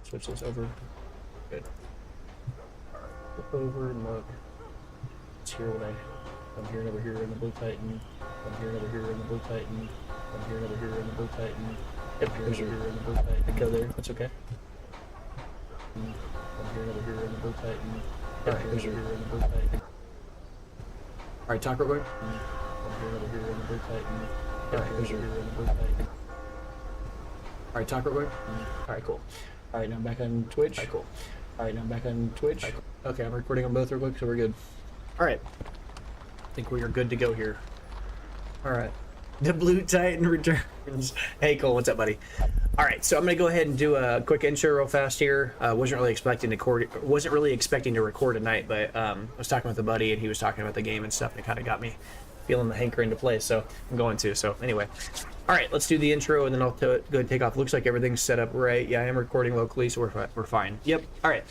Switch this over. Good. Flip over and look. Let's hear what I'm hearing over here in the Blue Titan. I'm hearing over here in the Blue Titan. I'm hearing over here in the Blue Titan. Yep, here's over here in the Blue Titan. Go there. That's okay. I'm hearing over here in the Blue Titan. Alright, here's over here in the Blue Titan. Alright, talk real quick. I'm hearing over here in the Blue Titan. Alright, here's over here in the Blue Titan. Alright, talk real quick. Alright, cool. Alright, now I'm back on Twitch. Alright, cool. Alright, now I'm back on Twitch. Cool. Okay, I'm recording on both real quick, so we're good. Alright. I think we are good to go here. Alright. The Blue Titan returns. Hey, Cole, what's up, buddy? Alright, so I'm going to go ahead and do a quick intro real fast here. Wasn't really expecting to record tonight, but I was talking with a buddy, and he was talking about the game and stuff, and it kind of got me feeling the hankering to play, so I'm going to. So anyway, all right, let's do the intro and then I'll go ahead and take off. Looks like everything's set up right. Yeah, I am recording locally, so we're fine. Yep. All right.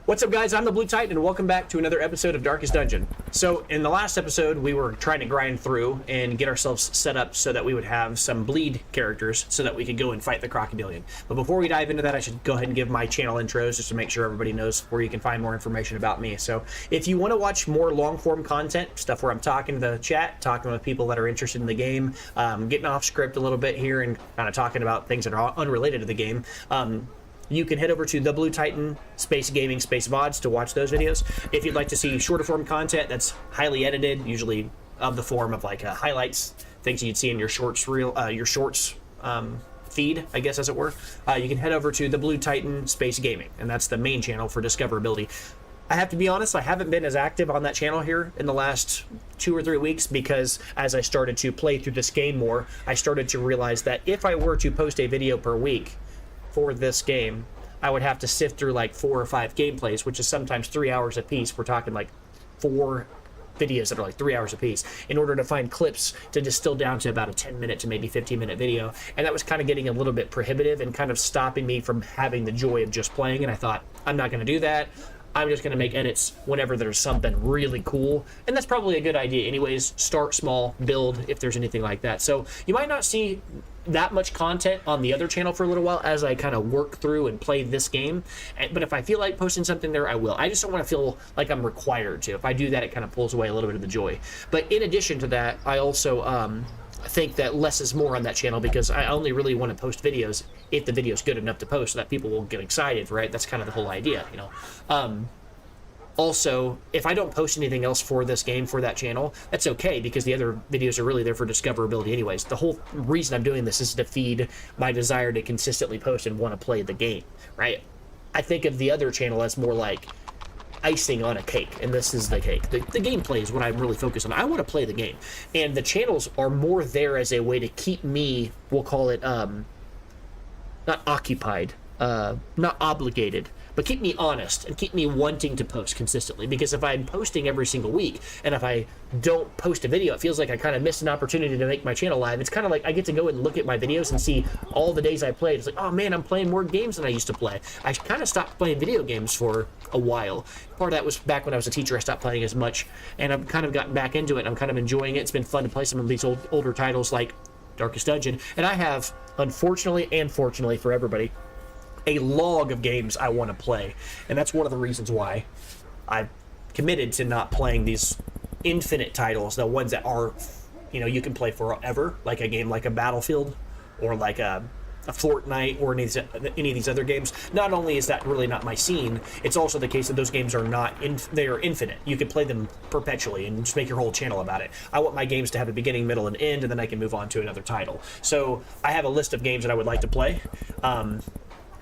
What's up, guys? I'm the Blue Titan, and welcome back to another episode of Darkest Dungeon. So in the last episode, we were trying to grind through and get ourselves set up so that we would have some bleed characters so that we could go and fight the crocodilian. But before we dive into that, I should go ahead and give my channel intros just to make sure everybody knows where you can find more information about me. So if you want to watch more long-form content, stuff where I'm talking to the chat, talking with people that are interested in the game, getting off script a little bit here and kind of talking about things that are unrelated to the game, you can head over to the Blue Titan Space Gaming Space VODs to watch those videos. If you'd like to see shorter form content that's highly edited, usually of the form of like highlights, things you'd see in your shorts feed, I guess, as it were, you can head over to the Blue Titan Space Gaming, and that's the main channel for discoverability. I have to be honest, I haven't been as active on that channel here in the last 2 or 3 weeks because as I started to play through this game more, I started to realize that if I were to post a video per week for this game, I would have to sift through like 4 or 5 gameplays, which is sometimes 3 hours a piece. We're talking like 4 videos that are like 3 hours a piece in order to find clips to distill down to about a 10-minute to maybe 15-minute video. And that was kind of getting a little bit prohibitive and kind of stopping me from having the joy of just playing. And I thought, I'm not going to do that. I'm just going to make edits whenever there's something really cool. And that's probably a good idea anyways. Start small, build if there's anything like that. So you might not see that much content on the other channel for a little while as I kind of work through and play this game. But if I feel like posting something there, I will. I just don't want to feel like I'm required to. If I do that, it kind of pulls away a little bit of the joy. But in addition to that, I also think that less is more on that channel because I only really want to post videos if the video's good enough to post so that people will get excited, right? That's kind of the whole idea, you know. Also, if I don't post anything else for this game, for that channel, that's okay because the other videos are really there for discoverability anyways. The whole reason I'm doing this is to feed my desire to consistently post and want to play the game, right? I think of the other channel as more like icing on a cake, and this is the cake. The gameplay is what I'm really focused on. I want to play the game, and the channels are more there as a way to keep me, we'll call it, not occupied, not obligated, but keep me honest and keep me wanting to post consistently. Because if I'm posting every single week and if I don't post a video, it feels like I kind of missed an opportunity to make my channel live. It's kind of like I get to go and look at my videos and see all the days I played. It's like, oh man, I'm playing more games than I used to play. I kind of stopped playing video games for a while. Part of that was back when I was a teacher. I stopped playing as much, and I've kind of gotten back into it. I'm kind of enjoying it. It's been fun to play some of these older titles like Darkest Dungeon, and I have, unfortunately and fortunately for everybody, a log of games I want to play, and that's one of the reasons why I've committed to not playing these infinite titles, the ones that are, you know, you can play forever, like a game like a Battlefield or like a Fortnite or any of these other games. Not only is that really not my scene, it's also the case that those games are not they are infinite. You can play them perpetually and just make your whole channel about it. I want my games to have a beginning, middle, and end, and then I can move on to another title. So I have a list of games that I would like to play.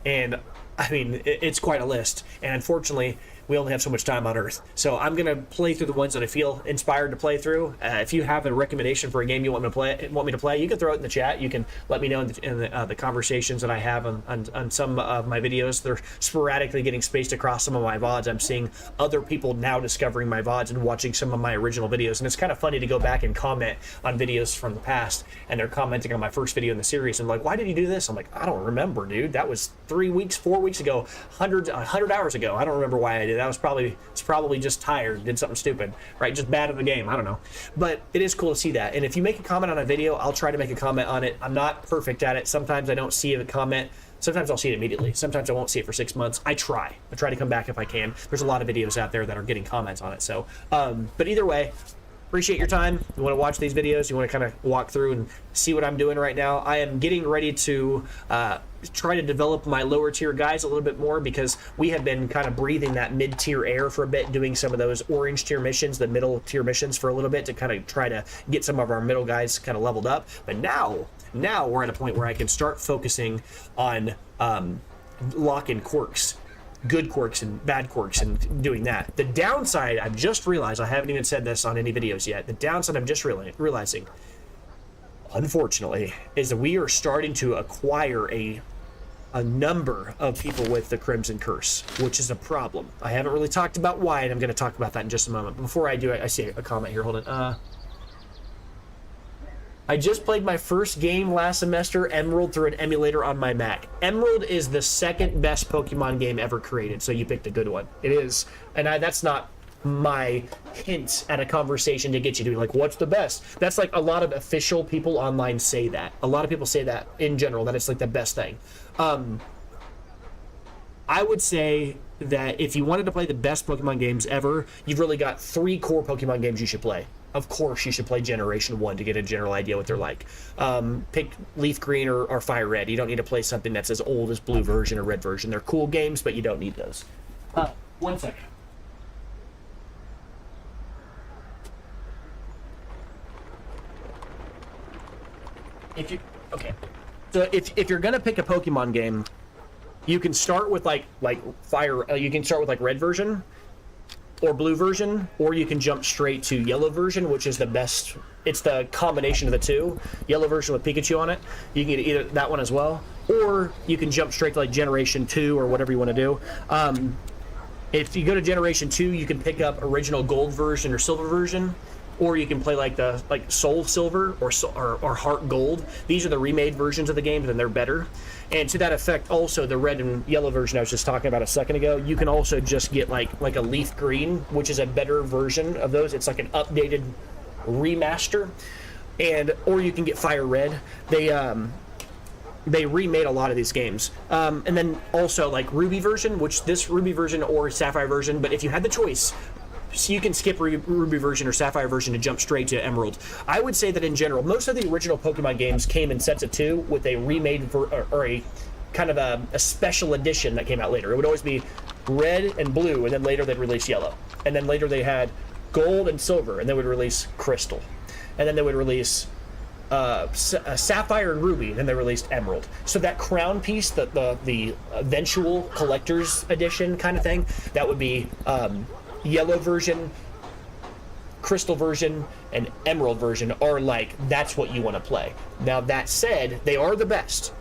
And I mean, it's quite a list, and unfortunately, we only have so much time on Earth. So I'm gonna play through the ones that I feel inspired to play through. If you have a recommendation for a game you want me to play, you can throw it in the chat. You can let me know in the conversations that I have on some of my videos. They're sporadically getting spaced across some of my VODs. I'm seeing other people now discovering my VODs and watching some of my original videos, and it's kind of funny to go back and comment on videos from the past, and they're commenting on my first video in the series and like, why did you do this? I'm like, I don't remember, dude. That was 3 weeks, 4 weeks ago, 100 hours ago. I don't remember why I did that. It's probably just tired, did something stupid, right? Just bad at the game. I don't know. But it is cool to see that. And if you make a comment on a video, I'll try to make a comment on it. I'm not perfect at it. Sometimes I don't see a comment Sometimes I'll see it immediately. Sometimes I won't see it for 6 months. I try to come back if I can. There's a lot of videos out there that are getting comments on it. So, but either way, appreciate your time. You want to watch these videos, you want to kind of walk through and see what I'm doing right now. I am getting ready to try to develop my lower tier guys a little bit more, because we have been kind of breathing that mid-tier air for a bit, doing some of those orange tier missions, the middle tier missions for a little bit, to kind of try to get some of our middle guys kind of leveled up. But now we're at a point where I can start focusing on locking quirks, good quirks and bad quirks, and doing that. The downside, I've just realized, I haven't even said this on any videos yet, the downside I'm just realizing, unfortunately, is that we are starting to acquire a number of people with the Crimson Curse, which is a problem. I haven't really talked about why, and I'm going to talk about that in just a moment. But before I do, I see a comment here. Hold on. I just played my first game last semester, Emerald, through an emulator on my Mac. Emerald is the second best Pokemon game ever created, so you picked a good one. It is. And that's not my hint at a conversation to get you to be like, what's the best? That's like a lot of official people online say that. A lot of people say that in general, that it's like the best thing. I would say that if you wanted to play the best Pokemon games ever, you've really got 3 core Pokemon games you should play. Of course, you should play Generation 1 to get a general idea what they're like. Pick Leaf Green or Fire Red. You don't need to play something that's as old as Blue version or Red version. They're cool games, but you don't need those. 1 second. So if you're gonna pick a Pokemon game, you can start with like Fire. You can start with like Red version or Blue version, or you can jump straight to Yellow version, which is the best. It's the combination of the two. Yellow version with Pikachu on it. You can get either that one as well, or you can jump straight to like Generation 2 or whatever you want to do. If you go to Generation 2, you can pick up original Gold version or Silver version, or you can play like Soul Silver or Heart Gold. These are the remade versions of the games, and they're better. And to that effect, also the Red and Yellow version I was just talking about a second ago, you can also just get like a Leaf Green, which is a better version of those. It's like an updated remaster, or you can get Fire Red. They remade a lot of these games, and then also like Ruby version, which this Ruby version or Sapphire version. But if you had the choice, so you can skip Ruby version or Sapphire version to jump straight to Emerald. I would say that in general, most of the original Pokemon games came in sets of 2 with a remade or a kind of a special edition that came out later. It would always be Red and Blue, and then later they'd release Yellow. And then later they had Gold and Silver, and they would release Crystal. And then they would release Sapphire and Ruby, and then they released Emerald. So that crown piece, the eventual collector's edition kind of thing, that would be Yellow version, Crystal version, and Emerald version are like, that's what you want to play. Now that said, they are the best.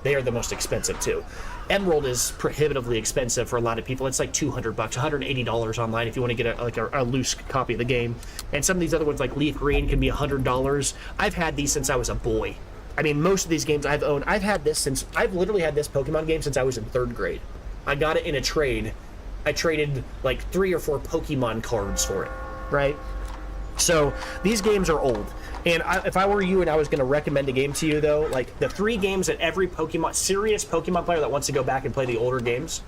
They are the most expensive too. Emerald is prohibitively expensive for a lot of people. It's like $200, $180 online if you want to get a loose copy of the game. And some of these other ones like Leaf Green can be $100. I've had these since I was a boy. I mean, most of these games I've owned, I've literally had this Pokemon game since I was in 3rd grade. I got it in a trade. I traded like 3 or 4 Pokemon cards for it, right? So these games are old. And if I were you and I was going to recommend a game to you, though, like the 3 games that every serious Pokemon player that wants to go back and play the older games,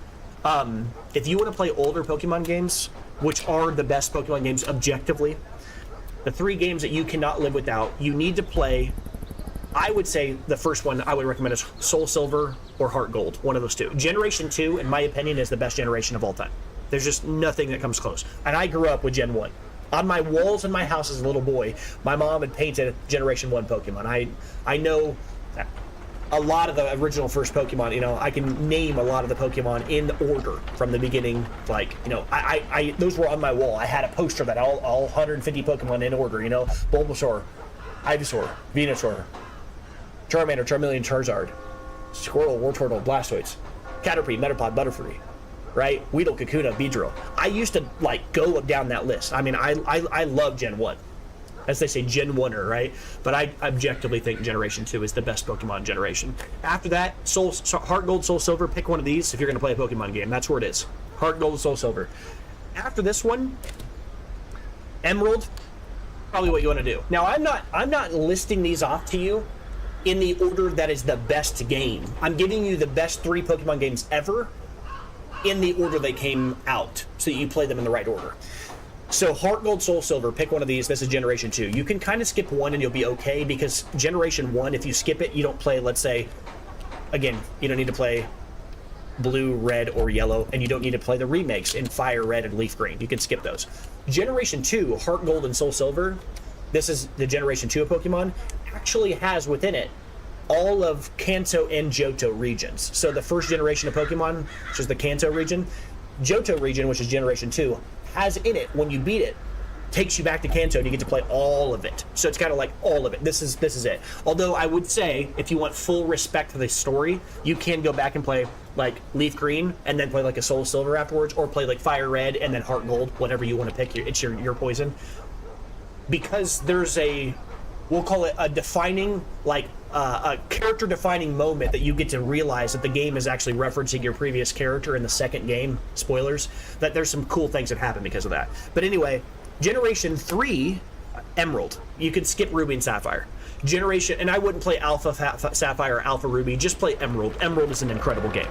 if you want to play older Pokemon games, which are the best Pokemon games objectively, the 3 games that you cannot live without, you need to play. I would say the first one I would recommend is Soul Silver or Heart Gold, one of those 2. Generation 2, in my opinion, is the best generation of all time. There's just nothing that comes close. And I grew up with Gen 1. On my walls in my house as a little boy, my mom had painted Generation 1 Pokemon. I know a lot of the original first Pokemon. You know, I can name a lot of the Pokemon in order from the beginning. Like, you know, I those were on my wall. I had a poster that all 150 Pokemon in order, you know, Bulbasaur, Ivysaur, Venusaur, Charmander, Charmeleon, Charizard, Squirtle, Wartortle, Blastoise, Caterpie, Metapod, Butterfree, right? Weedle, Kakuna, Beedrill. I used to like go up down that list. I mean, I love Gen 1. As they say, Gen 1er, right? But I objectively think Generation 2 is the best Pokemon generation. After that, Heart Gold, Soul Silver, pick one of these if you're going to play a Pokemon game. That's where it is. Heart Gold, Soul Silver. After this one, Emerald, probably what you want to do. Now, I'm not listing these off to you in the order that is the best game. I'm giving you the best 3 Pokemon games ever in the order they came out, so that you play them in the right order. So Heart Gold, Soul Silver, pick one of these. This is Generation 2. You can kind of skip 1 and you'll be okay, because Generation 1, if you skip it, you don't play, let's say, again, you don't need to play Blue, Red, or Yellow, and you don't need to play the remakes in Fire Red and Leaf Green. You can skip those. Generation 2, Heart Gold and Soul Silver, this is the Generation 2 of Pokemon, actually has within it all of Kanto and Johto regions. So the first generation of Pokemon, which is the Kanto region, Johto region, which is Generation 2, has in it, when you beat it, takes you back to Kanto and you get to play all of it. So it's kind of like all of it. This is it. Although I would say, if you want full respect for the story, you can go back and play like Leaf Green and then play like a Soul Silver afterwards, or play like Fire Red and then Heart Gold, whatever you want to pick. It's your poison. Because there's we'll call it a defining, like a character defining moment that you get to realize that the game is actually referencing your previous character in the second game. Spoilers, that there's some cool things that happen because of that. But anyway, Generation 3, Emerald. You can skip Ruby and Sapphire. Generation, and I wouldn't play Alpha Sapphire or Alpha Ruby, just play Emerald. Emerald is an incredible game.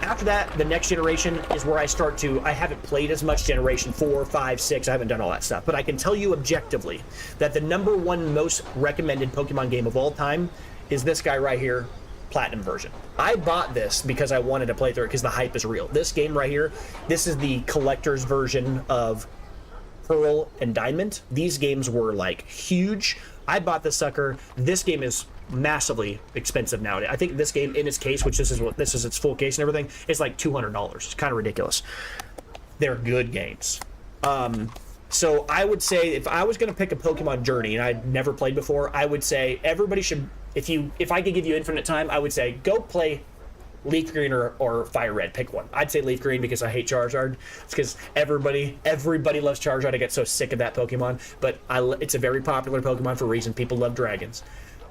After that, the next generation is where I start to, I haven't played as much Generation 4, 5, 6, I haven't done all that stuff, but I can tell you objectively that the #1 most recommended Pokemon game of all time is this guy right here, Platinum version. I bought this because I wanted to play through it because the hype is real. This game right here, this is the collector's version of Pearl and Diamond. These games were like huge. I bought this sucker. This game is massively expensive nowadays. I think this game in its case, which this is its full case and everything, is like $200. It's kind of ridiculous. They're good games. So I would say, if I was going to pick a Pokemon Journey and I'd never played before, I would say everybody should, if I could give you infinite time, I would say go play Leaf Green or Fire Red. Pick one. I'd say Leaf Green because I hate Charizard. It's because everybody loves Charizard. I get so sick of that Pokemon, but it's a very popular Pokemon for a reason. People love dragons.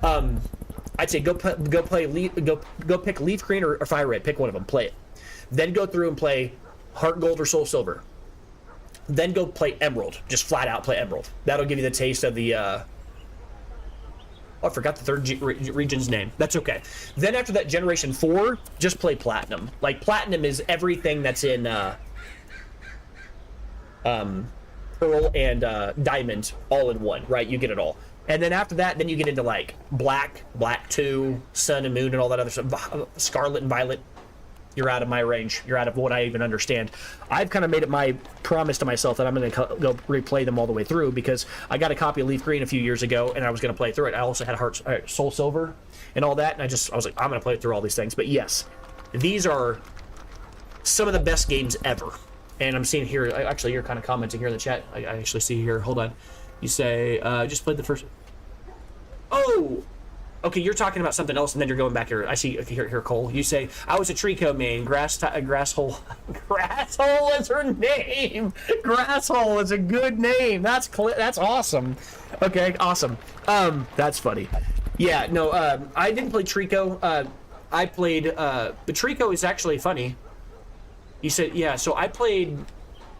I'd say go pick Leaf Green or Fire Red. Pick one of them. Play it. Then go through and play Heart Gold or Soul Silver. Then go play Emerald. Just flat out play Emerald. That'll give you the taste of the I forgot the third region's name. That's okay. Then after that, Generation 4, just play Platinum. Like, Platinum is everything that's in Pearl and Diamond all in one, right? You get it all. And then after that, then you get into, like, Black 2, Sun and Moon and all that other stuff. Scarlet and Violet. You're out of my range. You're out of what I even understand. I've kind of made it my promise to myself that I'm going to go replay them all the way through, because I got a copy of Leaf Green a few years ago and I was going to play through it. I also had Soul Silver and all that, and I was like, I'm going to play through all these things. But yes, these are some of the best games ever. And I'm seeing here, actually, you're kind of commenting here in the chat. I actually see here. Hold on. You say, just played the first. Oh! Okay, you're talking about something else, and then you're going back here. I see here, Cole. You say, I was a Trico main. Grasshole. Grasshole is her name. Grasshole is a good name. That's awesome. Okay, awesome. That's funny. Yeah, no, I didn't play Trico. I played, but Trico is actually funny. You said, yeah, so I played,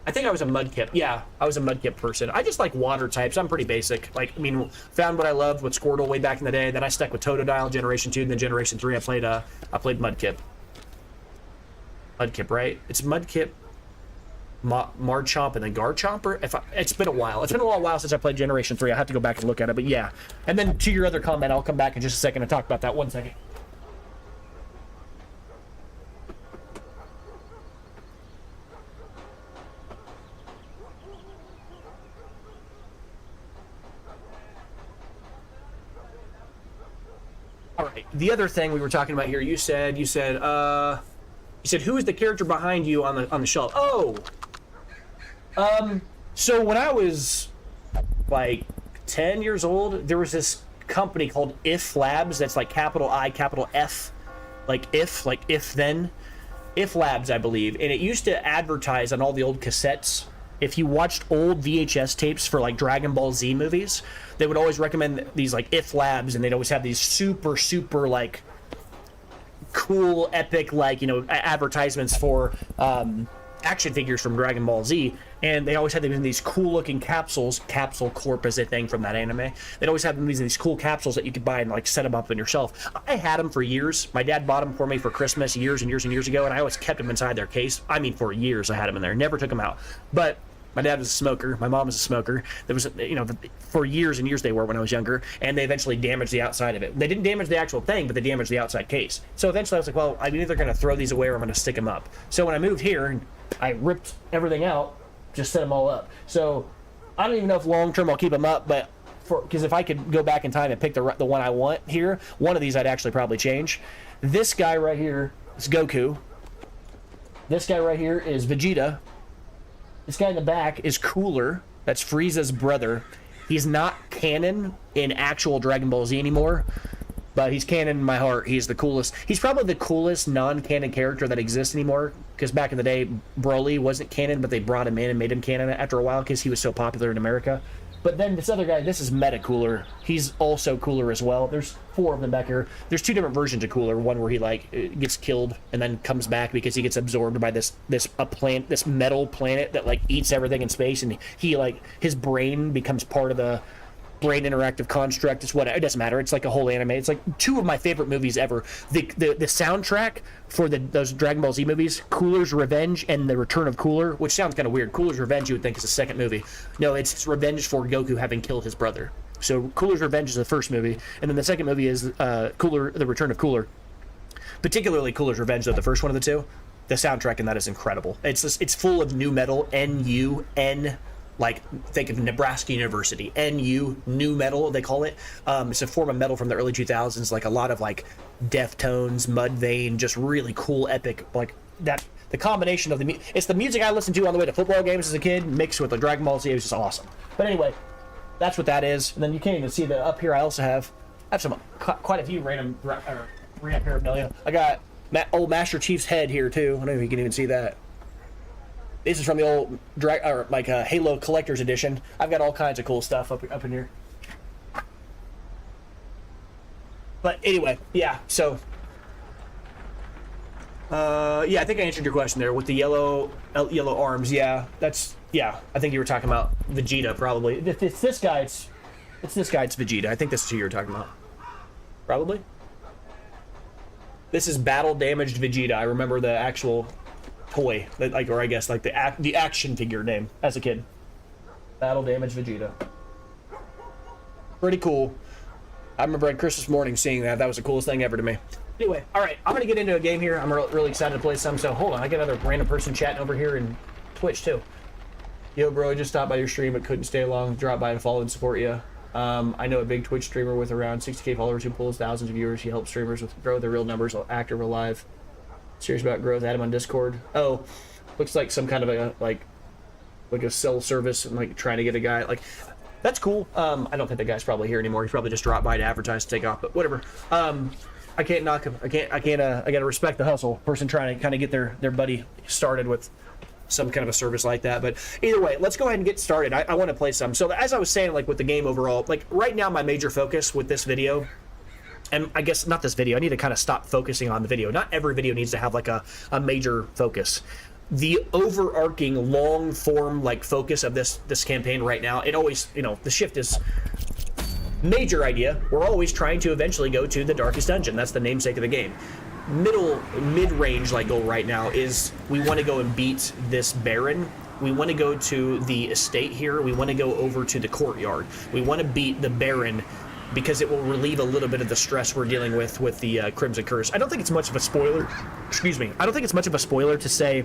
I think I was a Mudkip. Yeah, I was a Mudkip person. I just like water types. I'm pretty basic. Like, I mean, found what I loved with Squirtle way back in the day. Then I stuck with Totodile, Generation 2, and then Generation 3, I played Mudkip. Mudkip, right? It's Mudkip, Marchomp, and then Garchomp. It's been a while. It's been a while since I played Generation 3. I have to go back and look at it, but yeah. And then to your other comment, I'll come back in just a second and talk about that. 1 second. All right. The other thing we were talking about here, you said, who is the character behind you on the shelf? Oh, so when I was like 10 years old, there was this company called If Labs. That's like capital I, capital F, like if then, If Labs, I believe. And it used to advertise on all the old cassettes. If you watched old VHS tapes for like Dragon Ball Z movies, they would always recommend these like If Labs, and they'd always have these super like cool, epic, like, you know, advertisements for action figures from Dragon Ball Z, and they always had them in these cool looking capsules. Capsule Corp is a thing from that anime. They'd always have them in these cool capsules that you could buy and like set them up on your shelf. I had them for years. My dad bought them for me for Christmas years and years and years ago, and I always kept them inside their case. I mean, for years I had them in there, never took them out. But my dad was a smoker. My mom was a smoker. There was, for years and years they were when I was younger, and they eventually damaged the outside of it. They didn't damage the actual thing, but they damaged the outside case. So eventually I was like, well, I'm either going to throw these away or I'm going to stick them up. So when I moved here, I ripped everything out, just set them all up. So I don't even know if long term I'll keep them up, but because if I could go back in time and pick the one I want here, one of these I'd actually probably change. This guy right here is Goku. This guy right here is Vegeta. This guy in the back is Cooler. That's Frieza's brother. He's not canon in actual Dragon Ball Z anymore, but he's canon in my heart. He's the coolest. He's probably the coolest non-canon character that exists anymore, because back in the day, Broly wasn't canon, but they brought him in and made him canon after a while because he was so popular in America. But then this other guy, this is Meta Cooler. He's also Cooler as well. There's 4 of them back here. There's 2 different versions of Cooler. One where he gets killed and then comes back because he gets absorbed by this metal planet that like eats everything in space, and he his brain becomes part of the brain interactive construct. It's what it doesn't matter. It's like a whole anime. It's like 2 of my favorite movies ever. The soundtrack for those Dragon Ball Z movies, Cooler's Revenge and The Return of Cooler, which sounds kind of weird. Cooler's Revenge you would think is the second movie. No, it's revenge for Goku having killed his brother. So Cooler's Revenge is the first movie, and then the second movie is Cooler, The Return of Cooler. Particularly Cooler's Revenge, though, the first one of the 2. The soundtrack in that is incredible. It's full of new metal, N-U-N, like think of Nebraska University, NU, new metal they call it. It's a form of metal from the early 2000s, like a lot of like Deftones, Mudvayne, just really cool, epic, like that. The combination of it's the music I listened to on the way to football games as a kid, mixed with the Dragon Ball Z. It was just awesome. But anyway, that's what that is. And then you can't even see that up here. I also have some quite a few random paraphernalia. I got old Master Chief's head here too. I don't know if you can even see that. This is from the old Halo Collector's Edition. I've got all kinds of cool stuff up in here. But anyway, yeah. So, yeah, I think I answered your question there with the yellow arms. Yeah, I think you were talking about Vegeta probably. If it's this guy, it's this guy. It's Vegeta. I think this is who you were talking about. Probably. This is battle damaged Vegeta. I remember the actual toy, or I guess like the action figure name as a kid. Battle Damage Vegeta. Pretty cool. I remember on Christmas morning seeing that. That was the coolest thing ever to me. Anyway, all right, I'm gonna get into a game here. I'm really excited to play some. So hold on, I got another random person chatting over here in Twitch too. Yo, bro, I just stopped by your stream but couldn't stay long. Drop by and follow and support you. I know a big Twitch streamer with around 60K followers who pulls thousands of viewers. He helps streamers grow their real numbers, active or live. Serious about growth. Add him on Discord. Oh, looks like some kind of a cell service and like trying to get a guy. Like, that's cool. I don't think the guy's probably here anymore. He's probably just dropped by to advertise to take off. But whatever. I can't knock him. I gotta respect the hustle. Person trying to kind of get their buddy started with some kind of a service like that. But either way, let's go ahead and get started. I want to play some. So as I was saying, like with the game overall, like right now my major focus with this video, and I guess not this video, I need to kind of stop focusing on the video. Not every video needs to have like a major focus. The overarching long form like focus of this campaign right now, it always, the shift is major idea. We're always trying to eventually go to the darkest dungeon. That's the namesake of the game. Mid-range like goal right now is we want to go and beat this Baron. We want to go to the estate here. We want to go over to the courtyard. We want to beat the Baron because it will relieve a little bit of the stress we're dealing with the Crimson Curse. I don't think it's much of a spoiler. Excuse me. I don't think it's much of a spoiler to say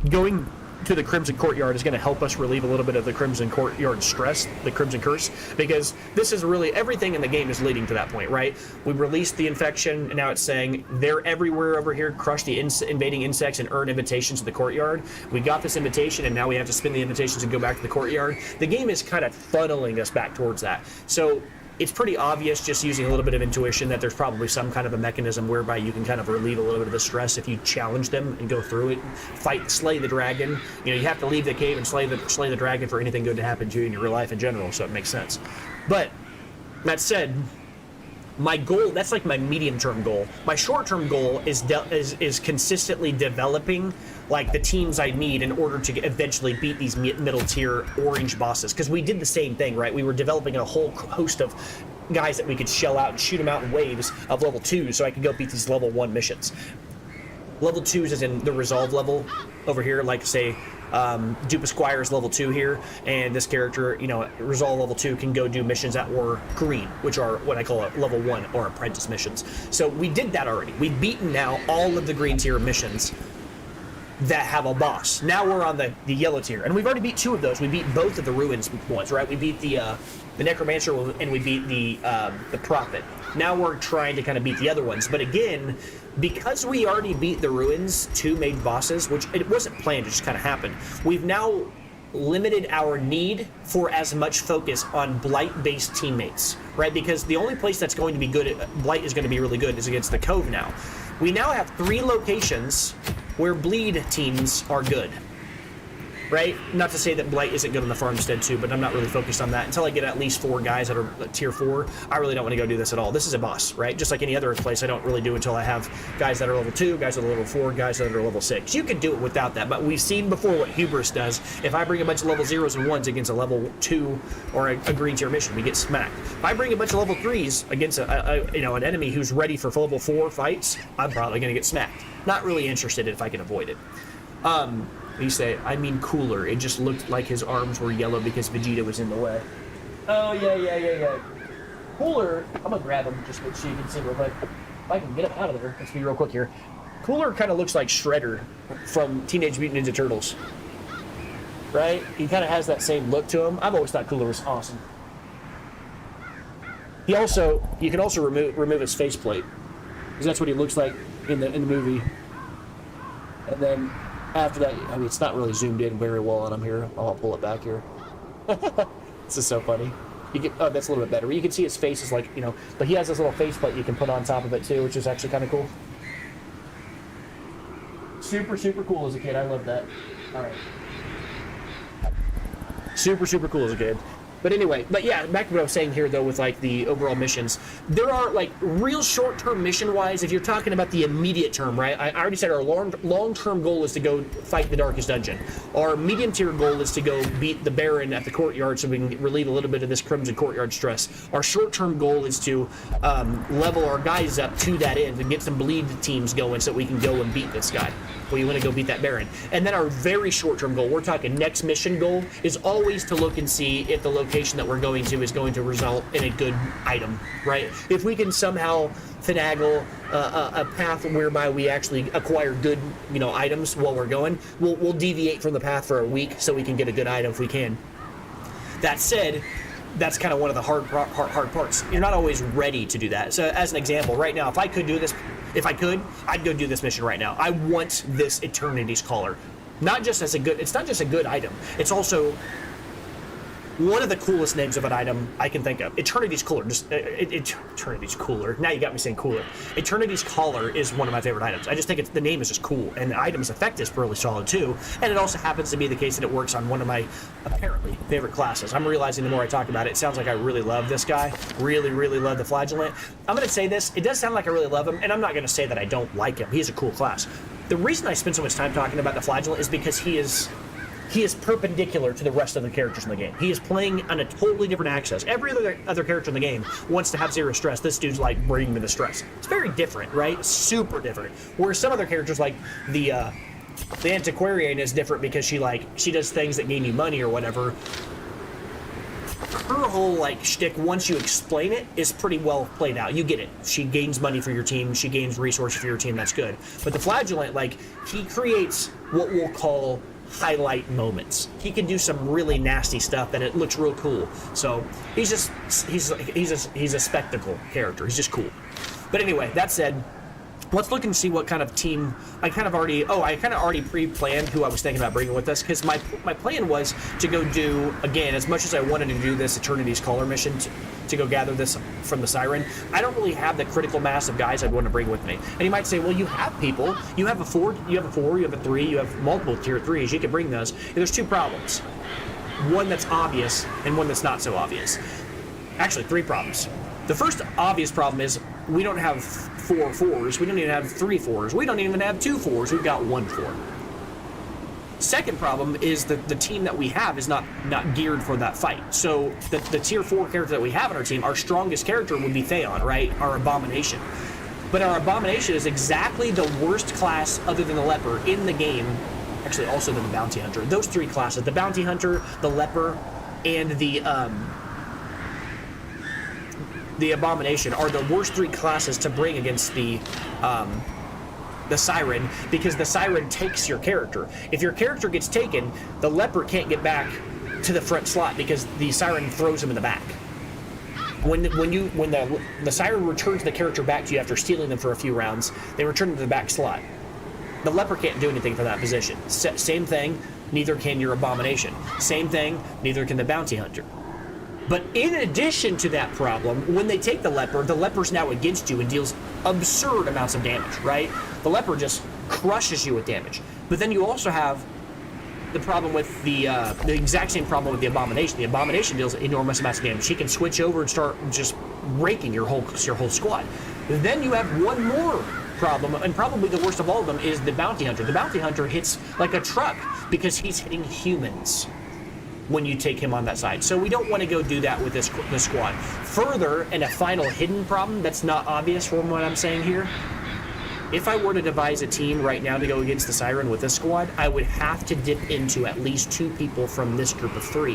going to the Crimson Courtyard is going to help us relieve a little bit of the Crimson Courtyard stress, the Crimson Curse, because this is really, everything in the game is leading to that point, right? We released the infection, and now it's saying they're everywhere over here, crush the invading insects and earn invitations to the courtyard. We got this invitation, and now we have to spin the invitations and go back to the courtyard. The game is kind of funneling us back towards that. So it's pretty obvious, just using a little bit of intuition, that there's probably some kind of a mechanism whereby you can kind of relieve a little bit of the stress if you challenge them and go through it, slay the dragon. You have to leave the cave and slay the dragon for anything good to happen to you in your real life in general, so it makes sense. But that said, My goal, that's like my medium-term goal. My short-term goal is consistently developing like the teams I need in order to eventually beat these middle-tier orange bosses. Because we did the same thing, right? We were developing a whole host of guys that we could shell out and shoot them out in waves of level 2 so I could go beat these level 1 missions. Level 2s is in the resolve level over here, like say Dupe Esquire is level 2 here, and this character, you know, resolve level 2 can go do missions that were green, which are what I call a level 1 or apprentice missions. So we did that already. We've beaten now all of the green tier missions that have a boss. Now we're on the yellow tier, and we've already beat 2 of those. We beat both of the ruins ones, right? We beat the Necromancer and we beat the Prophet. Now we're trying to kind of beat the other ones, but again, because we already beat the ruins 2 main bosses, which it wasn't planned, it just kind of happened, we've now limited our need for as much focus on Blight-based teammates, right? Because the only place that's going to be good at Blight is going to be really good is against the Cove now. We now have 3 locations where bleed teams are good, right? Not to say that Blight isn't good on the Farmstead too, but I'm not really focused on that. Until I get at least 4 guys that are tier 4, I really don't want to go do this at all. This is a boss, right? Just like any other place, I don't really do until I have guys that are level 2, guys that are level 4, guys that are level 6. You can do it without that, but we've seen before what Hubris does. If I bring a bunch of level 0s and 1s against a level 2 or a green tier mission, we get smacked. If I bring a bunch of level 3s against an enemy who's ready for level 4 fights, I'm probably going to get smacked. Not really interested if I can avoid it. You say, I mean cooler. It just looked like his arms were yellow because Vegeta was in the way. Oh, yeah. Cooler, I'm gonna grab him just so you can see real quick. If I can get him out of there, let's be real quick here. Cooler kind of looks like Shredder from Teenage Mutant Ninja Turtles. Right? He kind of has that same look to him. I've always thought Cooler was awesome. You can also remove his faceplate, because that's what he looks like in the movie. And then after that, I mean, it's not really zoomed in very well on him here. I'll pull it back here. This is so funny. Oh, that's a little bit better. You can see his face is like, but he has this little faceplate you can put on top of it too, which is actually kind of cool. Super, super cool as a kid. I love that. All right. Super, super cool as a kid. But anyway, yeah, back to what I was saying here, though, with, like, the overall missions. There are, like, real short-term mission-wise, if you're talking about the immediate term, right? I already said our long-term goal is to go fight the Darkest Dungeon. Our medium-tier goal is to go beat the Baron at the Courtyard so we can relieve a little bit of this Crimson Courtyard stress. Our short-term goal is to level our guys up to that end and get some bleed teams going so we can go and beat this guy. We want to go beat that Baron. And then our very short-term goal, we're talking next mission goal, is always to look and see if the location that we're going to is going to result in a good item, right? If we can somehow finagle a path whereby we actually acquire good, items while we're going, we'll deviate from the path for a week so we can get a good item if we can. That said, that's kind of one of the hard parts. You're not always ready to do that. So as an example, right now, if I could do this, I'd go do this mission right now. I want this Eternity's Collar. It's not just a good item. It's also one of the coolest names of an item I can think of. Eternity's Cooler. Eternity's Cooler. Now you got me saying cooler. Eternity's Collar is one of my favorite items. I just think the name is just cool, and the item's effect is really solid too. And it also happens to be the case that it works on one of my apparently favorite classes. I'm realizing the more I talk about it, it sounds like I really love this guy. Really, really love the Flagellant. I'm going to say this. It does sound like I really love him, and I'm not going to say that I don't like him. He's a cool class. The reason I spend so much time talking about the Flagellant is because he is perpendicular to the rest of the characters in the game. He is playing on a totally different axis. Every other character in the game wants to have zero stress. This dude's like bringing me the stress. It's very different, right? Super different. Whereas some other characters, like the Antiquarian, is different because she does things that gain you money or whatever. Her whole shtick, once you explain it, is pretty well played out. You get it. She gains money for your team. She gains resources for your team. That's good. But the Flagellant, he creates what we'll call highlight moments. He can do some really nasty stuff and it looks real cool. So he's a spectacle character. He's just cool. But anyway, that said, let's look and see what kind of team I kind of already pre-planned who I was thinking about bringing with us, because my plan was to go do, again, as much as I wanted to do this Eternity's Collar mission to go gather this from the Siren, I don't really have the critical mass of guys I'd want to bring with me. And you might say, well, you have people. You have a 4, you have a 3, you have multiple tier 3s. You can bring those. And there's 2 problems. One that's obvious and one that's not so obvious. Actually, 3 problems. The first obvious problem is we don't have 4 4s. We don't even have 3 4s. We don't even have 2 4s. We've got 1 4. Second problem is that the team that we have is not geared for that fight. So the tier 4 character that we have on our team, our strongest character would be Theon, right? Our Abomination. But our Abomination is exactly the worst class other than the Leper in the game, actually also than the Bounty Hunter. Those 3 classes, the Bounty Hunter, the Leper, and the Abomination are the worst 3 classes to bring against the Siren, because the Siren takes your character. If your character gets taken, the Leper can't get back to the front slot because the Siren throws him in the back. When the Siren returns the character back to you after stealing them for a few rounds, they return to the back slot. The Leper can't do anything for that position. Same thing, neither can your Abomination. Same thing, neither can the Bounty Hunter. But in addition to that problem, when they take the Leper's now against you and deals absurd amounts of damage, right? The Leper just crushes you with damage. But then you also have the problem with the exact same problem with the Abomination. The Abomination deals enormous amounts of damage. She can switch over and start just raking your whole squad. Then you have one more problem, and probably the worst of all of them is the Bounty Hunter. The Bounty Hunter hits like a truck because he's hitting humans when you take him on that side. So we don't want to go do that with this squad. Further, and a final hidden problem that's not obvious from what I'm saying here, if I were to devise a team right now to go against the Siren with this squad, I would have to dip into at least 2 people from this group of 3,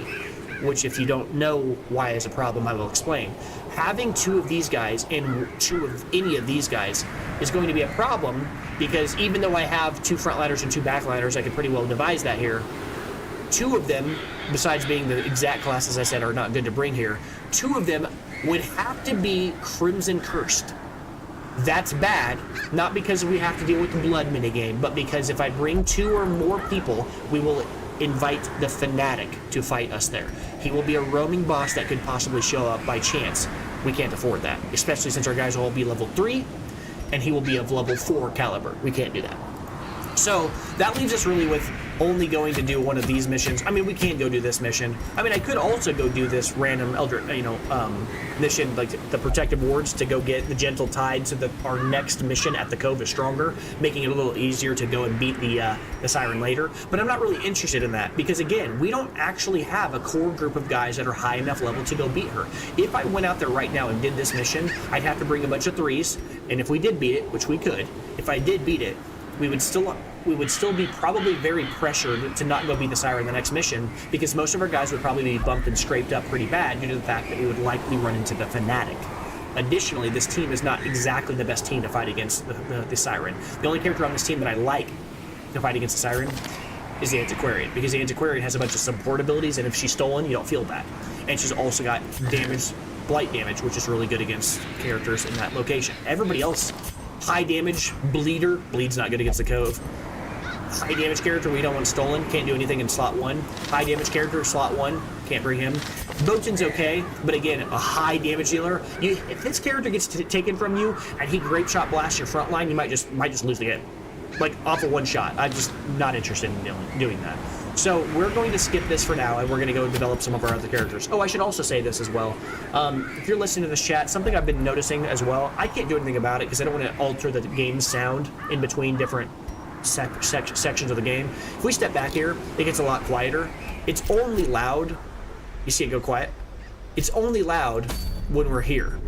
which if you don't know why is a problem, I will explain. Having 2 of these guys and 2 of any of these guys is going to be a problem, because even though I have 2 frontliners and 2 backliners, I could pretty well devise that here. 2 of them, besides being the exact classes I said are not good to bring here, 2 of them would have to be Crimson Cursed. That's bad, not because we have to deal with the blood minigame, but because if I bring 2 or more people, we will invite the Fanatic to fight us there. He will be a roaming boss that could possibly show up by chance. We can't afford that, especially since our guys will all be level 3, and he will be of level 4 caliber. We can't do that. So that leaves us really with only going to do one of these missions. I mean, we can't go do this mission. I mean, I could also go do this random mission, like the Protective Wards, to go get the Gentle Tide so that our next mission at the Cove is stronger, making it a little easier to go and beat the Siren later. But I'm not really interested in that because, again, we don't actually have a core group of guys that are high enough level to go beat her. If I went out there right now and did this mission, I'd have to bring a bunch of 3s, and if we did beat it, which we could, if I did beat it, we would still be probably very pressured to not go beat the Siren the next mission, because most of our guys would probably be bumped and scraped up pretty bad due to the fact that we would likely run into the Fanatic. Additionally, this team is not exactly the best team to fight against the Siren. The only character on this team that I like to fight against the Siren is the Antiquarian, because the Antiquarian has a bunch of support abilities, and if she's stolen, you don't feel bad. And she's also got damage, blight damage, which is really good against characters in that location. Everybody else, high damage, bleeder, bleed's not good against the Cove. High damage character, we don't want stolen, can't do anything in slot 1. High damage character, slot 1, can't bring him. Boatswain's okay, but again, a high damage dealer. If this character gets taken from you and he grape shot blasts your front line, you might just lose the game. Like, off of 1 shot. I'm just not interested in doing that. So we're going to skip this for now, and we're going to go develop some of our other characters. Oh, I should also say this as well. If you're listening to this chat, something I've been noticing as well, I can't do anything about it because I don't want to alter the game's sound in between different sections of the game. If we step back here, it gets a lot quieter. It's only loud. You see it go quiet? It's only loud when we're here.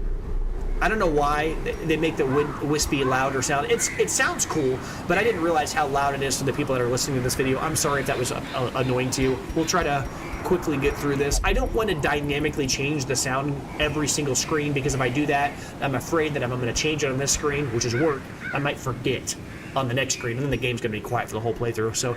I don't know why they make the wispy louder sound. It sounds cool, but I didn't realize how loud it is to the people that are listening to this video. I'm sorry if that was annoying to you. We'll try to quickly get through this. I don't want to dynamically change the sound every single screen, because if I do that, I'm afraid that if I'm going to change it on this screen, which is work, I might forget on the next screen, and then the game's going to be quiet for the whole playthrough. So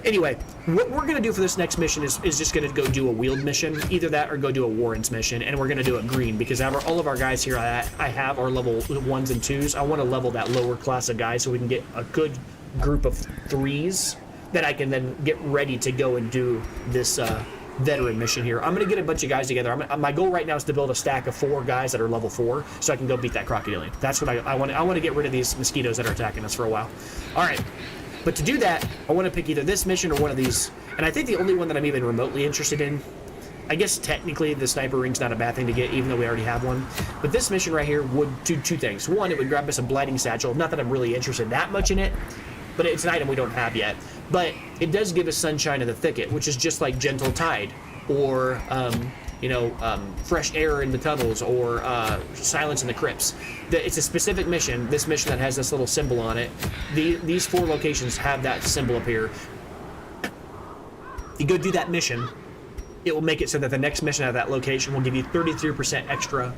anyway, what we're going to do for this next mission is just going to go do a Wield mission, either that or go do a Warrens mission, and we're going to do it green, because all of our guys here I have are level 1s and 2s. I want to level that lower class of guys so we can get a good group of 3s that I can then get ready to go and do this veteran mission here. I'm going to get a bunch of guys together. My goal right now is to build a stack of 4 guys that are level 4 so I can go beat that crocodilian. That's what I want. I want to get rid of these mosquitoes that are attacking us for a while. All right. But to do that, I want to pick either this mission or one of these. And I think the only one that I'm even remotely interested in I guess technically the sniper ring's not a bad thing to get, even though we already have one. But this mission right here would do two things. One, it would grab us a blinding satchel. Not that I'm really interested that much in it, but it's an item we don't have yet. But it does give us Sunshine in the Thicket, which is just like Gentle Tide, or fresh air in the tunnels, or silence in the crypts. It's a specific mission. This mission that has this little symbol on it. These 4 locations have that symbol appear. You go do that mission, it will make it so that the next mission out of that location will give you 33% extra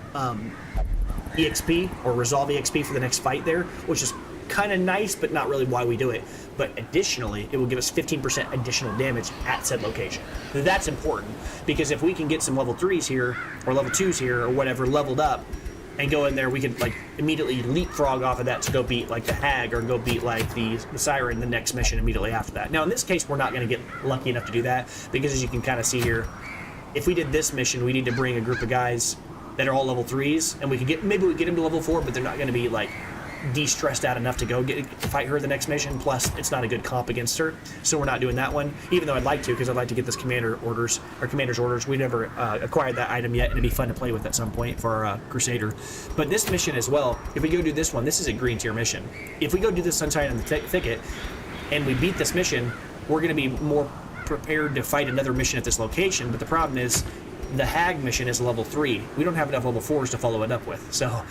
EXP or resolve EXP for the next fight there, which is kind of nice, but not really why we do it. But additionally, it will give us 15% additional damage at said location. That's important, because if we can get some level 3s here, or level 2s here, or whatever, leveled up, and go in there, we could like immediately leapfrog off of that to go beat like the Hag, or go beat like the Siren the next mission immediately after that. Now in this case, we're not going to get lucky enough to do that, because as you can kind of see here, if we did this mission, we need to bring a group of guys that are all level 3s, and we could get, maybe we get them to level 4, but they're not going to be like de-stressed out enough to go fight her the next mission. Plus it's not a good comp against her, so we're not doing that one, even though I'd like to, because I'd like to get this commander's orders. We never acquired that item yet, and it'd be fun to play with at some point for our Crusader. But this mission as well, if we go do this one, this is a green tier mission. If we go do the Sunshine in the Thicket and we beat this mission, we're going to be more prepared to fight another mission at this location. But the problem is the Hag mission is level 3. We don't have enough level 4s to follow it up with, so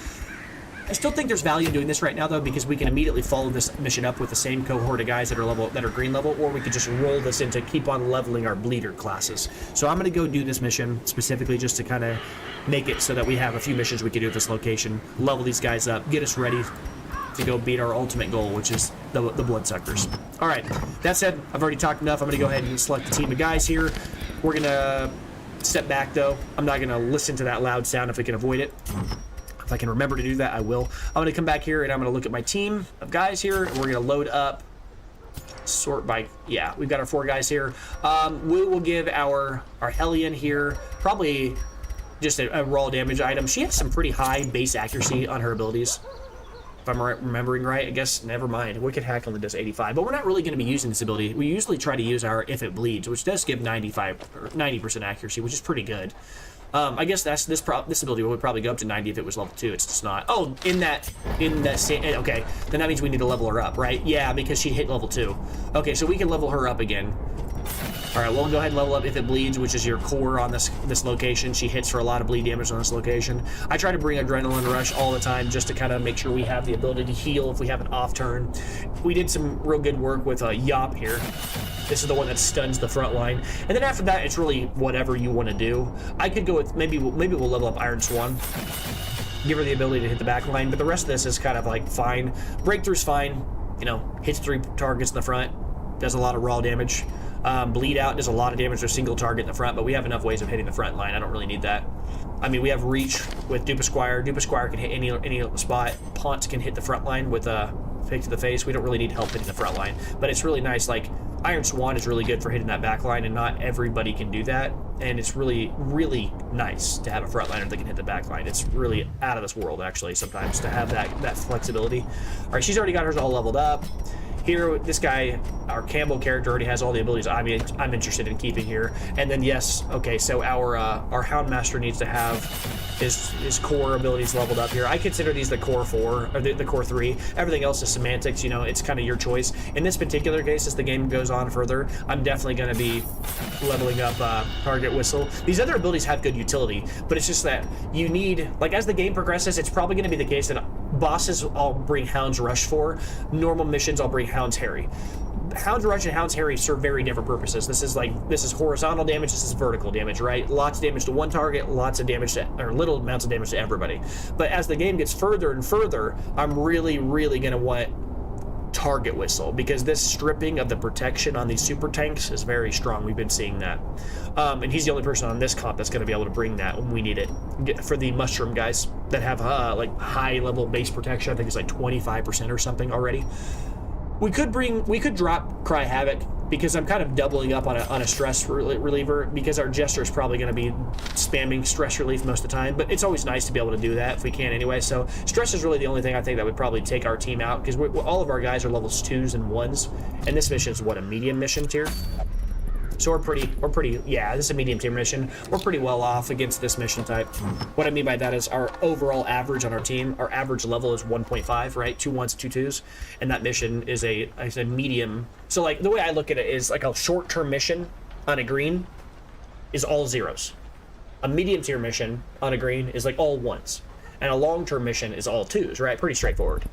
I still think there's value in doing this right now, though, because we can immediately follow this mission up with the same cohort of guys that are green level, or we could just roll this in to keep on leveling our bleeder classes. So I'm going to go do this mission specifically just to kind of make it so that we have a few missions we can do at this location, level these guys up, get us ready to go beat our ultimate goal, which is the Bloodsuckers. All right, that said, I've already talked enough. I'm going to go ahead and select the team of guys here. We're going to step back, though. I'm not going to listen to that loud sound if we can avoid it. If I can remember to do that, I will. I'm going to come back here and I'm going to look at my team of guys here. And we're going to load up, sort by, yeah, we've got our 4 guys here. We will give our Hellion here probably just a raw damage item. She has some pretty high base accuracy on her abilities, if I'm remembering right. I guess, never mind. Wicked Hack only does 85, but we're not really going to be using this ability. We usually try to use our If It Bleeds, which does give 90% accuracy, which is pretty good. I guess this ability would probably go up to 90 if it was level 2. It's just not. Oh, in that same, okay, then that means we need to level her up, right? Yeah, because she hit level 2. Okay, so we can level her up again. All right, well, we'll go ahead and level up If It Bleeds, which is your core on this location. She hits for a lot of bleed damage on this location. I try to bring Adrenaline Rush all the time just to kind of make sure we have the ability to heal if we have an off turn. We did some real good work with Yop here. This is the one that stuns the front line. And then after that, it's really whatever you want to do. I could go with, maybe we'll level up Iron Swan. Give her the ability to hit the back line, but the rest of this is kind of like fine. Breakthrough's fine. You know, hits 3 targets in the front. Does a lot of raw damage. Bleed Out does a lot of damage to a single target in the front, but we have enough ways of hitting the front line. I don't really need that. I mean, we have Reach with Dupe Esquire. Dupe Esquire can hit any spot. Ponce can hit the front line with a Fake to the Face. We don't really need help hitting the front line, but it's really nice. Like, Iron Swan is really good for hitting that back line, and not everybody can do that. And it's really, really nice to have a frontliner that can hit the back line. It's really out of this world, actually, sometimes, to have that flexibility. All right, she's already got hers all leveled up. Here, this guy, our Campbell character, already has all the abilities I'm interested in keeping here. And then, yes, okay, so our Houndmaster needs to have his core abilities leveled up here. I consider these the core 4, or the core 3. Everything else is semantics, you know, it's kind of your choice. In this particular case, as the game goes on further, I'm definitely going to be leveling up Target Whistle. These other abilities have good utility, but it's just that you need, like, as the game progresses, it's probably going to be the case that bosses I'll bring Hound's Rush for. Normal missions I'll bring Hound's Harry. Hound's Rush and Hound's Harry serve very different purposes. This is horizontal damage, this is vertical damage, right? Lots of damage to one target, lots of damage to, or little amounts of damage to everybody. But as the game gets further and further, I'm really, really going to want Target Whistle, because this stripping of the protection on these super tanks is very strong. We've been seeing that. And he's the only person on this comp that's going to be able to bring that when we need it. For the mushroom guys that have like high level base protection, I think it's like 25% or something already. We could drop Cry Havoc, because I'm kind of doubling up on a stress reliever, because our Jester is probably going to be spamming stress relief most of the time, but it's always nice to be able to do that if we can anyway. So stress is really the only thing I think that would probably take our team out, because all of our guys are levels 2s and 1s, and this mission is what, a medium mission tier? So we're pretty, yeah, this is a medium tier mission. We're pretty well off against this mission type. What I mean by that is our overall average on our team, our average level is 1.5, right? 2 1s, 2 2s. And that mission is a medium. So like the way I look at it is like a short-term mission on a green is all zeros. A medium tier mission on a green is like all ones. And a long-term mission is all twos, right? Pretty straightforward.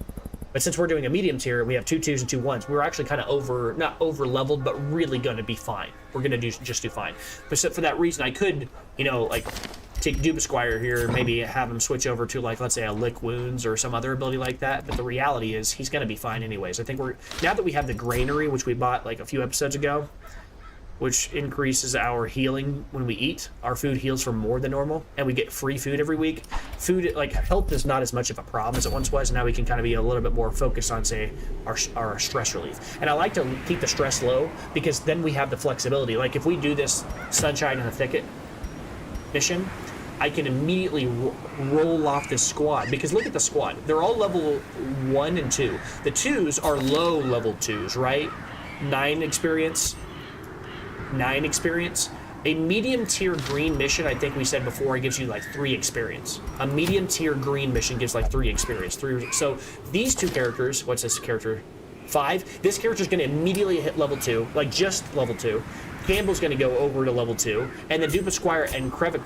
But since we're doing a medium tier, we have 2 2s and 2 1s. We're actually kind of not over leveled, but really going to be fine. We're going to just do fine. But so for that reason, I could, you know, like take Dupe Squire here, maybe have him switch over to like, let's say a Lick Wounds or some other ability like that. But the reality is he's going to be fine anyways. I think now that we have the Granary, which we bought like a few episodes ago, which increases our healing when we eat. Our food heals for more than normal, and we get free food every week. Food, like, health is not as much of a problem as it once was, and now we can kind of be a little bit more focused on, say, our stress relief. And I like to keep the stress low, because then we have the flexibility. Like, if we do this Sunshine in the Thicket mission, I can immediately roll off this squad, because look at the squad. They're all level 1 and 2. The 2s are low level 2s, right? 9 experience. A medium tier green mission, I think we said before, it gives you like 3 experience. A medium tier green mission gives like 3 experience. So these two characters, what's this character? 5. This character's going to immediately hit level 2, like just level 2. Campbell's going to go over to level 2, and then Dupe Squire and Crevicour,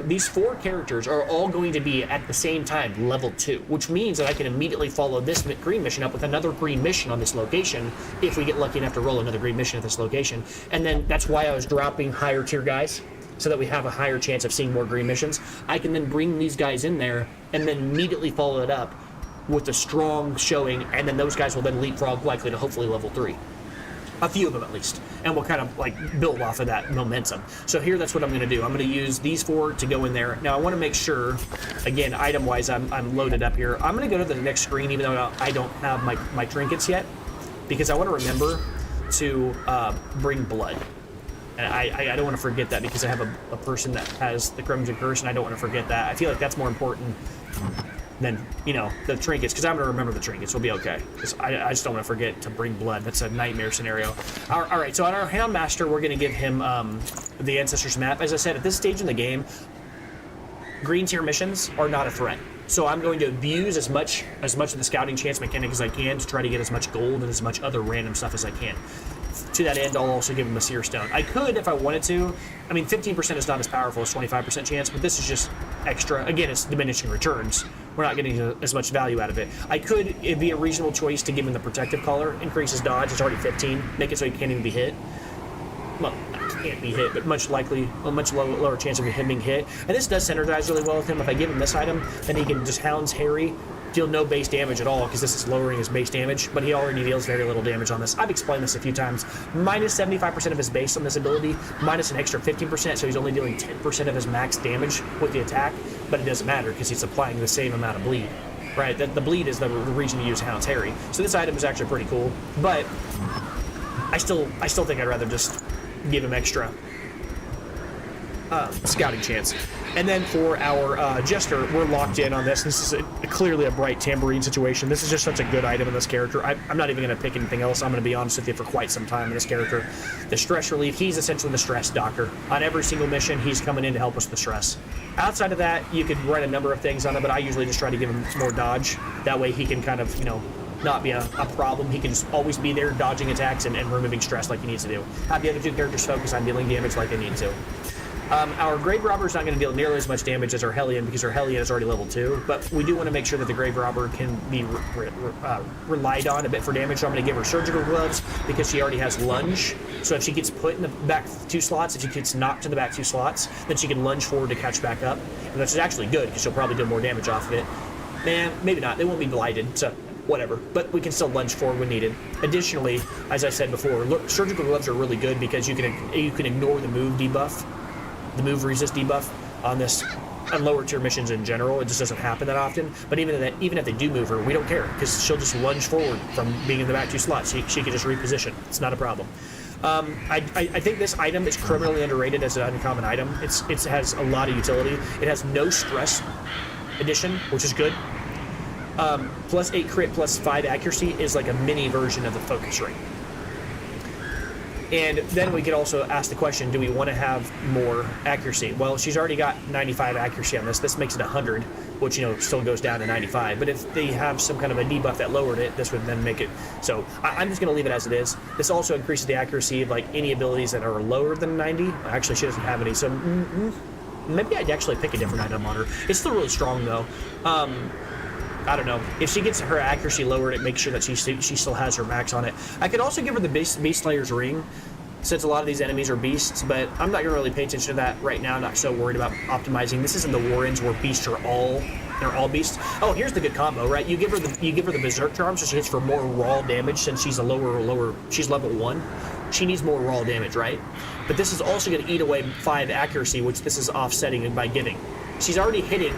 these 4 characters are all going to be at the same time level 2, which means that I can immediately follow this green mission up with another green mission on this location if we get lucky enough to roll another green mission at this location. And then that's why I was dropping higher tier guys, so that we have a higher chance of seeing more green missions. I can then bring these guys in there and then immediately follow it up with a strong showing, and then those guys will then leapfrog likely to hopefully level 3. A few of them at least, and we'll kind of like build off of that momentum. So here, that's what I'm going to do. I'm going to use these 4 to go in there. Now I want to make sure, again, item wise, I'm loaded up here. I'm going to go to the next screen even though I don't have my trinkets yet, because I want to remember to bring blood. And I don't want to forget that, because I have a person that has the Crimson Curse, and I don't want to forget that. I feel like that's more important than, you know, the trinkets, because I'm going to remember the trinkets. We'll be okay, because I just don't want to forget to bring blood. That's a nightmare scenario. All right, so on our Houndmaster, we're going to give him the Ancestors map. As I said, at this stage in the game, green tier missions are not a threat. So I'm going to abuse as much of the scouting chance mechanic as I can to try to get as much gold and as much other random stuff as I can. To that end, I'll also give him a Seer Stone. I could, if I wanted to. I mean, 15% is not as powerful as 25% chance, but this is just extra. Again, it's diminishing returns. We're not getting as much value out of it. It'd be a reasonable choice to give him the Protective Collar. Increases dodge, it's already 15. Make it so he can't even be hit. Well, can't be hit, but much lower chance of him being hit. And this does synergize really well with him. If I give him this item, then he can just Hounds Harry, deal no base damage at all, because this is lowering his base damage, but he already deals very little damage on this. I've explained this a few times. Minus 75% of his base on this ability, minus an extra 15%, so he's only dealing 10% of his max damage with the attack, but it doesn't matter because he's applying the same amount of bleed. Right, the bleed is the reason to use Hounds Harry. So this item is actually pretty cool, but I still think I'd rather just give him extra scouting chance. And then for our Jester, we're locked in on this. This is clearly a Bright Tambourine situation. This is just such a good item in this character. I'm not even going to pick anything else. I'm going to be honest with you for quite some time in this character. The stress relief, he's essentially the stress doctor. On every single mission, he's coming in to help us with the stress. Outside of that, you could write a number of things on it, but I usually just try to give him more dodge. That way he can kind of, you know, not be a problem. He can just always be there, dodging attacks and removing stress like he needs to do. Have the other 2 characters focus on dealing damage like they need to. Our Grave Robber is not going to deal nearly as much damage as our Hellion, because our Hellion is already level 2, but we do want to make sure that the Grave Robber can be relied on a bit for damage. So I'm going to give her Surgical Gloves, because she already has Lunge. So if she gets put in the back 2 slots, if she gets knocked in the back 2 slots, then she can lunge forward to catch back up. And that's actually good, because she'll probably do more damage off of it. Man, maybe not. They won't be blighted, so whatever. But we can still lunge forward when needed. Additionally, as I said before, Surgical Gloves are really good because you can ignore the move debuff. The move resist debuff on this, on lower tier missions in general. It just doesn't happen that often. But even if they do move her, we don't care, because she'll just lunge forward from being in the back 2 slots. She can just reposition. It's not a problem. I think this item is criminally underrated as an uncommon item. It has a lot of utility. It has no stress addition, which is good. Plus 8 crit, plus 5 accuracy is like a mini version of the focus ring. And then we could also ask the question, do we want to have more accuracy? Well, she's already got 95 accuracy on this. This makes it 100, which, you know, still goes down to 95. But if they have some kind of a debuff that lowered it, this would then make it... So I'm just going to leave it as it is. This also increases the accuracy of, like, any abilities that are lower than 90. Actually, she doesn't have any, so maybe I'd actually pick a different item on her. It's still really strong, though. I don't know. If she gets her accuracy lowered, it makes sure that she still has her max on it. I could also give her the Beast Slayer's Ring, since a lot of these enemies are beasts, but I'm not going to really pay attention to that right now. I'm not so worried about optimizing. This isn't the Warrens where beasts are they're all beasts. Oh, here's the good combo, right? You give her the Berserk Charm, so she hits for more raw damage since she's she's level 1. She needs more raw damage, right? But this is also going to eat away 5 accuracy, which this is offsetting by giving. She's already hitting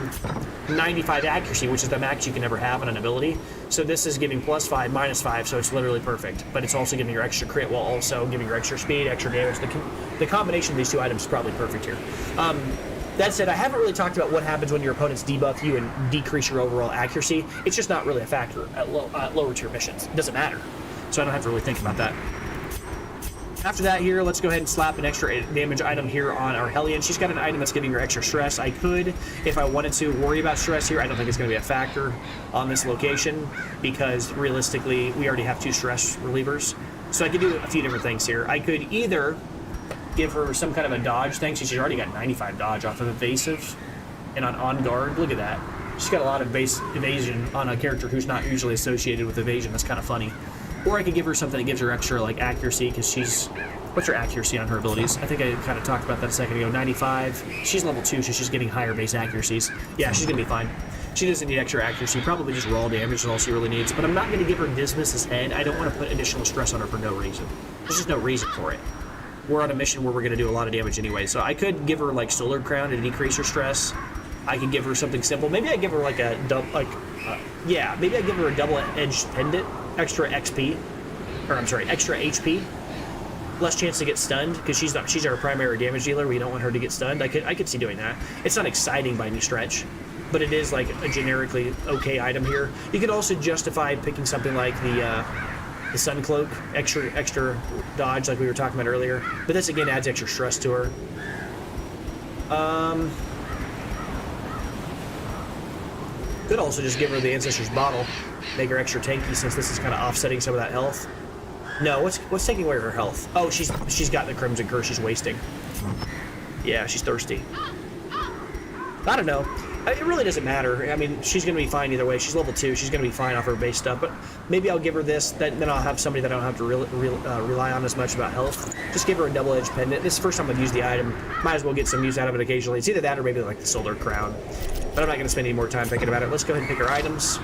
95 accuracy, which is the max you can ever have on an ability. So this is giving +5, -5, so it's literally perfect. But it's also giving her extra crit while also giving her extra speed, extra damage. The combination of these two items is probably perfect here. That said, I haven't really talked about what happens when your opponents debuff you and decrease your overall accuracy. It's just not really a factor at lower tier missions. It doesn't matter. So I don't have to really think about that. After that here, let's go ahead and slap an extra damage item here on our Hellion. She's got an item that's giving her extra stress. I could, if I wanted to, worry about stress here. I don't think it's going to be a factor on this location because realistically, we already have 2 stress relievers. So I could do a few different things here. I could either give her some kind of a dodge thing. She's already got 95 dodge off of evasive and on guard. Look at that. She's got a lot of base evasion on a character who's not usually associated with evasion. That's kind of funny. Or I could give her something that gives her extra, like, accuracy, because she's... What's her accuracy on her abilities? I think I kind of talked about that a second ago. 95. She's level 2, so she's getting higher base accuracies. Yeah, she's going to be fine. She doesn't need extra accuracy. Probably just raw damage is all she really needs. But I'm not going to give her Dismiss's Head. I don't want to put additional stress on her for no reason. There's just no reason for it. We're on a mission where we're going to do a lot of damage anyway. So I could give her, like, Solar Crown to decrease her stress. I could give her something simple. Maybe I give her, like, a... yeah, maybe I give her a double-edged pendant. Extra XP, or I'm sorry, extra HP, less chance to get stunned because she's our primary damage dealer. We don't want her to get stunned. I could see doing that. It's not exciting by any stretch, but it is like a generically okay item here. You could also justify picking something like the Sun Cloak, extra dodge like we were talking about earlier. But this again adds extra stress to her. Could also just give her the Ancestor's Bottle, make her extra tanky since this is kind of offsetting some of that health. No, what's taking away her health? Oh, she's got the Crimson Curse she's wasting. Yeah, she's thirsty. I don't know. It really doesn't matter. I mean, she's going to be fine either way. She's level 2. She's going to be fine off her base stuff. But maybe I'll give her this. Then I'll have somebody that I don't have to rely on as much about health. Just give her a double-edged pendant. This is the first time I've used the item. Might as well get some use out of it occasionally. It's either that or maybe like the Solar Crown. But I'm not going to spend any more time thinking about it. Let's go ahead and pick our items.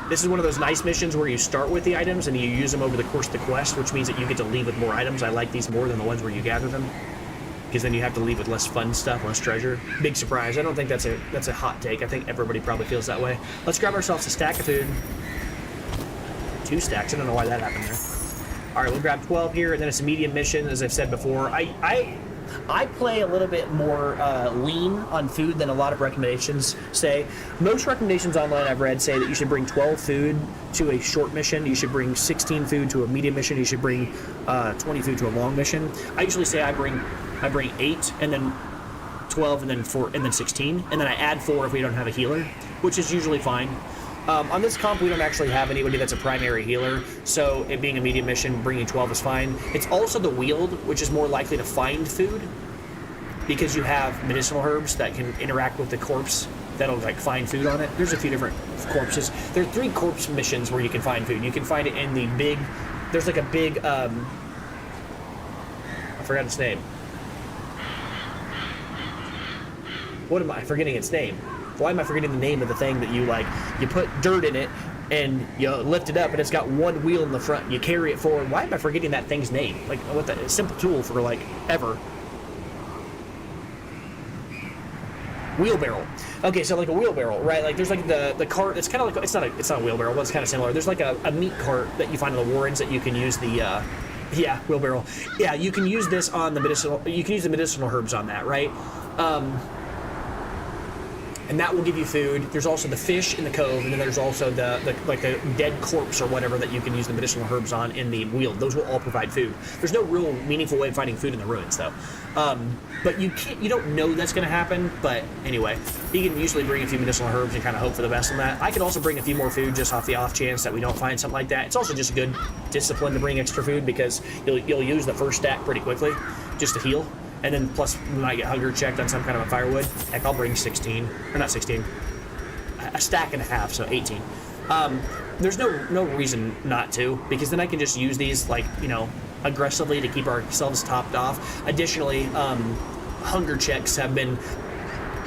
This is one of those nice missions where you start with the items and you use them over the course of the quest, which means that you get to leave with more items. I like these more than the ones where you gather them, because then you have to leave with less fun stuff, less treasure. Big surprise. I don't think that's a hot take. I think everybody probably feels that way. Let's grab ourselves a stack of food. 2 stacks. I don't know why that happened there. All right, we'll grab 12 here, and then it's a medium mission, as I've said before. I play a little bit more lean on food than a lot of recommendations say. Most recommendations online I've read say that you should bring 12 food to a short mission. You should bring 16 food to a medium mission. You should bring 20 food to a long mission. I usually say I bring 8 and then 12 and then 4 and then 16, and then I add 4 if we don't have a healer, which is usually fine. On this comp, we don't actually have anybody that's a primary healer, so it being a medium mission, bringing 12 is fine. It's also the wield, which is more likely to find food, because you have medicinal herbs that can interact with the corpse that'll like find food on it. There's a few different corpses. There are 3 corpse missions where you can find food. You can find it in the big, there's like a big, I forgot its name. What am I forgetting its name? Why am I forgetting the name of the thing that you put dirt in it and you lift it up and it's got one wheel in the front and you carry it forward? Why am I forgetting that thing's name? Like, what the simple tool for like ever. Wheelbarrow. Okay, so like a wheelbarrow, right? Like there's like the cart. It's kind of like it's not a wheelbarrow, but it's kind of similar. There's like a meat cart that you find in the Warrens that you can use the yeah, wheelbarrow. Yeah, you can use this on the medicinal. You can use the medicinal herbs on that, right? and that will give you food. There's also the fish in the cove, and then there's also the dead corpse or whatever that you can use the medicinal herbs on in the Weald. Those will all provide food. There's no real meaningful way of finding food in the ruins, though. But you don't know that's going to happen. But anyway, you can usually bring a few medicinal herbs and kind of hope for the best on that. I can also bring a few more food just off the off chance that we don't find something like that. It's also just a good discipline to bring extra food because you'll use the first stack pretty quickly just to heal. And then plus we might get hunger checked on some kind of a firewood. Heck, I'll bring 16, or not 16, a stack and a half, so 18. There's no reason not to, because then I can just use these aggressively to keep ourselves topped off. Additionally, hunger checks have been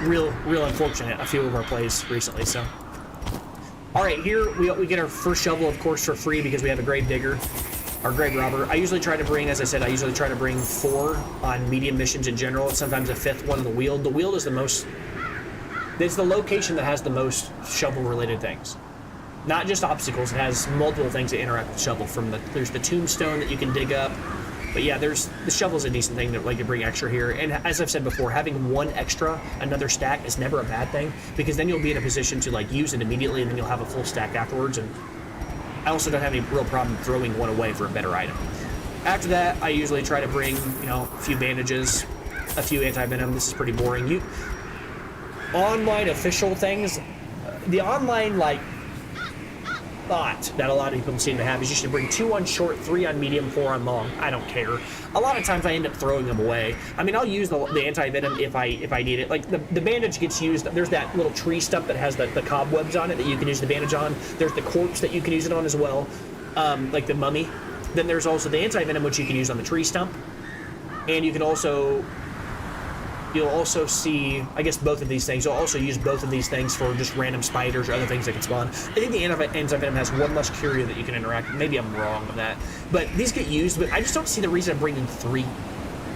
real unfortunate a few of our plays recently. So, all right, here we get our first shovel, of course, for free because we have a grave digger. Our grave robber. I usually try to bring, as I said, 4 on medium missions in general, and sometimes a 5th one in the Weald. The Weald is it's the location that has the most shovel-related things. Not just obstacles, it has multiple things that interact with shovel. There's the tombstone that you can dig up, but yeah, the shovel's a decent thing that to bring extra here. And as I've said before, having one extra, another stack is never a bad thing, because then you'll be in a position to use it immediately, and then you'll have a full stack afterwards. And I also don't have any real problem throwing one away for a better item. After that, I usually try to bring, a few bandages, a few anti-venom. This is pretty boring. Online official things, the online, thought that a lot of people seem to have is you should bring 2 on short, 3 on medium, 4 on long. I don't care. A lot of times I end up throwing them away. I mean, I'll use the anti-venom if I need it. The bandage gets used. There's that little tree stump that has the cobwebs on it that you can use the bandage on. There's the corpse that you can use it on as well, like the mummy. Then there's also the anti-venom, which you can use on the tree stump. And you'll also see, I guess, both of these things. You'll also use both of these things for just random spiders or other things that can spawn. I think the anti-venom has 1 less curia that you can interact with. Maybe I'm wrong on that. But these get used, but I just don't see the reason of bringing 3.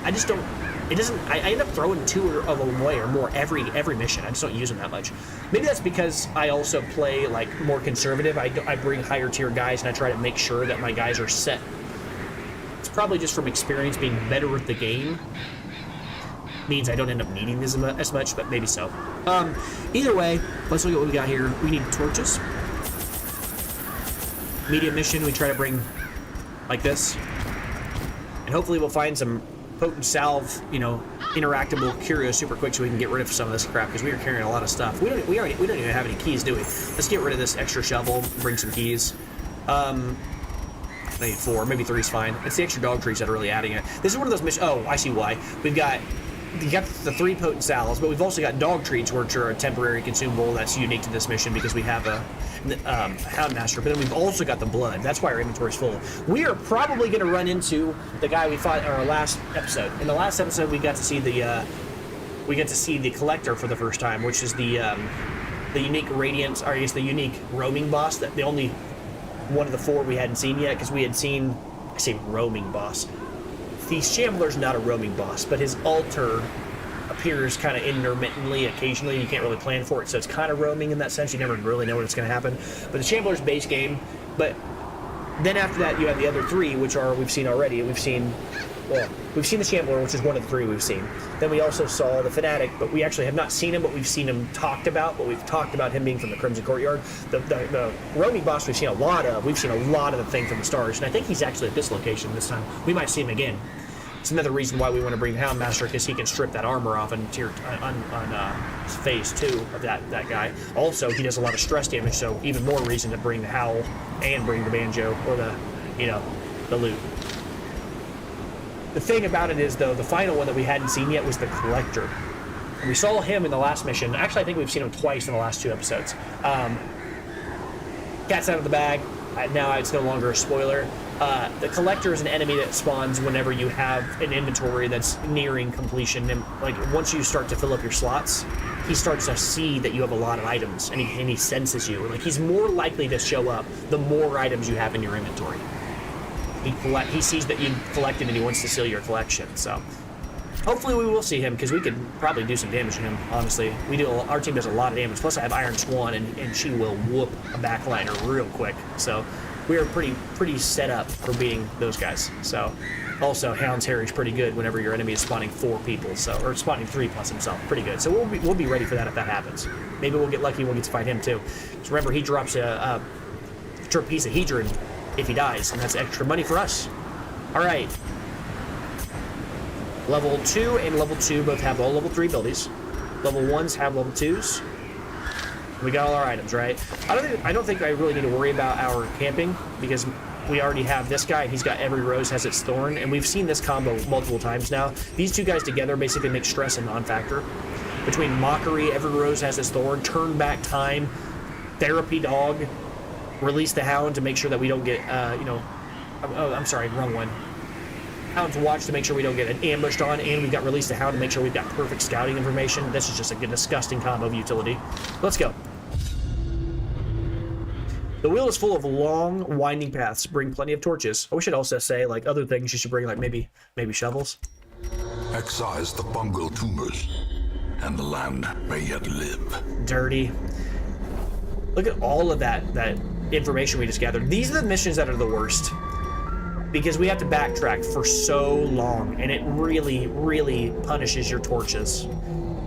I just don't, I end up throwing 2 of them away or more every mission. I just don't use them that much. Maybe that's because I also play, more conservative. I bring higher tier guys, and I try to make sure that my guys are set. It's probably just from experience being better at the game. Means I don't end up needing this as much, but maybe so. Either way, let's look at what we got here. We need torches. Medium mission, we try to bring like this. And hopefully we'll find some potent salve, interactable curio super quick so we can get rid of some of this crap, because we are carrying a lot of stuff. We don't even have any keys, do we? Let's get rid of this extra shovel, bring some keys. I need 4, maybe 3 is fine. It's the extra dog trees that are really adding it. This is one of those missions. Oh, I see why. You got the 3 potent salves, but we've also got dog treats, which are a temporary consumable that's unique to this mission because we have a Houndmaster, but then we've also got the blood. That's why our inventory's full. We are probably going to run into the guy we fought in our last episode. In the last episode, we got to see the collector for the first time, which is the unique radiant, or I guess the unique roaming boss, that the only one of the 4 we hadn't seen yet, because we had seen, I say roaming boss. The Shambler's not a roaming boss, but his altar appears kind of intermittently, occasionally. You can't really plan for it, so it's kind of roaming in that sense. You never really know when it's going to happen. But the Shambler's base game. But then after that, you have the other 3, which we've seen already. We've seen the Shambler, which is one of the 3 we've seen. Then we also saw the Fanatic, but we actually have not seen him, but we've seen him talked about. But we've talked about him being from the Crimson Courtyard. The roaming boss we've seen a lot of. We've seen a lot of the thing from the stars, and I think he's actually at this location this time. We might see him again. It's another reason why we want to bring Houndmaster, because he can strip that armor off on phase 2 of that guy. Also, he does a lot of stress damage, so even more reason to bring the Howl and bring the Banjo or the loot. The thing about it is, though, the final one that we hadn't seen yet was the Collector. We saw him in the last mission. Actually, I think we've seen him twice in the last 2 episodes. Cat's out of the bag. Now it's no longer a spoiler. The Collector is an enemy that spawns whenever you have an inventory that's nearing completion. And once you start to fill up your slots, he starts to see that you have a lot of items, and he senses you. He's more likely to show up the more items you have in your inventory. He sees that you've collected, and he wants to steal your collection. So hopefully we will see him, because we could probably do some damage to him, honestly. Our team does a lot of damage. Plus I have Iron Swan, and she will whoop a backliner real quick. So we are pretty set up for beating those guys. So Also, Hound's Hair is pretty good whenever your enemy is spawning 4 people, so, or spawning 3 plus himself. Pretty good. So we'll be ready for that if that happens. Maybe we'll get lucky and we'll get to fight him too. So remember, he drops a piece of Hedron if he dies, and that's extra money for us. All right. Level 2 and level 2 both have all level 3 abilities. Level 1s have level 2s. We got all our items, right? I don't think I really need to worry about our camping because we already have this guy, and he's got every rose has its thorn, and we've seen this combo multiple times now. These two guys together basically make stress a non-factor. Between Mockery, every rose has its thorn, turn back time, Therapy Dog, release the Hound to make sure that we don't get, oh, I'm sorry, wrong one. Hound's Watch to make sure we don't get ambushed on, and we've got Release the Hound to make sure we've got perfect scouting information. This is just a disgusting combo of utility. Let's go. The wheel is full of long, winding paths. Bring plenty of torches. Oh, we should also say, like, other things you should bring, like maybe shovels. Excise the fungal tumors, and the land may yet live. Dirty. Look at all of that information we just gathered. These are the missions that are the worst. Because we have to backtrack for so long, and it really, really punishes your torches.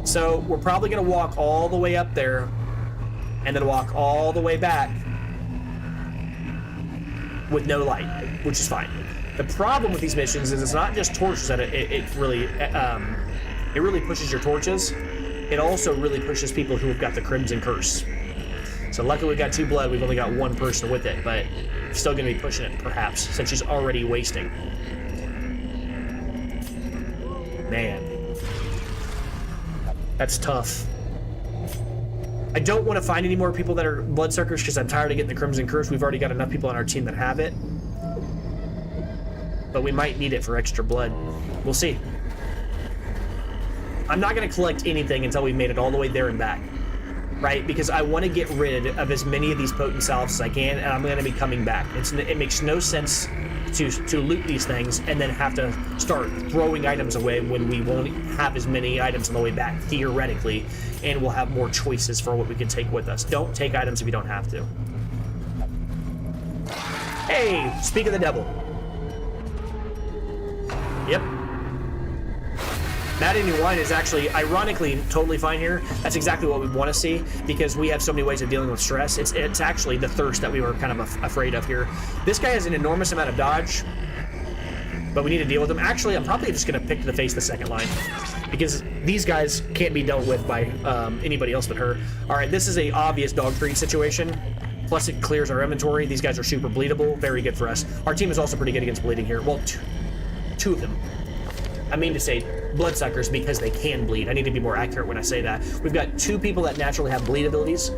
So we're probably going to walk all the way up there, and then walk all the way back with no light, which is fine. The problem with these missions is it's not just torches that it really pushes your torches. It also really pushes people who have got the Crimson Curse. So luckily we got 2 blood, we've only got 1 person with it, but still gonna be pushing it perhaps, since she's already wasting. Man. That's tough. I don't want to find any more people that are bloodsuckers because I'm tired of getting the Crimson Curse. We've already got enough people on our team that have it. But we might need it for extra blood. We'll see. I'm not going to collect anything until we've made it all the way there and back. Right? Because I want to get rid of as many of these potent salves as I can, and I'm going to be coming back. It makes no sense to loot these things and then have to start throwing items away when we won't have as many items on the way back, theoretically, and we'll have more choices for what we can take with us. Don't take items if you don't have to. Hey, speak of the devil. Yep. That Indian wine is actually, ironically, totally fine here. That's exactly what we want to see because we have so many ways of dealing with stress. It's actually the thirst that we were kind of afraid of here. This guy has an enormous amount of dodge, but we need to deal with him. Actually, I'm probably just going to pick to the face the second line because these guys can't be dealt with by anybody else but her. All right, this is a obvious dog treat situation. Plus, it clears our inventory. These guys are super bleedable. Very good for us. Our team is also pretty good against bleeding here. Well, two of them. I mean to say bloodsuckers because they can bleed. I need to be more accurate when I say that. We've got 2 people that naturally have bleed abilities.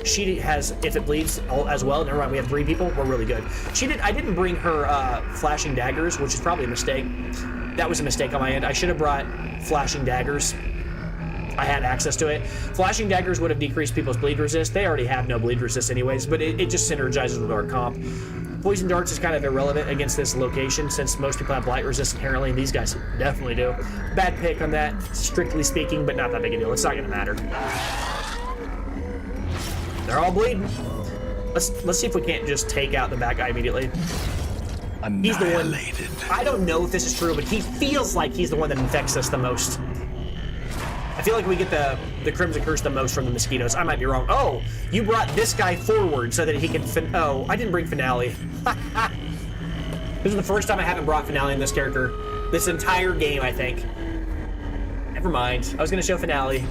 She has if it bleeds as well. Never mind, we have 3 people. We're really good. I didn't bring her flashing daggers, which is probably a mistake. That was a mistake on my end. I should have brought flashing daggers. I had access to it. Flashing daggers would have decreased people's bleed resist. They already have no bleed resist anyways, but it just synergizes with our comp. Poison darts is kind of irrelevant against this location since most people have blight resist inherently, and these guys definitely do. Bad pick on that, strictly speaking, but not that big a deal. It's not gonna matter. They're all bleeding. Let's see if we can't just take out the bad guy immediately. He's the one. I don't know if this is true, but he feels like he's the one that infects us the most. I feel like we get the Crimson Curse the most from the mosquitoes. I might be wrong. Oh, you brought this guy forward so that he can oh, I didn't bring Finale. This is the first time I haven't brought Finale in this character. This entire game, I think. Never mind. I was going to show Finale.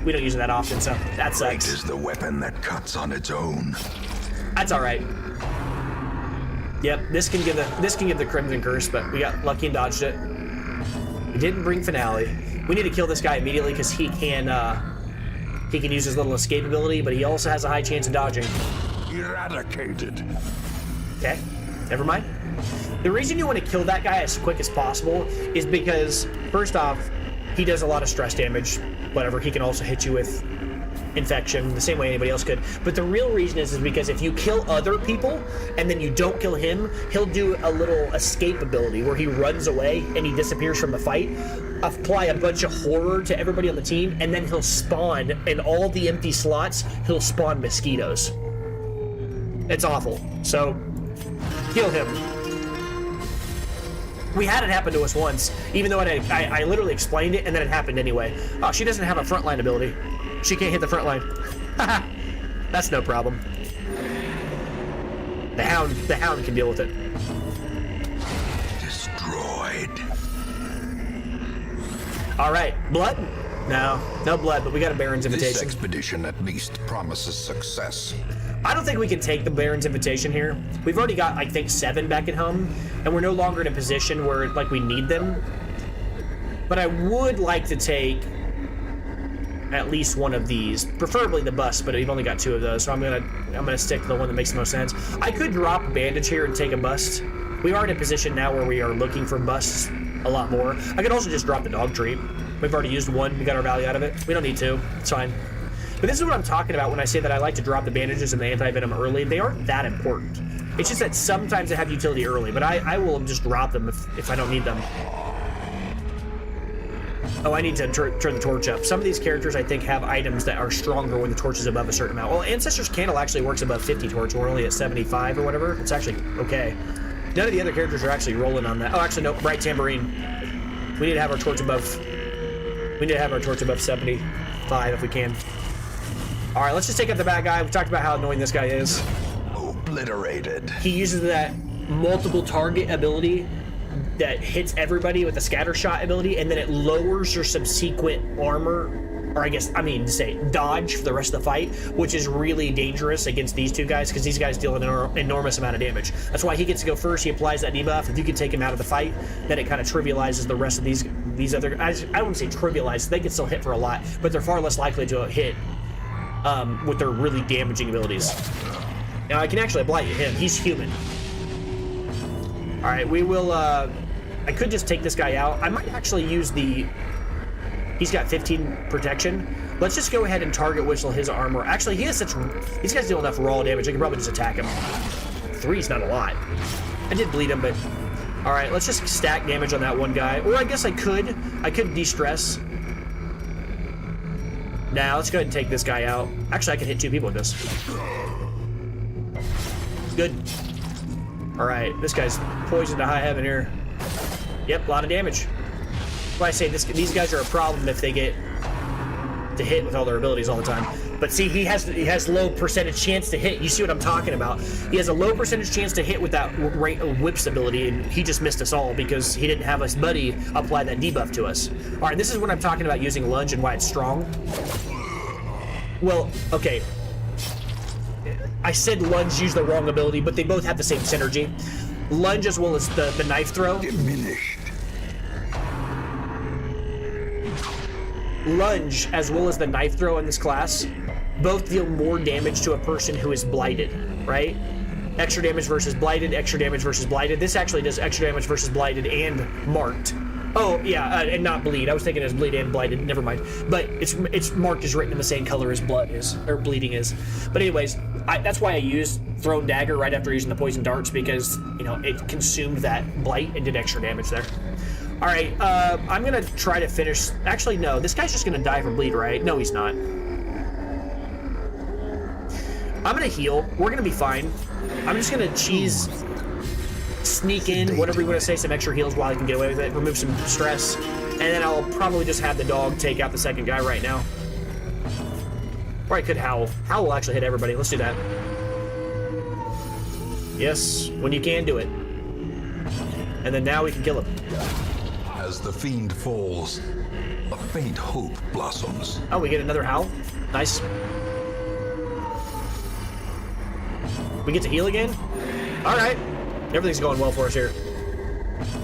We don't use it that often, so that sucks. It is the weapon that cuts on its own. That's all right. Yep, this can give the Crimson Curse, but we got lucky and dodged it. We didn't bring Finale. We need to kill this guy immediately because he can use his little escape ability, but he also has a high chance of dodging. Eradicated. Okay, never mind. The reason you want to kill that guy as quick as possible is because, first off, he does a lot of stress damage. Whatever, he can also hit you with infection the same way anybody else could. But the real reason is because if you kill other people and then you don't kill him, he'll do a little escape ability where he runs away and he disappears from the fight, apply a bunch of horror to everybody on the team, and then he'll spawn in all the empty slots, he'll spawn mosquitoes. It's awful. So kill him. We had it happen to us once, even though I literally explained it, and then it happened anyway. Oh, she doesn't have a frontline ability. She can't hit the front line. That's no problem. The hound can deal with it. Destroyed. All right, blood? No blood, but we got a Baron's This invitation. expedition at least promises success. I don't think we can take the Baron's invitation here. We've already got, I think, 7 back at home, and we're no longer in a position where like we need them. But I would like to take at least one of these, preferably the bust, but we've only got 2 of those, so I'm gonna stick to the one that makes the most sense. I could drop a bandage here and take a bust. We are in a position now where we are looking for busts a lot more. I could also just drop the dog treat. We've already used 1. We got our value out of it. We don't need 2. It's fine. But this is what I'm talking about when I say that I like to drop the bandages and the anti-venom early. They aren't that important. It's just that sometimes they have utility early, but I will just drop them if I don't need them. Oh, I need to turn the torch up. Some of these characters, I think, have items that are stronger when the torch is above a certain amount. Well, Ancestor's Candle actually works above 50 torch. We're only at 75 or whatever. It's actually okay. None of the other characters are actually rolling on that. Oh, actually, no. Bright Tambourine. We need to have our torch above... We need to have our torch above 75 if we can. All right, let's just take out the bad guy. We talked about how annoying this guy is. Obliterated. He uses that multiple target ability that hits everybody with the scatter shot ability, and then it lowers your subsequent armor, or dodge for the rest of the fight, which is really dangerous against these 2 guys, because these guys deal an enormous amount of damage. That's why he gets to go first. He applies that debuff. If you can take him out of the fight, then it kind of trivializes the rest of these other guys. I wouldn't say trivialize. They can still hit for a lot, but they're far less likely to hit with their really damaging abilities. Now, I can actually blight him. He's human. All right, we will... I could just take this guy out. I might actually use the... He's got 15 protection. Let's just go ahead and target whistle his armor. Actually, he has such... These guys deal enough raw damage. I can probably just attack him. 3's not a lot. I did bleed him, but... All right, let's just stack damage on that one guy. Or I guess I could de-stress. Now, let's go ahead and take this guy out. Actually, I can hit 2 people with this. Good. All right, this guy's poisoned to high heaven here. Yep, a lot of damage. That's why I say these guys are a problem if they get to hit with all their abilities all the time. But see, he has low percentage chance to hit. You see what I'm talking about? He has a low percentage chance to hit with that whips ability, and he just missed us all because he didn't have his buddy apply that debuff to us. All right, this is what I'm talking about using lunge and why it's strong. Well, okay. I said lunge used the wrong ability, but they both have the same synergy. Lunge as well as the knife throw. Diminished. Lunge as well as the knife throw in this class both deal more damage to a person who is blighted, right? Extra damage versus blighted, extra damage versus blighted. This actually does extra damage versus blighted and marked. Oh, yeah, and not bleed. I was thinking it was bleed and blighted. Never mind. But it's marked as written in the same color as blood is, or bleeding is. But anyways, that's why I used Thrown Dagger right after using the Poison Darts, because, you know, it consumed that blight and did extra damage there. All right, I'm going to try to finish... Actually, no, this guy's just going to die from bleed, right? No, he's not. I'm going to heal. We're going to be fine. I'm just going to sneak in, whatever you want to say, some extra heals while I can get away with it, remove some stress, and then I'll probably just have the dog take out the second guy right now. Or I could howl. Howl will actually hit everybody. Let's do that. Yes, when you can, do it. And then now we can kill him. As the fiend falls, a faint hope blossoms. Oh, we get another howl. Nice. We get to heal again? All right. Everything's going well for us here.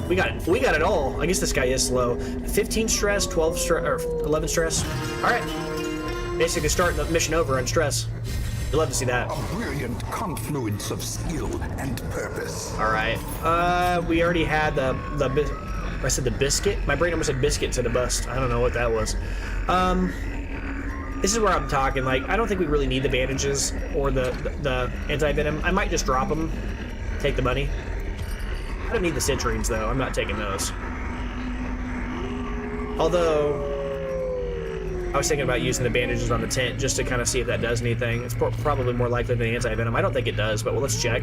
We got it all. I guess this guy is slow. 15 stress, 12 stress, or 11 stress. All right. Basically starting the mission over on stress. You'll love to see that. A brilliant confluence of skill and purpose. All right. We already had I said the biscuit? My brain almost said biscuit to the bust. I don't know what that was. This is where I'm talking. Like, I don't think we really need the bandages or the anti-venom. I might just drop them. Take the money. I don't need the citrines, though. I'm not taking those. Although, I was thinking about using the bandages on the tent just to kind of see if that does anything. It's probably more likely than the anti-venom. I don't think it does, but well, let's check.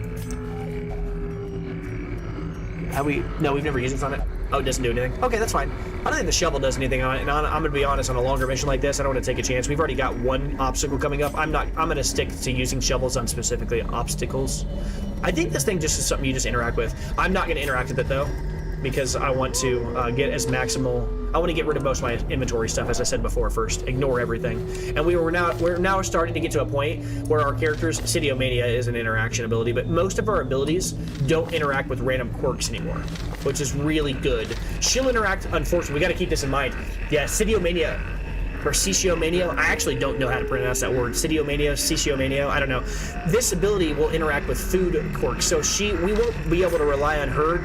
Have we? No, we've never used this on it. Oh, it doesn't do anything. Okay, that's fine. I don't think the shovel does anything on it. And I'm going to be honest, on a longer mission like this, I don't want to take a chance. We've already got one obstacle coming up. I'm going to stick to using shovels on specifically obstacles. I think this thing just is something you just interact with. I'm not going to interact with it though, because I want to get as maximal. I want to get rid of most of my inventory stuff, as I said before. First, ignore everything. And we're now starting to get to a point where our characters, Sidiomania is an interaction ability, but most of our abilities don't interact with random quirks anymore, which is really good. She'll interact. Unfortunately, we got to keep this in mind. Yeah, Sidiomania. Or Ciciomania, I actually don't know how to pronounce that word. Sidiomania, Ciciomania, I don't know. This ability will interact with food quirks, so we won't be able to rely on her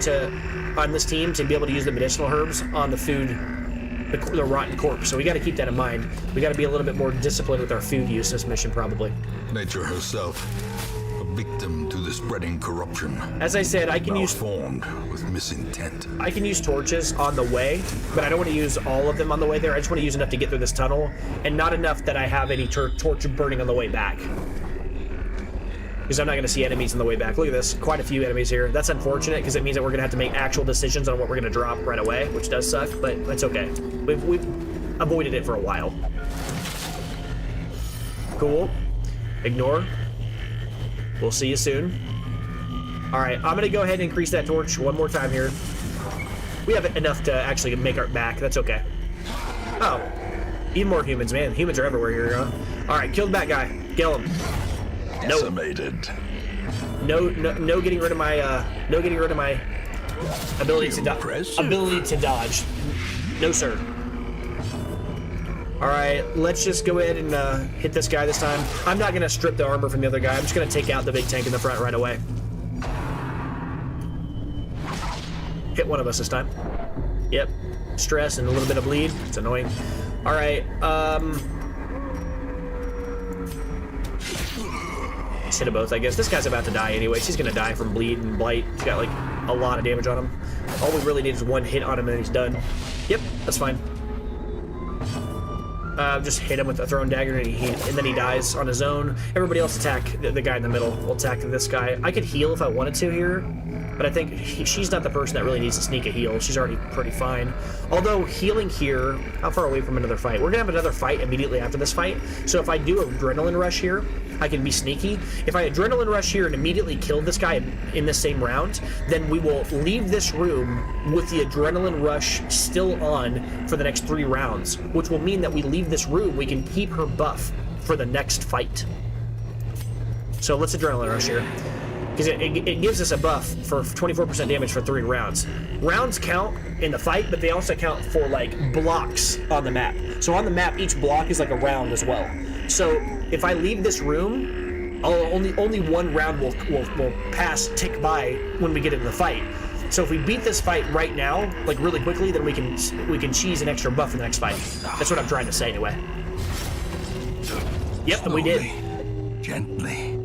on this team to be able to use the medicinal herbs on the food, the rotten corpse. So we got to keep that in mind. We got to be a little bit more disciplined with our food use this mission, probably. Nature herself, a victim to the spreading corruption. As I said, I can use formed with misintent. I can use torches on the way, but I don't want to use all of them on the way there. I just want to use enough to get through this tunnel, and not enough that I have any torch burning on the way back. Because I'm not going to see enemies on the way back. Look at this, quite a few enemies here. That's unfortunate, because it means that we're going to have to make actual decisions on what we're going to drop right away, which does suck, but it's okay. We've avoided it for a while. Cool. Ignore. We'll see you soon. Alright, I'm gonna go ahead and increase that torch one more time here. We have enough to actually make our back. That's okay. Oh. Even more humans, man. Humans are everywhere here, huh? Alright, kill the bat guy. Kill him. Decimated. No getting rid of my ability to dodge. No, sir. Alright, let's just go ahead and hit this guy this time. I'm not gonna strip the armor from the other guy. I'm just gonna take out the big tank in the front right away. Hit one of us this time. Yep. Stress and a little bit of bleed. It's annoying. Alright, let's hit them both, I guess. This guy's about to die anyway. He's gonna die from bleed and blight. He's got like a lot of damage on him. All we really need is one hit on him and he's done. Yep, that's fine. Just hit him with a thrown dagger and then he dies on his own. Everybody else attack the guy in the middle. We'll attack this guy. I could heal if I wanted to here, but I think she's not the person that really needs to sneak a heal. She's already pretty fine. Although healing here, how far away from another fight? We're gonna have another fight immediately after this fight. So if I do adrenaline rush here, I can be sneaky. If I adrenaline rush here and immediately kill this guy in the same round, then we will leave this room with the adrenaline rush still on for the next 3 rounds, which will mean that we leave this room, we can keep her buff for the next fight. So let's adrenaline rush here, because it gives us a buff for 24% damage for 3 rounds. Rounds count in the fight, but they also count for like blocks on the map. So on the map, each block is like a round as well. So if I leave this room, only one round will tick by when we get into the fight. So if we beat this fight right now, like really quickly, then we can cheese an extra buff in the next fight. That's what I'm trying to say anyway. Yep, and we did. Gently.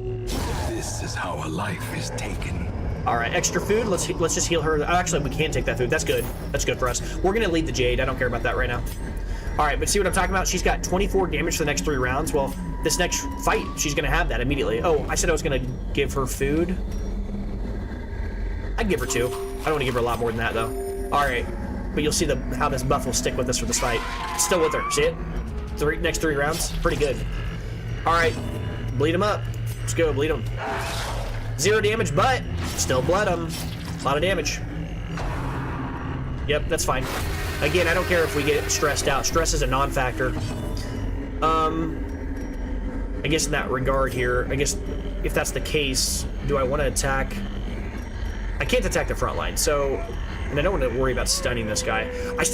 This is how a life is taken. All right, extra food. Let's just heal her. Actually, we can take that food. That's good. That's good for us. We're gonna lead the Jade. I don't care about that right now. All right, but see what I'm talking about? She's got 24 damage for the next 3 rounds. Well, this next fight, she's gonna have that immediately. Oh, I said I was gonna give her food. I'd give her 2. I don't want to give her a lot more than that though. All right, but you'll see how this buff will stick with us for this fight. It's still with her. See it? Next 3 rounds, pretty good. All right, bleed him up. Let's go, bleed him. 0 damage, but still bled him. A lot of damage. Yep, that's fine. Again, I don't care if we get stressed out. Stress is a non-factor. I guess in that regard here, I guess if that's the case, do I want to attack? I can't attack the front line, so, and I don't want to worry about stunning this guy.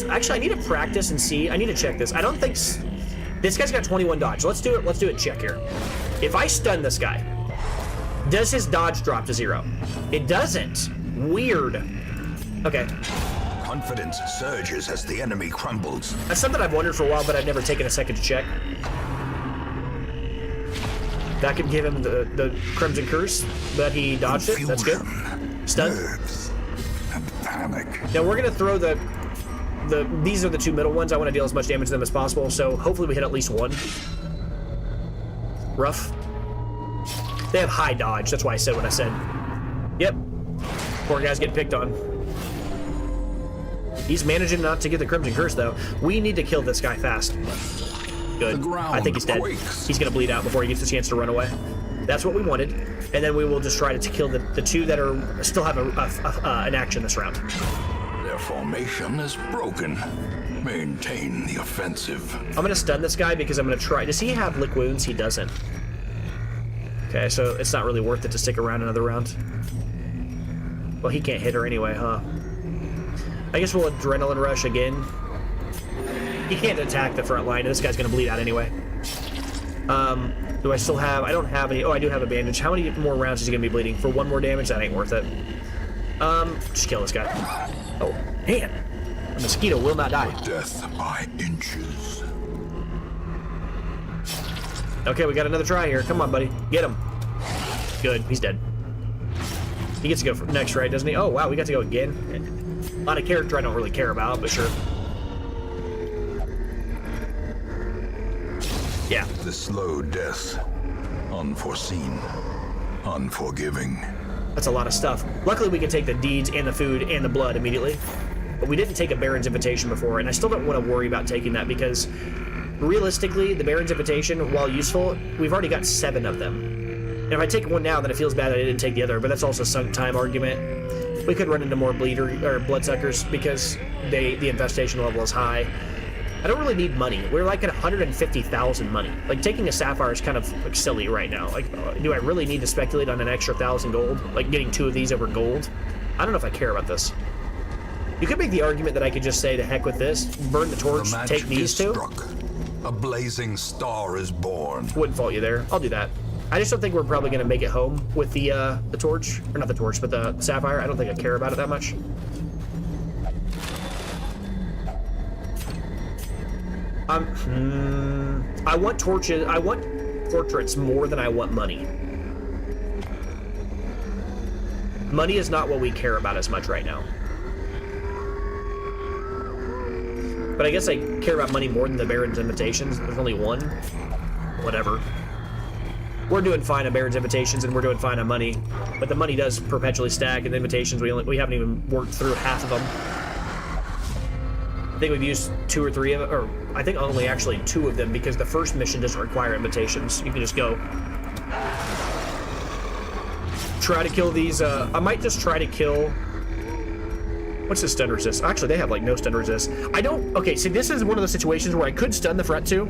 Actually, I need to practice and see. I need to check this. I don't think this guy's got 21 dodge. Let's do it. Let's do it. Check here. If I stun this guy, does his dodge drop to 0? It doesn't. Weird. Okay. Confidence surges as the enemy crumbles. That's something I've wondered for a while, but I've never taken a second to check. That could give him the Crimson Curse, but he dodged it. That's good. Stun. Nerves and panic. Now we're gonna throw these are the 2 middle ones. I want to deal as much damage to them as possible, so hopefully we hit at least 1. Rough. They have high dodge. That's why I said what I said. Yep. Poor guy's getting picked on. He's managing not to get the Crimson Curse, though. We need to kill this guy fast. Good. I think he's dead. He's going to bleed out before he gets the chance to run away. That's what we wanted. And then we will just try to kill the two that are still have an action this round. Their formation is broken. Maintain the offensive. I'm going to stun this guy because I'm going to try. Does he have lick wounds? He doesn't. Okay, so it's not really worth it to stick around another round. Well, he can't hit her anyway, huh? I guess we'll Adrenaline Rush again. He can't attack the front line, and this guy's going to bleed out anyway. Do I still have... I don't have any... Oh, I do have a bandage. How many more rounds is he going to be bleeding? For one more damage? That ain't worth it. Just kill this guy. Oh, man. A mosquito will not die. Death by inches. Okay, we got another try here. Come on, buddy. Get him. Good. He's dead. He gets to go for next, right, doesn't he? Oh, wow, we got to go again. A lot of character I don't really care about, but sure. Yeah. The slow death. Unforeseen. Unforgiving. That's a lot of stuff. Luckily, we can take the deeds and the food and the blood immediately. But we didn't take a Baron's Invitation before, and I still don't want to worry about taking that because realistically, the Baron's Invitation, while useful, we've already got 7 of them. And if I take one now, then it feels bad that I didn't take the other, but that's also a sunk time argument. We could run into more bloodsuckers because the infestation level is high. I don't really need money. We're like at 150,000 money. Like, taking a Sapphire is kind of like silly right now. Like, do I really need to speculate on an extra 1,000 gold? Like, getting 2 of these over gold? I don't know if I care about this. You could make the argument that I could just say, to heck with this, burn the torch, take these 2. Struck. A blazing star is born. Wouldn't fault you there. I'll do that. I just don't think we're probably going to make it home with the torch. Or not the torch, but the Sapphire. I don't think I care about it that much. I want torches. I want portraits more than I want money. Money is not what we care about as much right now. But I guess I care about money more than the Baron's Invitations. There's only 1. Whatever. We're doing fine on Baron's Invitations, and we're doing fine on money. But the money does perpetually stack, and the invitations, we haven't even worked through half of them. I think we've used 2 or 3 of it, or I think only actually 2 of them, because the first mission doesn't require invitations. You can just go. Try to kill these. I might just try to kill. What's the stun resist? Actually, they have like no stun resist. I don't. Okay, see, this is one of those situations where I could stun the front 2.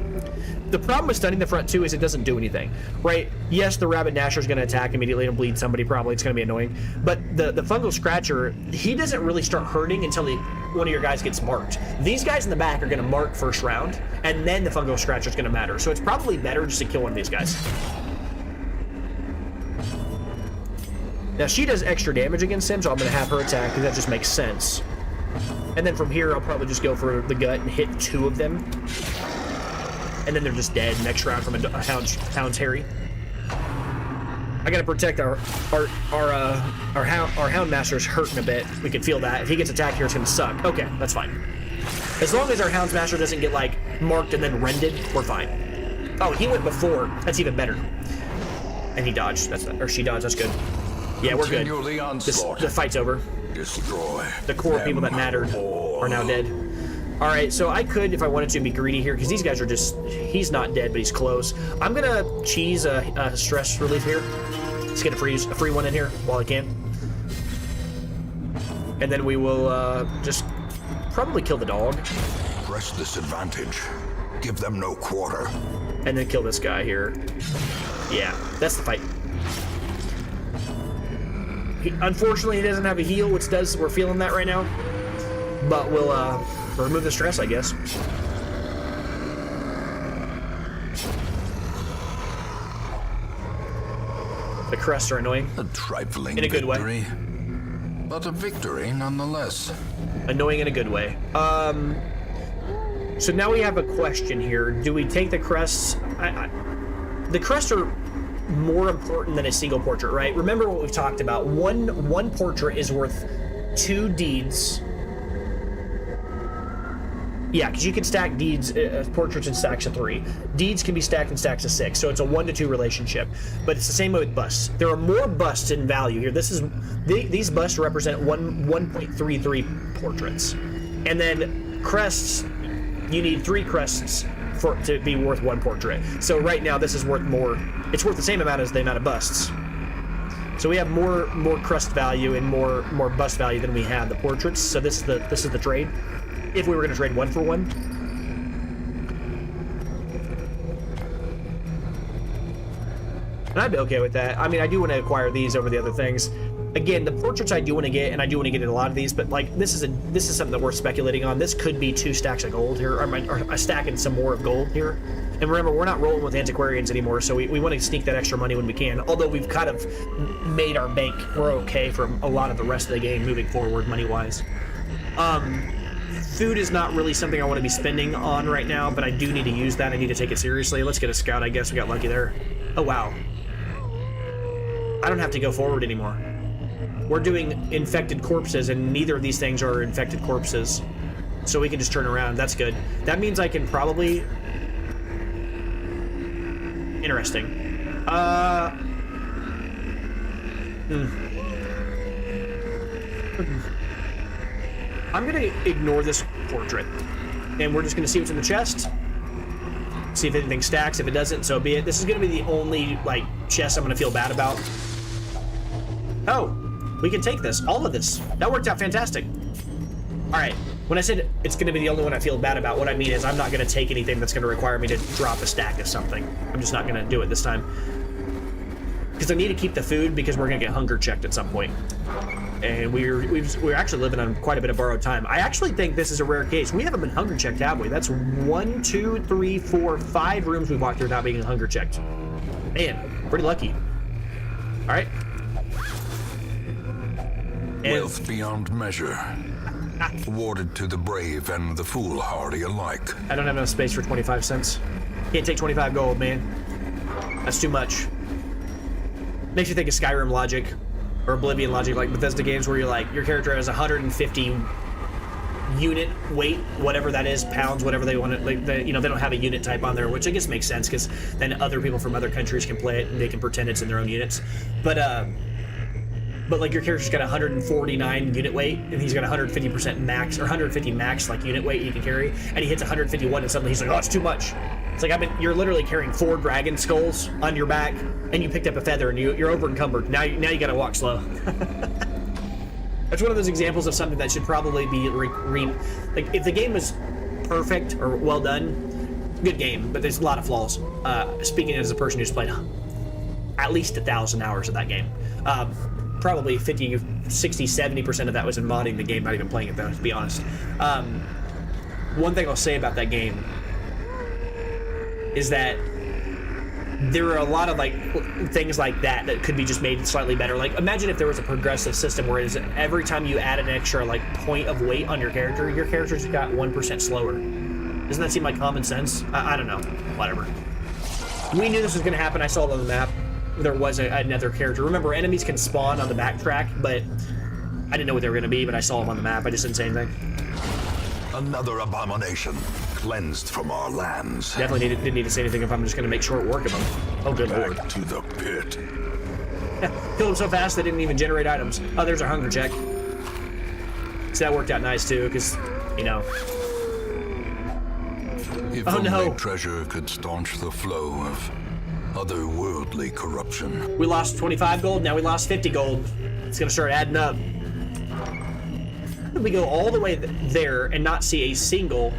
The problem with stunning the front 2 is it doesn't do anything, right? Yes, the Rabbit Gnasher is going to attack immediately and bleed somebody. Probably it's going to be annoying. But the Fungal Scratcher, he doesn't really start hurting until one of your guys gets marked. These guys in the back are going to mark first round, and then the Fungal Scratcher is going to matter. So it's probably better just to kill one of these guys. Now, she does extra damage against him, so I'm going to have her attack, because that just makes sense. And then from here, I'll probably just go for the gut and hit 2 of them. And then they're just dead next round from a Hound's Harry. I got to protect our Hound Master's hurting a bit. We can feel that. If he gets attacked here, it's going to suck. Okay, that's fine. As long as our Hound Master doesn't get, like, marked and then rended, we're fine. Oh, he went before. That's even better. And he dodged. Or she dodged. That's good. Yeah, we're good. The fight's over. Destroy. The core people that mattered are now dead. All right, so I could, if I wanted to, be greedy here, because these guys are just... He's not dead, but he's close. I'm going to cheese a stress relief here. Let's get a free one in here while I can. And then we will just probably kill the dog. Press this advantage. Give them no quarter. And then kill this guy here. Yeah, that's the fight. Unfortunately, he doesn't have a heal, which we're feeling that right now. But we'll remove the stress, I guess. The crests are annoying. A trifling in a good victory, way. But a victory nonetheless. Annoying in a good way. So now we have a question here. Do we take the crests? The crests are more important than a single portrait, right? Remember what we've talked about. One portrait is worth 2 deeds. Yeah, because you can stack deeds, portraits in stacks of 3. Deeds can be stacked in stacks of 6, so it's a 1-to-2 relationship. But it's the same way with busts. There are more busts in value here. These busts represent 1.33 portraits. And then crests, you need 3 crests for it to be worth 1 portrait. So right now this is worth more. It's worth the same amount as the amount of busts. So we have more crest value and more bust value than we had the portraits. So this is the trade. If we were going to trade 1 for 1. And I'd be okay with that. I mean, I do want to acquire these over the other things. Again, the portraits I do want to get, and I do want to get in a lot of these, but like this is something that we're speculating on. This could be 2 stacks of gold here, or a stack and some more of gold here. And remember, we're not rolling with antiquarians anymore, so we want to sneak that extra money when we can. Although we've kind of made our bank, we're okay for a lot of the rest of the game moving forward, money-wise. Food is not really something I want to be spending on right now, but I do need to use that. I need to take it seriously. Let's get a scout, I guess. We got lucky there. Oh, wow. I don't have to go forward anymore. We're doing infected corpses, and neither of these things are infected corpses. So we can just turn around. That's good. That means I can probably... Interesting. I'm going to ignore this portrait. And we're just going to see what's in the chest. See if anything stacks. If it doesn't, so be it. This is going to be the only, like, chest I'm going to feel bad about. Oh, we can take this. All of this. That worked out fantastic. All right. When I said it's going to be the only one I feel bad about, what I mean is I'm not going to take anything that's going to require me to drop a stack of something. I'm just not going to do it this time. Because I need to keep the food because we're going to get hunger checked at some point. And we're actually living on quite a bit of borrowed time. I actually think this is a rare case. We haven't been hunger checked, have we? That's 1, 2, 3, 4, 5 rooms we've walked through without being hunger checked. Man, pretty lucky. All right. Wealth beyond measure. Awarded to the brave and the foolhardy alike. I don't have enough space for 25 cents. Can't take 25 gold, man. That's too much. Makes you think of Skyrim logic. Or Oblivion logic, like Bethesda games where you're like, your character has 150 unit weight, whatever that is, pounds, whatever they want to, like, they don't have a unit type on there, which I guess makes sense because then other people from other countries can play it and they can pretend it's in their own units. But like your character's got 149 unit weight and he's got 150% max or 150 max like unit weight you can carry, and he hits 151 and suddenly he's like, oh, it's too much. It's like you're literally carrying 4 dragon skulls on your back and you picked up a feather and you're over encumbered. Now you gotta walk slow. That's one of those examples of something that should probably be like if the game was perfect or well done, good game, but there's a lot of flaws. Speaking as a person who's played at least 1,000 hours of that game. Probably 50, 60, 70% of that was in modding the game, not even playing it though, to be honest. One thing I'll say about that game is that there are a lot of like things like that could be just made slightly better. Like imagine if there was a progressive system where every time you add an extra like point of weight on your character's got 1% slower. Doesn't that seem like common sense? I don't know. Whatever. We knew this was going to happen. I saw it on the map. There was another character. Remember, enemies can spawn on the backtrack, but I didn't know what they were going to be, but I saw them on the map. I just didn't say anything. Another abomination cleansed from our lands. Definitely didn't need to say anything if I'm just going to make short work of them. Oh, good lord. Back to the pit. Killed them so fast they didn't even generate items. Oh, there's our hunger check. So that worked out nice, too, because, you know. If only treasure could staunch the flow of otherworldly corruption. We lost 25 gold, now we lost 50 gold. It's gonna start adding up. We go all the way there and not see a single...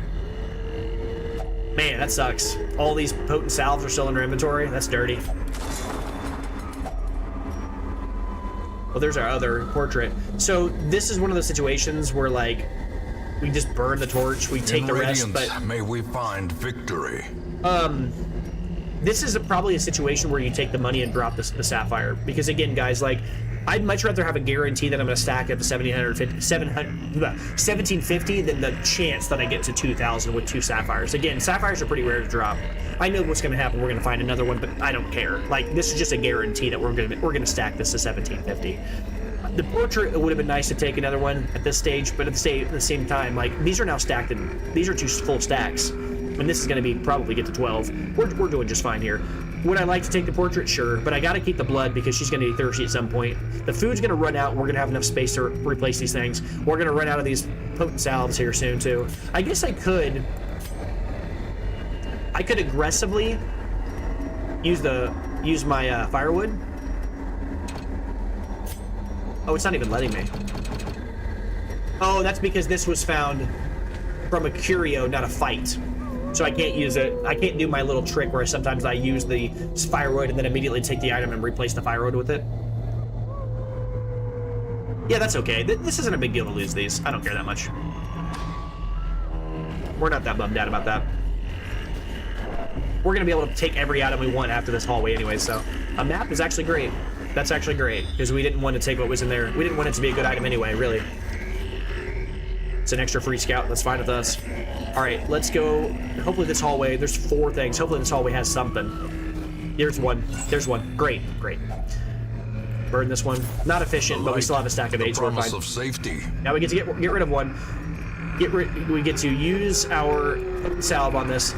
Man, that sucks. All these potent salves are still in our inventory. That's dirty. Well, there's our other portrait. So this is one of those situations where, like, we just burn the torch, we take the rest, but... may we find victory. This is probably a situation where you take the money and drop the sapphire. Because again, guys, like, I'd much rather have a guarantee that I'm going to stack up to 1750 than the chance that I get to 2,000 with 2 sapphires. Again, sapphires are pretty rare to drop. I know what's going to happen. We're going to find another one, but I don't care. Like, this is just a guarantee that we're going to stack this to 1750. The portrait, it would have been nice to take another one at this stage, but at the same time, like, these are now stacked and these are 2 full stacks. And this is going to be probably get to 12. We're doing just fine here. Would I like to take the portrait? Sure, but I gotta keep the blood because she's gonna be thirsty at some point. The food's gonna run out. We're gonna have enough space to replace these things. We're gonna run out of these potent salves here soon too. I guess I could aggressively use my firewood. Oh, it's not even letting me. Oh, that's because this was found from a curio, not a fight. So I can't use it. I can't do my little trick where sometimes I use the firewood and then immediately take the item and replace the firewood with it. Yeah, that's okay. This isn't a big deal to lose these. I don't care that much. We're not that bummed out about that. We're going to be able to take every item we want after this hallway anyway, so a map is actually great. That's actually great, because we didn't want to take what was in there. We didn't want it to be a good item anyway, really. It's an extra free scout. That's fine with us. All right, let's go. Hopefully this hallway, there's 4 things. Hopefully this hallway has something. There's one. There's one. Great, great. Burn this one. Not efficient, but we still have a stack of 8, so we're fine. Of safety. Now we get to get rid of one. We get to use our salve on this.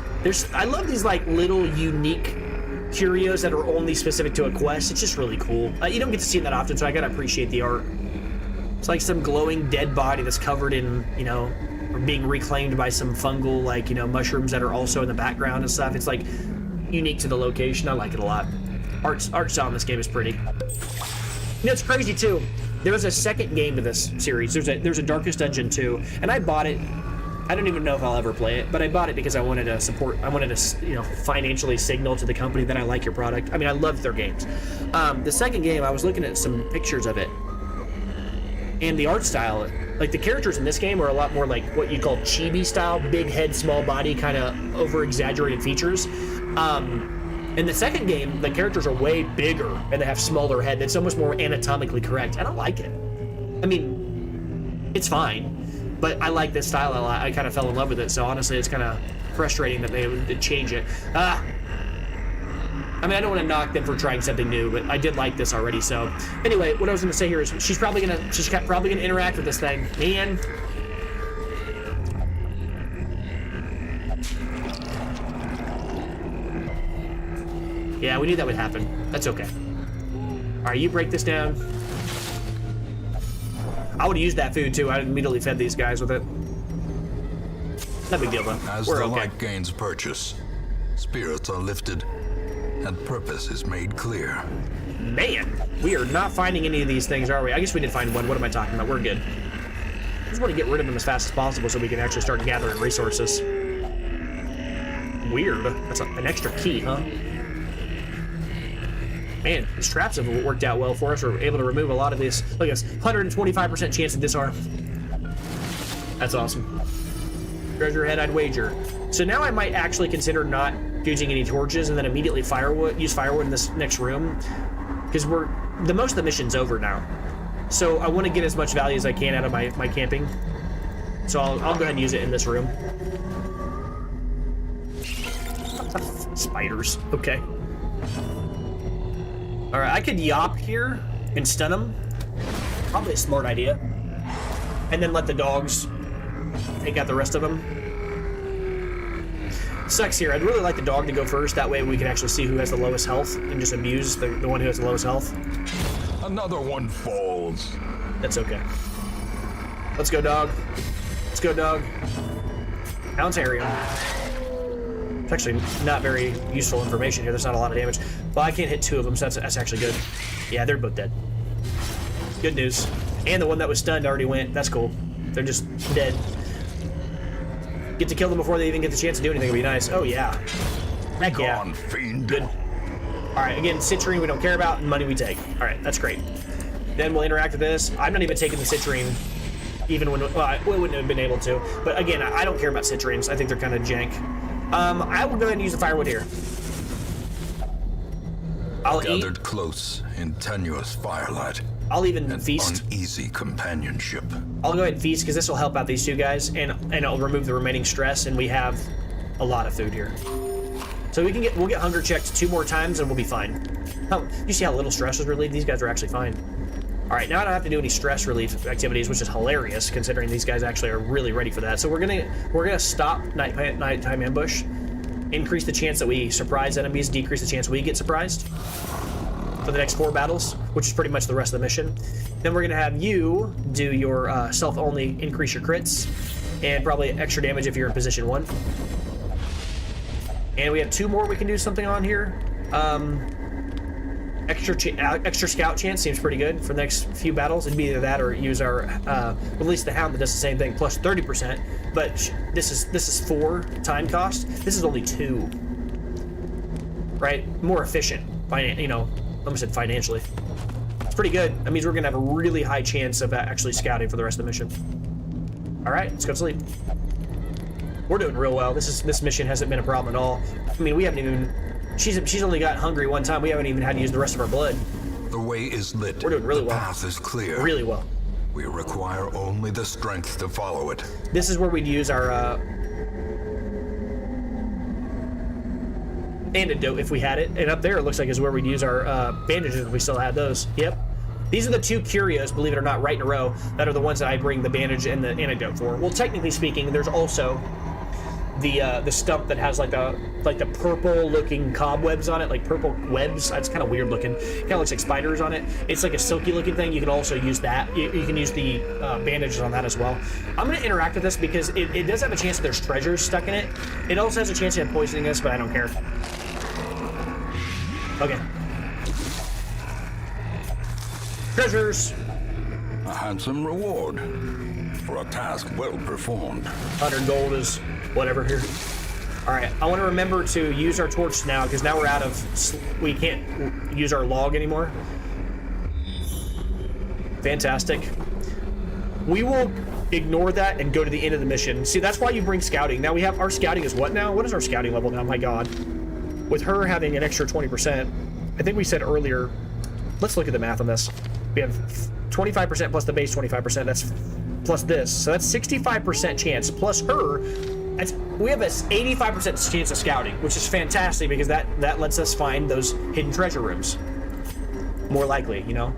I love these like little unique curios that are only specific to a quest. It's just really cool. You don't get to see that often, so I gotta appreciate the art. It's like some glowing dead body that's covered in, you know, or being reclaimed by some fungal, like, you know, mushrooms that are also in the background and stuff. It's like unique to the location. I like it a lot. Art style in this game is pretty. You know, it's crazy too. There was a second game to this series. There's a Darkest Dungeon 2, and I bought it. I don't even know if I'll ever play it, but I bought it because I wanted to support. I wanted to, you know, financially signal to the company that I like your product. I mean, I love their games. The second game, I was looking at some pictures of it, and the art style, like the characters in this game are a lot more like what you call chibi style, big head, small body, kind of over-exaggerated features. In the second game, the characters are way bigger and they have smaller head. It's almost more anatomically correct. I don't like it. I mean, it's fine, but I like this style a lot. I kind of fell in love with it, so honestly, it's kind of frustrating that they would change it. I mean, I don't want to knock them for trying something new, but I did like this already. So, anyway, what I was going to say here is she's probably gonna interact with this thing, man. Yeah, we knew that would happen. That's okay. All right, you break this down. I would have used that food too. I immediately fed these guys with it. No big deal though. As We're the okay. light gains purchase, spirits are lifted, and purpose is made clear. Man, we are not finding any of these things, are we? I guess we did find one. What am I talking about? We're good. I just want to get rid of them as fast as possible so we can actually start gathering resources. Weird. That's an extra key, huh? Man, these traps have worked out well for us. We're able to remove a lot of these. Look at this, 125% chance to disarm. That's awesome. Treasure head, I'd wager. So now I might actually consider not using any torches and then immediately use firewood in this next room, because most of the mission's over now. So I want to get as much value as I can out of my camping. So I'll go ahead and use it in this room. Spiders. Okay. All right, I could yop here and stun them. Probably a smart idea. And then let the dogs take out the rest of them. Sucks here. I'd really like the dog to go first. That way we can actually see who has the lowest health and just abuse the one who has the lowest health. Another one falls. That's okay. Let's go, dog. Let's go, dog. Pounce area. It's actually not very useful information here. There's not a lot of damage. Well, I can't hit 2 of them, so that's actually good. Yeah, they're both dead. Good news. And the one that was stunned already went. That's cool. They're just dead. Get to kill them before they even get the chance to do anything would be nice. Oh, yeah. Heck yeah. Gone, fiend. Good. All right, again, citrine we don't care about, and money we take. All right, that's great. Then we'll interact with this. I'm not even taking the citrine, even when, well, I wouldn't have been able to. But again, I don't care about citrines. I think they're kind of jank. I will go ahead and use the firewood here. I'll Gathered close in tenuous firelight. I'll even feast. Uneasy companionship. I'll go ahead and feast because this will help out these 2 guys, and it'll remove the remaining stress, and we have a lot of food here. So we'll get hunger checked 2 more times, and we'll be fine. Oh, you see how little stress was relieved? These guys are actually fine. All right, now I don't have to do any stress relief activities, which is hilarious considering these guys actually are really ready for that. So we're gonna stop nighttime ambush. increase the chance that we surprise enemies, decrease the chance we get surprised for the next 4 battles, which is pretty much the rest of the mission. Then we're going to have you do your self-only increase your crits, and probably extra damage if you're in position 1. And we have 2 more we can do something on here. Extra scout chance seems pretty good for the next few battles. It'd be either that or use our release the hound that does the same thing plus 30%. But this is 4 time cost. This is only 2. Right, more efficient. You know, I almost said financially. It's pretty good. That means we're gonna have a really high chance of actually scouting for the rest of the mission. All right, let's go to sleep. We're doing real well. This mission hasn't been a problem at all. I mean, we haven't even. She's only got hungry one time. We haven't even had to use the rest of our blood. The way is lit. We're doing really well. The path is clear. Really well. We require only the strength to follow it. This is where we'd use our antidote if we had it. And up there it looks like is where we'd use our bandages if we still had those. Yep. These are the 2 curios, believe it or not, right in a row, that are the ones that I bring the bandage and the antidote for. Well, technically speaking, there's also the stump that has like the purple looking cobwebs on it, like purple webs. That's kind of weird looking. Kind of looks like spiders on it. It's like a silky looking thing. You can also use that. You can use the bandages on that as well. I'm going to interact with this because it does have a chance that there's treasures stuck in it. It also has a chance of poisoning us, but I don't care. Okay. Treasures. A handsome reward for a task well performed. 100 gold is whatever here. All right, I want to remember to use our torch now because now we're out of. We can't use our log anymore. Fantastic. We will ignore that and go to the end of the mission. See, that's why you bring scouting. Now we have our scouting is what now? What is our scouting level now? My God. With her having an extra 20%, I think we said earlier. Let's look at the math on this. We have 25% plus the base 25%. That's plus this, so that's 65% chance plus her. We have an 85% chance of scouting, which is fantastic because that lets us find those hidden treasure rooms more likely. You know,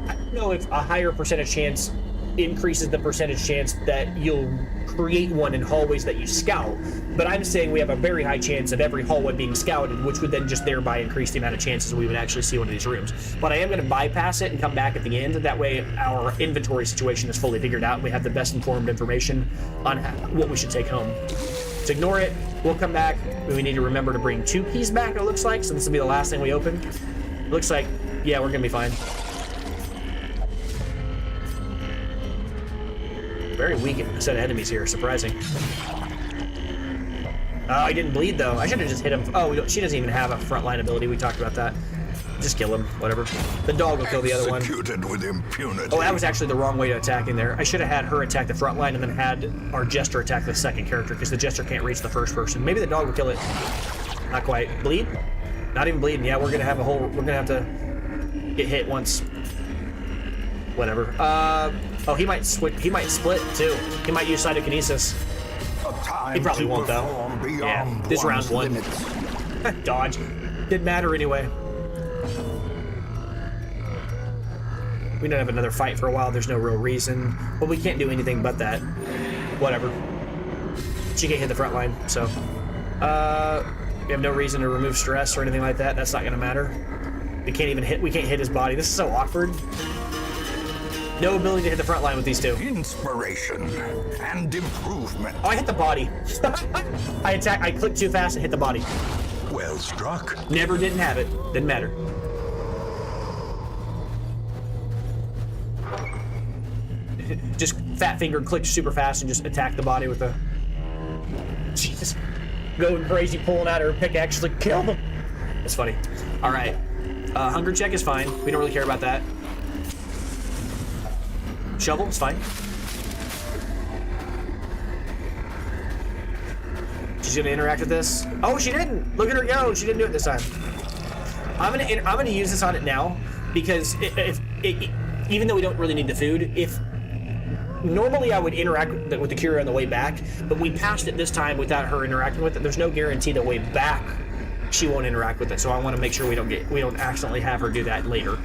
I don't know if a higher percentage chance increases the percentage chance that you'll create one in hallways that you scout, but I'm saying we have a very high chance of every hallway being scouted, which would then just thereby increase the amount of chances we would actually see one of these rooms. But I am going to bypass it and come back at the end. That way our inventory situation is fully figured out and we have the best informed information on what we should take home. So ignore it. We'll come back. We need to remember to bring 2 keys back, it looks like, so this will be the last thing we open. It looks like, yeah, we're going to be fine. Very weak set of enemies here, surprising. Oh, he didn't bleed though. I should have just hit him. Oh, she doesn't even have a frontline ability. We talked about that. Just kill him, whatever. The dog will kill the other one. Executed with impunity. Oh, that was actually the wrong way to attack in there. I should have had her attack the front line and then had our jester attack the second character because the jester can't reach the first person. Maybe the dog will kill it. Not quite. Bleed? Not even bleeding. Yeah, we're gonna have we're gonna have to get hit once. Whatever. Oh, he might split too. He might use psychokinesis. He probably won't though. Yeah, this round's 1. Dodge. Didn't matter anyway. We don't have another fight for a while. There's no real reason. But we can't do anything but that. Whatever. She can't hit the front line, so. We have no reason to remove stress or anything like that. That's not gonna matter. We can't hit his body. This is so awkward. No ability to hit the front line with these 2. Inspiration and improvement. Oh, I hit the body. I clicked too fast and hit the body. Well struck. Didn't have it. Didn't matter. Just fat fingered, clicked super fast and just attacked the body with a. Jesus. Going crazy, pulling out her pickaxe to kill them. That's funny. All right. Hunger check is fine. We don't really care about that. Shovel, it's fine. She's gonna interact with this. Oh, she didn't. Look at her go. She didn't do it this time. I'm gonna use this on it now because even though we don't really need the food, normally I would interact with the curio on the way back, but we passed it this time without her interacting with it. There's no guarantee the way back she won't interact with it, so I want to make sure we don't accidentally have her do that later.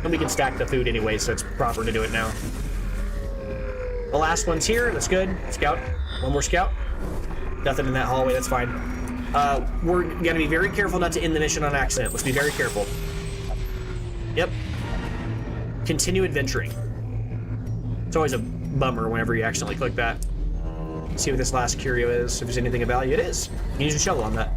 And we can stack the food anyway, so it's proper to do it now. The last one's here. That's good. Scout. One more scout. Nothing in that hallway, that's fine. We're gonna be very careful not to end the mission on accident. Let's be very careful. Yep. Continue adventuring. It's always a bummer whenever you accidentally click that. See what this last curio is, if there's anything of value. It is. You can use your shovel on that.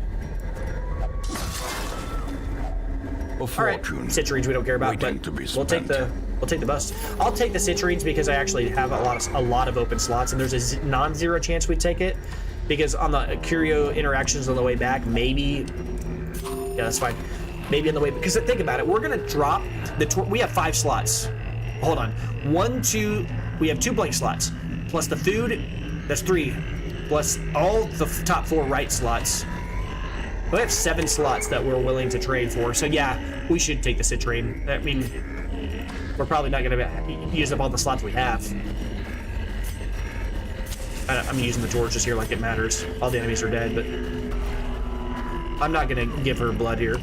Alright, citrines we don't care about, but we'll take the bust. I'll take the citrines because I actually have a lot of open slots, and there's a non-zero chance we take it. Because on the curio interactions on the way back, maybe, yeah, that's fine. Maybe on the way, because think about it, we're gonna drop we have 5 slots. Hold on, 1, 2, we have 2 blank slots, plus the food, that's 3, plus all the top 4 right slots. We have 7 slots that we're willing to trade for, so yeah, we should take the citrine. I mean, we're probably not gonna use up all the slots we have. I'm using the torch just here like it matters. All the enemies are dead, but I'm not gonna give her blood here.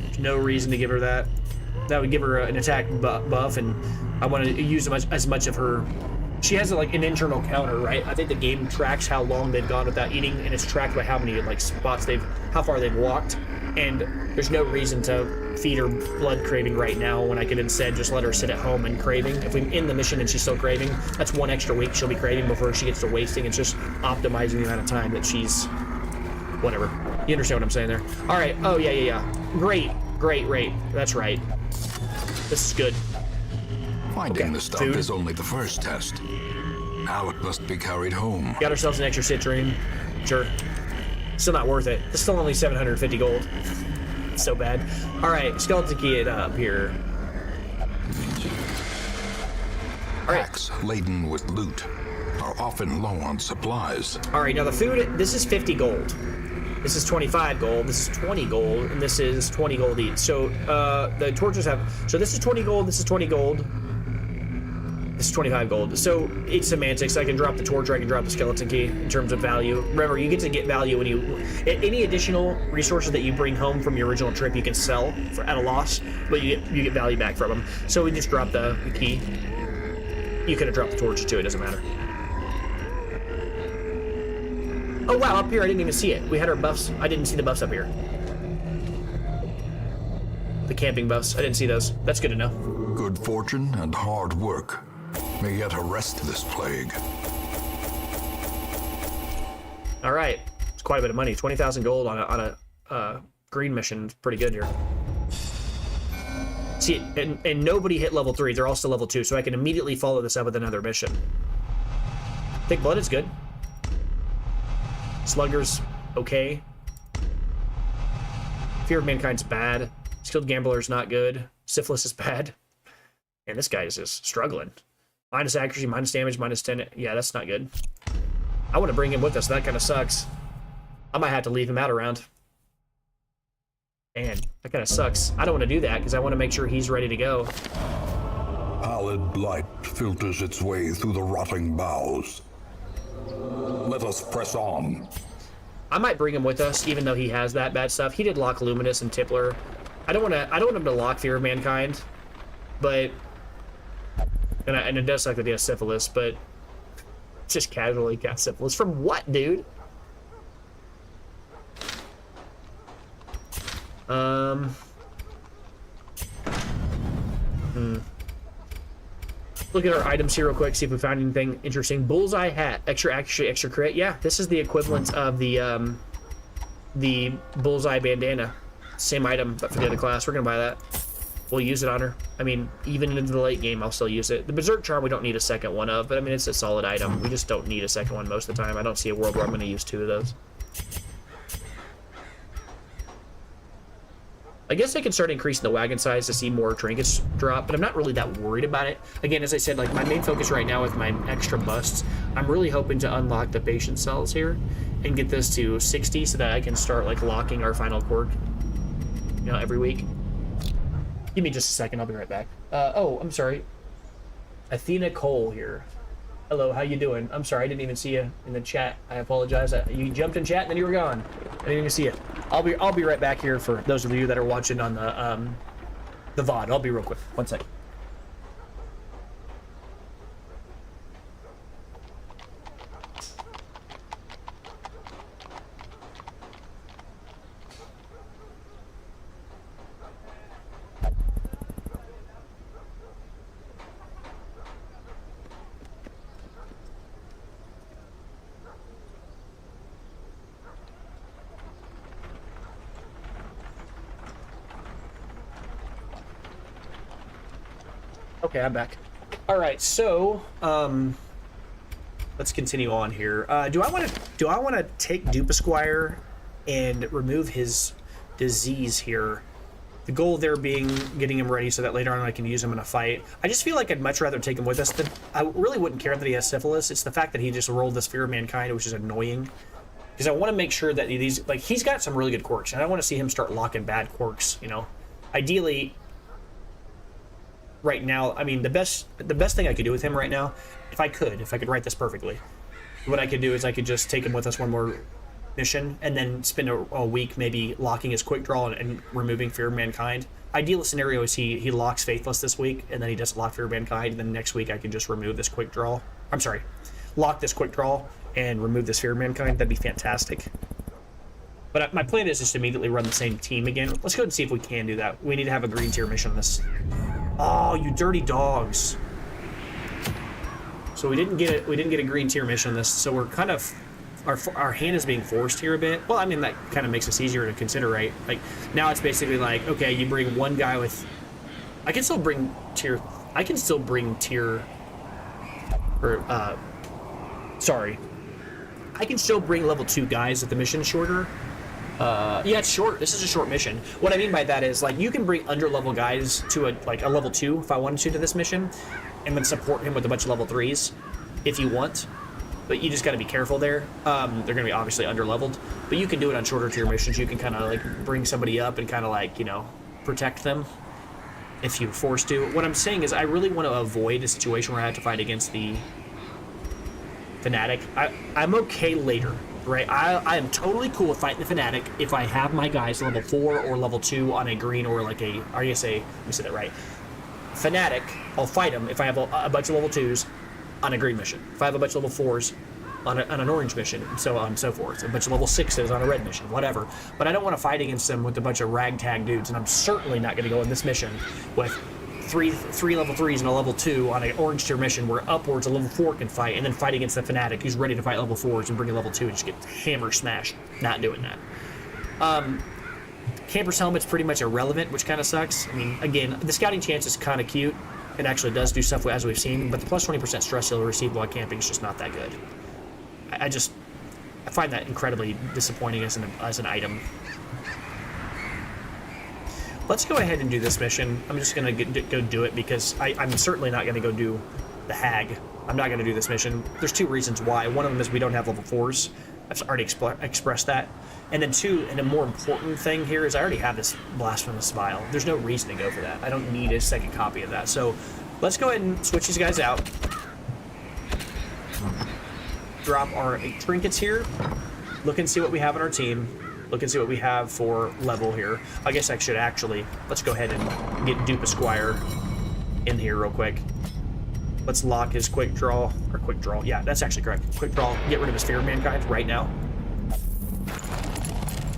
There's no reason to give her that. That would give her an attack buff, and I want to use as much of her. She has like an internal counter, right? I think the game tracks how long they've gone without eating, and it's tracked by how many like spots how far they've walked. And there's no reason to feed her blood craving right now when I could instead just let her sit at home and craving. If we end the mission and she's still craving, that's 1 extra week she'll be craving before she gets to wasting. It's just optimizing the amount of time that she's whatever. You understand what I'm saying there? All right. Oh yeah. Great. That's right. This is good. Finding the stuff is only the first test. Now it must be carried home. Got ourselves an extra citrine. Sure. Still not worth it. It's still only 750 gold. It's so bad. All right, skeleton key it up here. All right. Packs laden with loot are often low on supplies. All right, now the food, this is 50 gold. This is 25 gold, this is 20 gold, and this is 20 gold each. So the torches have, so this is 20 gold, this is 20 gold, this is 25 gold. So it's semantics. I can drop the torch or I can drop the skeleton key in terms of value. Remember, you get to get value when any additional resources that you bring home from your original trip, you can sell at a loss, but you get value back from them. So we just drop the key. You could have dropped the torch too, it doesn't matter. Oh wow, up here I didn't even see it. We had our buffs. I didn't see the buffs up here. The camping buffs, I didn't see those. That's good to know. Good fortune and hard work may yet arrest this plague. All right, it's quite a bit of money. 20,000 gold on a green mission. It's pretty good here. See, and nobody hit level 3. They're all still level 2, so I can immediately follow this up with another mission. Thick blood is good. Slugger's okay. Fear of Mankind's bad. Skilled Gambler's not good. Syphilis is bad. And this guy is just struggling. Minus accuracy, minus damage, minus 10. Yeah, that's not good. I want to bring him with us. That kind of sucks. I might have to leave him out around. Man, that kind of sucks. I don't want to do that because I want to make sure he's ready to go. Pallid light filters its way through the rotting boughs. Let us press on. I might bring him with us, even though he has that bad stuff. He did lock Luminous and Tippler. I don't want him to lock Fear of Mankind, but and it does suck that he has Syphilis, but just casually cast Syphilis from what, dude? Look at our items here real quick, see if we found anything interesting. Bullseye hat, extra accuracy, extra crit. Yeah, this is the equivalent of the bullseye bandana. Same item, but for the other class. We're gonna buy that. We'll use it on her. I mean, even into the late game, I'll still use it. The Berserk Charm we don't need a second one of, but I mean, it's a solid item. We just don't need a second one most of the time. I don't see a world where I'm gonna use 2 of those. I guess I can start increasing the wagon size to see more trinkets drop, but I'm not really that worried about it. Again, as I said, like my main focus right now with my extra busts, I'm really hoping to unlock the patient cells here and get this to 60 so that I can start like locking our final quirk, you know, every week. Give me just a second, I'll be right back. Oh, I'm sorry. Athena Cole here. Hello, how you doing? I'm sorry, I didn't even see you in the chat. I apologize. You jumped in chat and then you were gone. I didn't even see you. I'll be right back here for those of you that are watching on the VOD. I'll be real quick. 1 second. Okay, I'm back. All right, so let's continue on here. Do I want to take Dupe Esquire and remove his disease here? The goal there being getting him ready so that later on I can use him in a fight. I just feel like I'd much rather take him with us. I really wouldn't care that he has syphilis. It's the fact that he just rolled this Fear of Mankind, which is annoying. Because I want to make sure that he's got some really good quirks, and I want to see him start locking bad quirks, you know? Ideally, right now, I mean, the best thing I could do with him right now, if I could write this perfectly, what I could do is I could just take him with us one more mission and then spend a week maybe locking his quick draw and removing Fear of Mankind. Ideal scenario is he locks Faithless this week and then he doesn't lock Fear of Mankind, and then next week I can just remove this quick draw. I'm sorry, lock this quick draw and remove this Fear of Mankind. That'd be fantastic. But my plan is just immediately run the same team again. Let's go and see if we can do that. We need to have a green tier mission on this. Oh, you dirty dogs. So we didn't get a green tier mission on this, so we're kind of our hand is being forced here a bit. Well, I mean, that kind of makes us easier to consider, right? Like, now it's basically like, okay, you bring one guy with... I can still bring tier... Sorry. I can still bring level 2 guys if the mission is shorter. Yeah, it's short. This is a short mission. What I mean by that is, like, you can bring under-level guys to a level 2 if I wanted to this mission, and then support him with a bunch of level 3s if you want. But you just got to be careful there. They're going to be obviously under-leveled, but you can do it on shorter tier missions. You can kind of like bring somebody up and kind of like, you know, protect them if you're forced to. What I'm saying is I really want to avoid a situation where I have to fight against the Fanatic. I'm okay later, right? I am totally cool with fighting the Fanatic if I have my guys level 4 or level 2 on a green or like a, or you say, let me say that right. Fanatic, I'll fight him if I have a bunch of level 2s on a green mission. If I have a bunch of level 4s on an orange mission, and so on and so forth. A bunch of level 6s on a red mission, whatever. But I don't want to fight against them with a bunch of ragtag dudes, and I'm certainly not going to go in this mission with three level 3s and a level 2 on an orange tier mission where upwards a level 4 can fight, and then fight against the Fanatic who's ready to fight level 4s and bring a level 2 and just get hammer smashed. Not doing that. Camper's helmet's pretty much irrelevant, which kind of sucks. I mean, again, the scouting chance is kind of cute. It actually does do stuff as we've seen, but the plus 20% stress he'll receive while camping is just not that good. I find that incredibly disappointing as an item. Let's go ahead and do this mission. I'm just going to go do it because I'm certainly not going to go do the Hag. I'm not going to do this mission. There's 2 reasons why. One of them is we don't have level 4s. I've already expressed that. And then 2, and a more important thing here is I already have this Blasphemous Vial. There's no reason to go for that. I don't need a second copy of that. So let's go ahead and switch these guys out. Drop our trinkets here. Look and see what we have on our team. Look and see what we have for level here. I guess I should actually... Let's go ahead and get Dupe Esquire in here real quick. Let's lock his quick draw. Or quick draw. Yeah, that's actually correct. Quick draw. Get rid of his Fear of Mankind right now.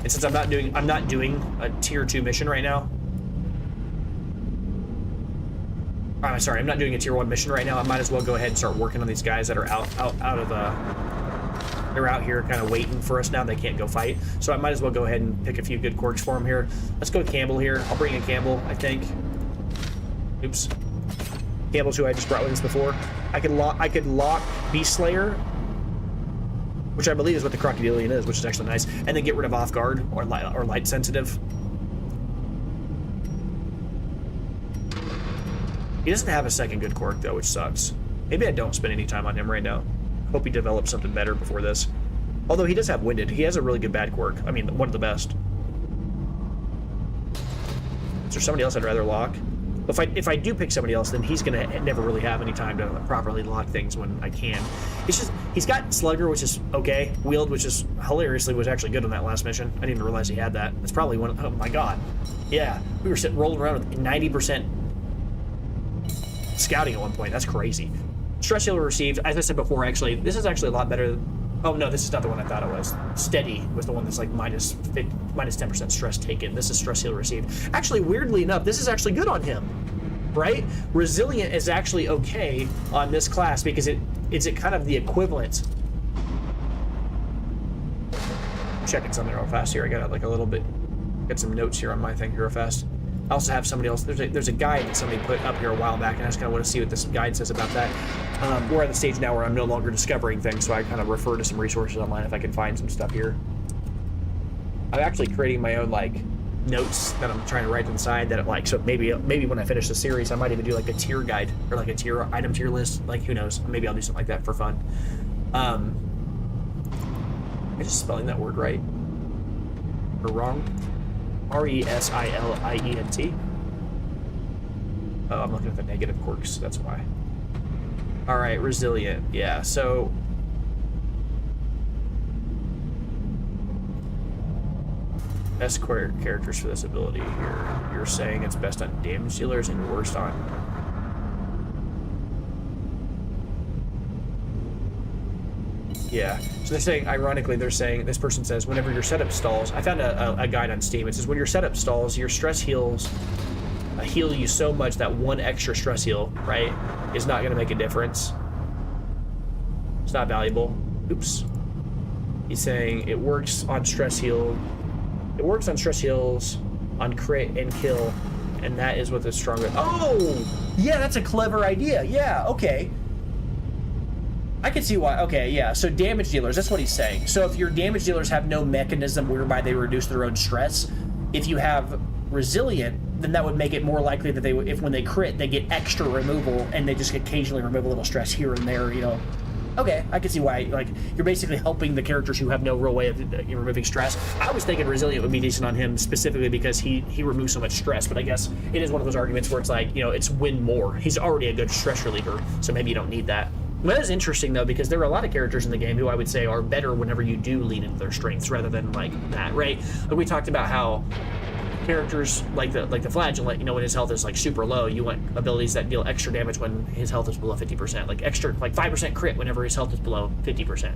And since I'm not doing a tier 2 mission right now. I'm sorry, I'm not doing a tier 1 mission right now. I might as well go ahead and start working on these guys that are out of they're out here kind of waiting for us now. They can't go fight. So I might as well go ahead and pick a few good quirks for him here. Let's go with Campbell here. I'll bring in Campbell, I think. Oops. Campbell's who I just brought with us before. I could lock Beast Slayer, which I believe is what the Crocodilian is, which is actually nice, and then get rid of Off Guard or Light Sensitive. He doesn't have a second good quirk though, which sucks. Maybe I don't spend any time on him right now. Hope he develops something better before this. Although he does have Winded. He has a really good bad quirk. I mean, one of the best. Is there somebody else I'd rather lock? If I do pick somebody else, then he's going to never really have any time to properly lock things when I can. It's just, he's got Slugger, which is okay. Wield, which is hilariously was actually good on that last mission. I didn't even realize he had that. It's probably one of, oh my god. Yeah, we were rolling around with 90% scouting at one point. That's crazy. Stress healer received, as I said before, actually, this is actually a lot better. Oh no, this is not the one I thought it was. Steady was the one that's like minus 10% stress taken. This is stress healer received. Actually, weirdly enough, this is actually good on him, right? Resilient is actually okay on this class because it's kind of the equivalent. Checking something real fast here. I got like a little bit, got some notes here on my thing real fast. I also have somebody else. There's a guide that somebody put up here a while back, and I just kind of want to see what this guide says about that. We're at the stage now where I'm no longer discovering things, so I kind of refer to some resources online if I can find some stuff here. I'm actually creating my own like notes that I'm trying to write inside that like, so maybe when I finish the series, I might even do like a tier guide or like a item tier list. Like, who knows? Maybe I'll do something like that for fun. Am I just spelling that word right or wrong? Resilient. Oh, I'm looking at the negative quirks. That's why. All right, resilient. Yeah. So. Best characters for this ability here. You're saying it's best on damage dealers and worst on. Yeah. So they're saying, ironically, they're saying, this person says, whenever your setup stalls, I found a guide on Steam. It says, when your setup stalls, your stress heals heal you so much that one extra stress heal, right, is not going to make a difference. It's not valuable. Oops. He's saying it works on stress heal. It works on stress heals, on crit and kill, and that is what the stronger. Oh, yeah, that's a clever idea. Yeah, okay. I can see why. Okay, yeah. So damage dealers, that's what he's saying. So if your damage dealers have no mechanism whereby they reduce their own stress, if you have resilient, then that would make it more likely that if when they crit, they get extra removal, and they just occasionally remove a little stress here and there, you know. Okay, I can see why. Like, you're basically helping the characters who have no real way of removing stress. I was thinking resilient would be decent on him specifically because he removes so much stress, but I guess it is one of those arguments where it's like, you know, it's win more. He's already a good stress reliever, so maybe you don't need that. That is interesting though, because there are a lot of characters in the game who I would say are better whenever you do lean into their strengths rather than like that, right? Like we talked about how characters like the Flagellant, you know, when his health is like super low, you want abilities that deal extra damage when his health is below 50%, like 5% crit whenever his health is below 50%,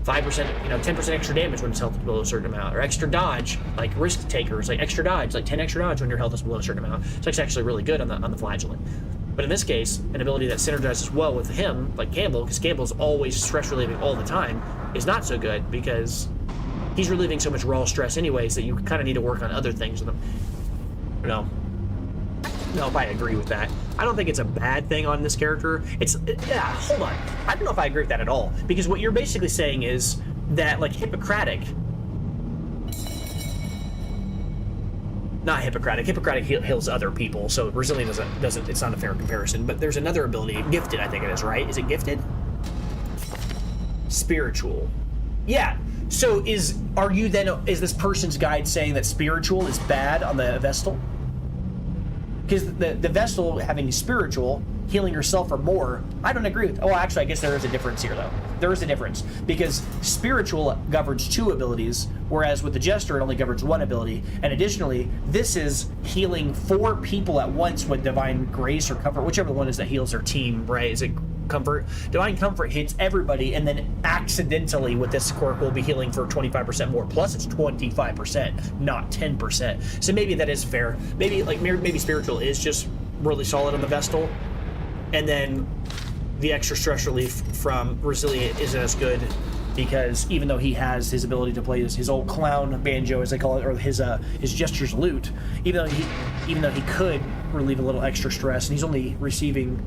5%, you know, 10% extra damage when his health is below a certain amount, or extra dodge, like risk takers, like extra dodge, like 10 extra dodge when your health is below a certain amount. So it's actually really good on the Flagellant. But in this case, an ability that synergizes well with him, like Campbell, because Campbell's always stress relieving all the time, is not so good because he's relieving so much raw stress anyways that you kind of need to work on other things with him. No, if I agree with that. I don't think it's a bad thing on this character. Yeah, hold on. I don't know if I agree with that at all. Because what you're basically saying is that, like, Hippocratic heals other people, so Resilient doesn't, it's not a fair comparison. But there's another ability, Gifted, I think it is, right? Is it Gifted? Spiritual. Yeah. So is this person's guide saying that spiritual is bad on the Vestal? Because the Vestal having spiritual, healing yourself or more, I don't agree with. Oh, actually, I guess there is a difference here, though. There is a difference. Because spiritual governs 2 abilities, whereas with the Jester, it only governs 1 ability. And additionally, this is healing 4 people at once with Divine Grace or Comfort, whichever one is that heals their team, right? Is it Comfort? Divine Comfort hits everybody, and then accidentally with this quirk will be healing for 25% more. Plus, it's 25%, not 10%. So maybe that is fair. Maybe Spiritual is just really solid on the Vestal, and then the extra stress relief from Resilient isn't as good because even though he has his ability to play his old clown banjo, as they call it, or his Gesture's lute, even though he could relieve a little extra stress, and he's only receiving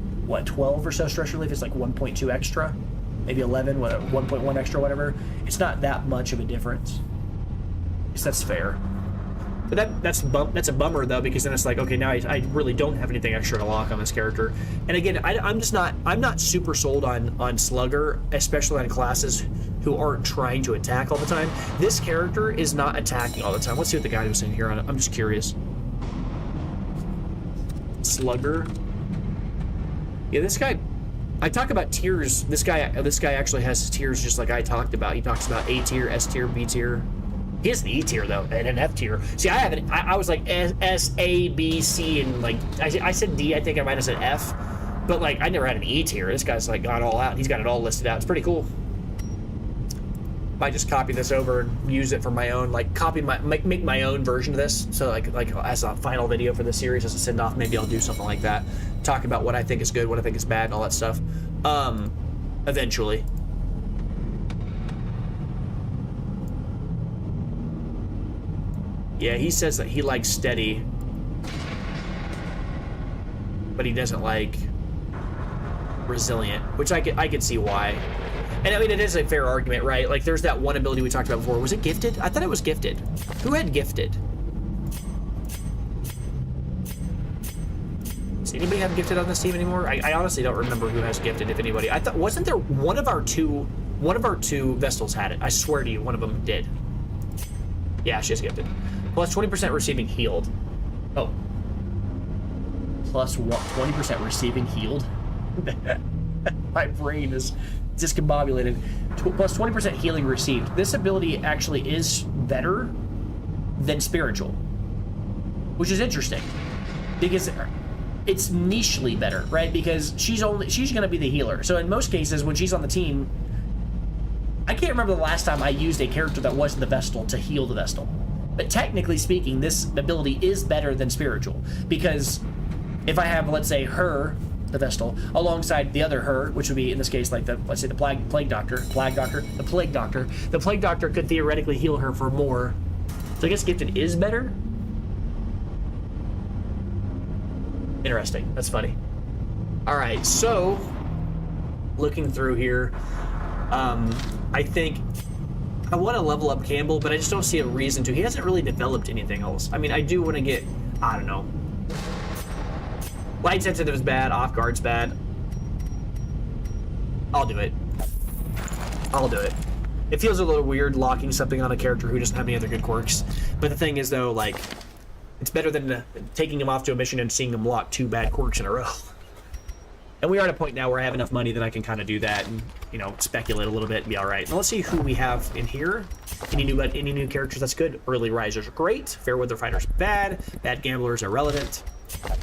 12 or so stress relief, it's like 1.2 extra, maybe 11, 1.1 extra, whatever. It's not that much of a difference. I guess that's fair. But that's a bummer though, because then it's like, okay, now I really don't have anything extra to lock on this character. And again, I'm not super sold on Slugger, especially on classes who aren't trying to attack all the time. This character is not attacking all the time. Let's see what the guy was saying here on it. I'm just curious. Slugger. Yeah, this guy, I talk about tiers. This guy actually has his tiers just like I talked about. He talks about A tier, S tier, B tier. He has an E tier though, and an F tier. See, I haven't. I was like S, A, B, C, and like I said D. I think I might have said F, but like I never had an E tier. This guy's like got it all out. He's got it all listed out. It's pretty cool. Might just copy this over and use it for my own, like make my own version of this. So like as a final video for the series, as a send off, maybe I'll do something like that. Talk about what I think is good, what I think is bad, and all that stuff. Eventually. Yeah, he says that he likes steady. but he doesn't like resilient, which I could see why. And I mean, it is a fair argument, right? Like, there's that one ability we talked about before. Was it gifted? I thought it was gifted. Who had gifted? Does anybody have gifted on this team anymore? I honestly don't remember who has gifted, if anybody. I thought, wasn't there one of our two Vestals had it? I swear to you, one of them did. Yeah, she has gifted. Plus 20% receiving healed. Oh. Plus what? 20% receiving healed? My brain is discombobulated. Plus 20% healing received. This ability actually is better than spiritual, which is interesting because it's nichely better, right? Because she's going to be the healer. So in most cases, when she's on the team, I can't remember the last time I used a character that wasn't the Vestal to heal the Vestal. But technically speaking, this ability is better than spiritual because if I have, let's say, her, the Vestal, alongside the other her, which would be in this case like let's say the plague doctor, the plague doctor could theoretically heal her for more. So I guess gifted is better. Interesting. That's funny. All right, so looking through here, I think I want to level up Campbell, but I just don't see a reason to. He hasn't really developed anything else. I mean, I do want to get, I don't know. Light sensitive is bad, off guard's bad. I'll do it. It feels a little weird locking something on a character who doesn't have any other good quirks. But the thing is, though, like, it's better than taking him off to a mission and seeing him lock 2 bad quirks in a row. And we are at a point now where I have enough money that I can kind of do that and, you know, speculate a little bit and be all right. Now let's see who we have in here. Any new characters? That's good. Early risers are great. Fairweather fighters bad. Bad gamblers irrelevant.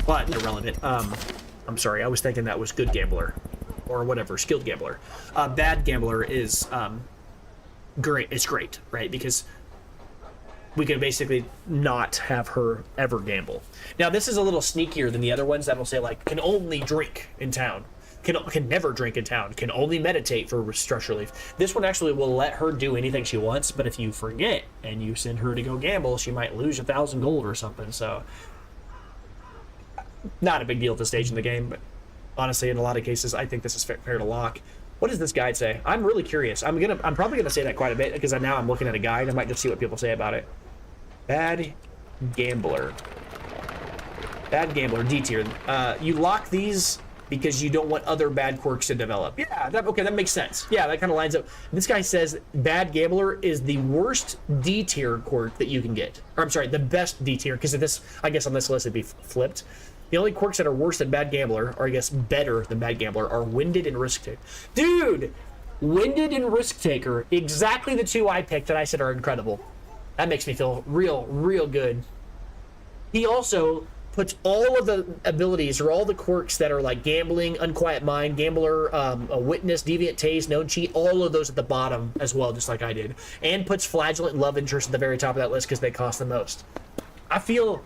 But irrelevant. I'm sorry. I was thinking that was good gambler or whatever. Skilled gambler. Bad gambler is great. It's great, right? Because we can basically not have her ever gamble. Now, this is a little sneakier than the other ones that'll say, like, can only drink in town. Can never drink in town. Can only meditate for stress relief. This one actually will let her do anything she wants, but if you forget and you send her to go gamble, she might lose 1,000 gold or something. So, not a big deal at this stage in the game, but honestly, in a lot of cases, I think this is fair to lock. What does this guide say? I'm really curious. I'm probably gonna say that quite a bit because now I'm looking at a guide. I might just see what people say about it. Bad gambler. Bad gambler, D tier. You lock these because you don't want other bad quirks to develop. Yeah, that makes sense. Yeah, that kind of lines up. This guy says bad gambler is the worst D tier quirk that you can get. Or I'm sorry, the best D tier, because this, I guess on this list it'd be flipped. The only quirks that are worse than bad gambler, or I guess better than bad gambler, are winded and risk taker. Dude, winded and risk taker, exactly the 2 I picked that I said are incredible. That makes me feel real good. He also puts all of the abilities or all the quirks that are like gambling, unquiet mind, gambler, a witness, deviant taste, known cheat, all of those at the bottom as well, just like I did. And puts flagellant and love interest at the very top of that list because they cost the most. I feel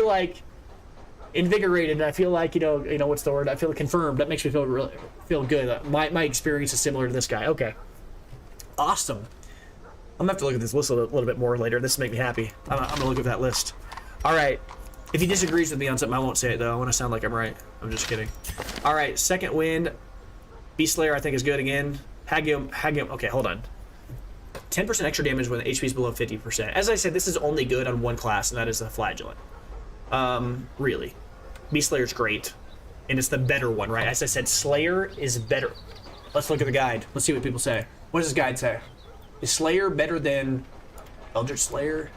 like invigorated, and I feel like, you know what's the word? I feel confirmed. That makes me feel good. My experience is similar to this guy. Okay. Awesome. I'm gonna have to look at this list a little bit more later. This will make me happy. I'm gonna look at that list. All right. If he disagrees with me on something, I won't say it though. I want to sound like I'm right. I'm just kidding. All right. Second wind. Beast Slayer I think is good again. Hagium. Okay, hold on. 10% extra damage when the HP is below 50%. As I said, this is only good on one class, and that is the Flagellant. Really. Beast Slayer's great. And it's the better one, right? As I said, Slayer is better. Let's look at the guide. Let's see what people say. What does this guide say? Is Slayer better than Eldritch Slayer?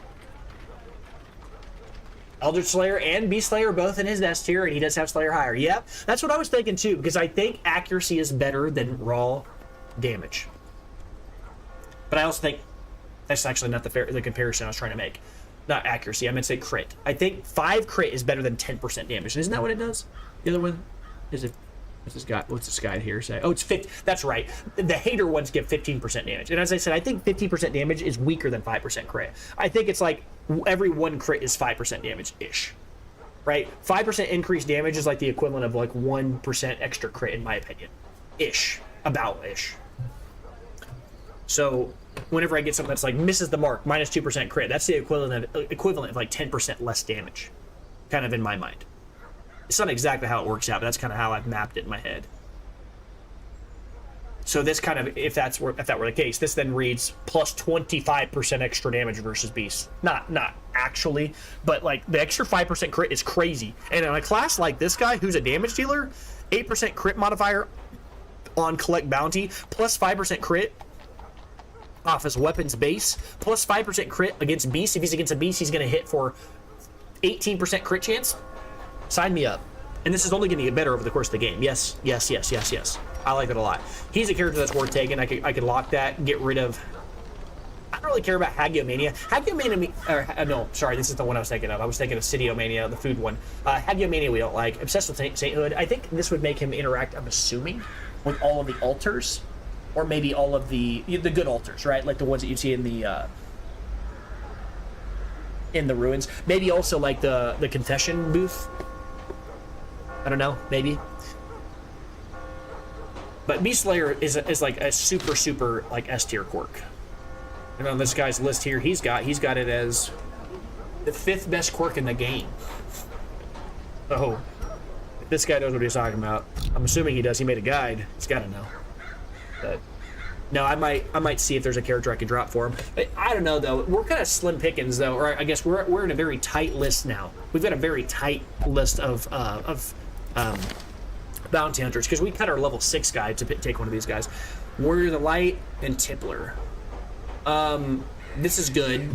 Eldritch Slayer and Beast Slayer both in his S tier, and he does have Slayer higher. Yep, that's what I was thinking too, because I think accuracy is better than raw damage. But I also think that's actually not the comparison I was trying to make. Not accuracy, I meant to say crit. I think 5 crit is better than 10% damage. Isn't that what it does? The other one? Is it? What's this guide here say? Oh, it's 50. That's right. The hater ones give 15% damage. And as I said, I think 50% damage is weaker than 5% crit. I think it's like every 1 crit is 5% damage-ish. Right? 5% increased damage is like the equivalent of like 1% extra crit in my opinion. Ish. About-ish. So whenever I get something that's like misses the mark, minus 2% crit, that's the equivalent of like 10% less damage. Kind of in my mind. It's not exactly how it works out, but that's kind of how I've mapped it in my head. So this kind of, if that were the case, this then reads plus 25% extra damage versus beasts. Not actually, but like the extra 5% crit is crazy. And in a class like this guy, who's a damage dealer, 8% crit modifier on collect bounty, plus 5% crit off his weapons base, plus 5% crit against beasts. If he's against a beast, he's going to hit for 18% crit chance. Sign me up. And this is only going to get better over the course of the game. Yes. I like it a lot. He's a character that's worth taking. I could lock that, get rid of... I don't really care about Hagiomania. No, sorry, this is the one I was thinking of. I was thinking of Sidiomania, the food one. Hagiomania we don't like. Obsessed with Sainthood. I think this would make him interact, I'm assuming, with all of the altars. Or maybe all of the good altars, right? Like the ones that you see in the ruins. Maybe also like the confession booth. I don't know, maybe. But Beast Slayer is like a super like S tier quirk. And on this guy's list here, he's got it as the 5th best quirk in the game. So if this guy knows what he's talking about. I'm assuming he does. He made a guide. He's got to know. But no, I might see if there's a character I could drop for him. But I don't know though. We're kind of slim pickings though, or I guess we're in a very tight list now. We've got a very tight list of bounty hunters because we cut our level 6 guy to take one of these guys. Warrior of the Light and Tippler. This is good.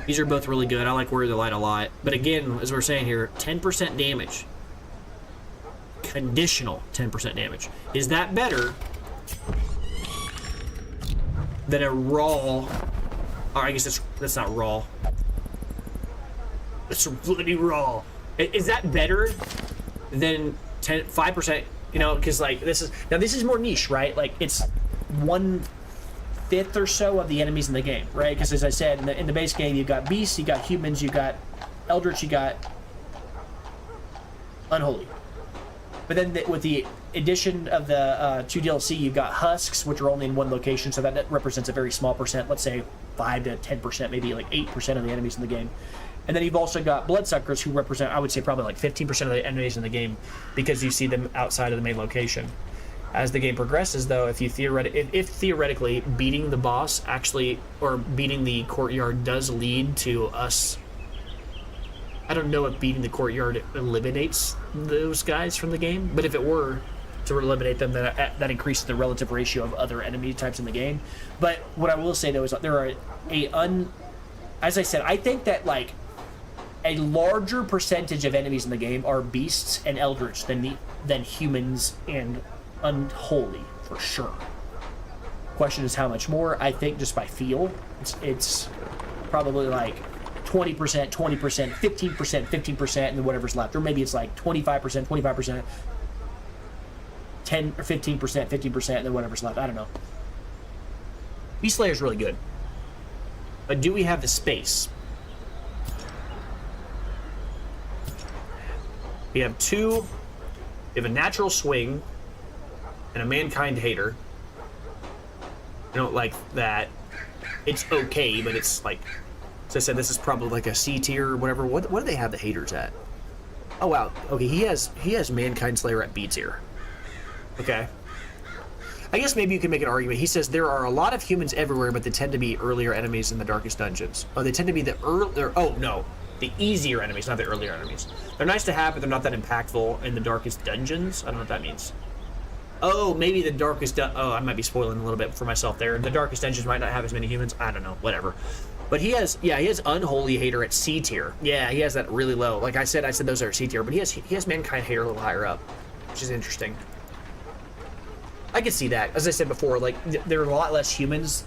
These are both really good. I like Warrior of the Light a lot. But again, as we're saying here, 10% damage. Conditional 10% damage. Is that better than a raw... Or I guess that's not raw. It's bloody raw. Is that better than 5%? You know, because like this is more niche, right? Like it's 1/5 or so of the enemies in the game, right? Because as I said, in the base game, you've got beasts, you got humans, you got eldritch, you got unholy. But then with the addition of the 2 DLC, you've got husks, which are only in one location, so that represents a very small percent. Let's say 5 to 10%, maybe like 8% of the enemies in the game. And then you've also got bloodsuckers, who represent, I would say, probably like 15% of the enemies in the game, because you see them outside of the main location. As the game progresses, though, if theoretically beating the boss actually, or beating the courtyard does lead to us, I don't know if beating the courtyard eliminates those guys from the game, but if it were to eliminate them, then that increases the relative ratio of other enemy types in the game. But what I will say though is that there are as I said, I think that like a larger percentage of enemies in the game are beasts and eldritch than humans and unholy, for sure. Question is how much more. I think just by feel, it's probably like 20%, 20%, 15%, 15%, and then whatever's left. Or maybe it's like 25%, 25%, 10 or 15%, 15%, and then whatever's left. I don't know. Beast Slayer is really good. But do we have the space? We have 2. We have a natural swing and a mankind hater. I don't like that. It's okay, but it's like, as I said, this is probably like a C tier or whatever. What do they have the haters at? Oh wow. Okay, he has Mankind Slayer at B tier. Okay. I guess maybe you can make an argument. He says there are a lot of humans everywhere, but they tend to be earlier enemies in the darkest dungeons. Oh, they tend to be the easier enemies, not the earlier enemies. They're nice to have, but they're not that impactful in the darkest dungeons. I don't know what that means. Oh, maybe the darkest... I might be spoiling a little bit for myself there. The darkest dungeons might not have as many humans. I don't know. Whatever. But he has Unholy Hater at C tier. Yeah, he has that really low. Like I said those are C tier, but he has Mankind Hater a little higher up, which is interesting. I can see that. As I said before, like there are a lot less humans,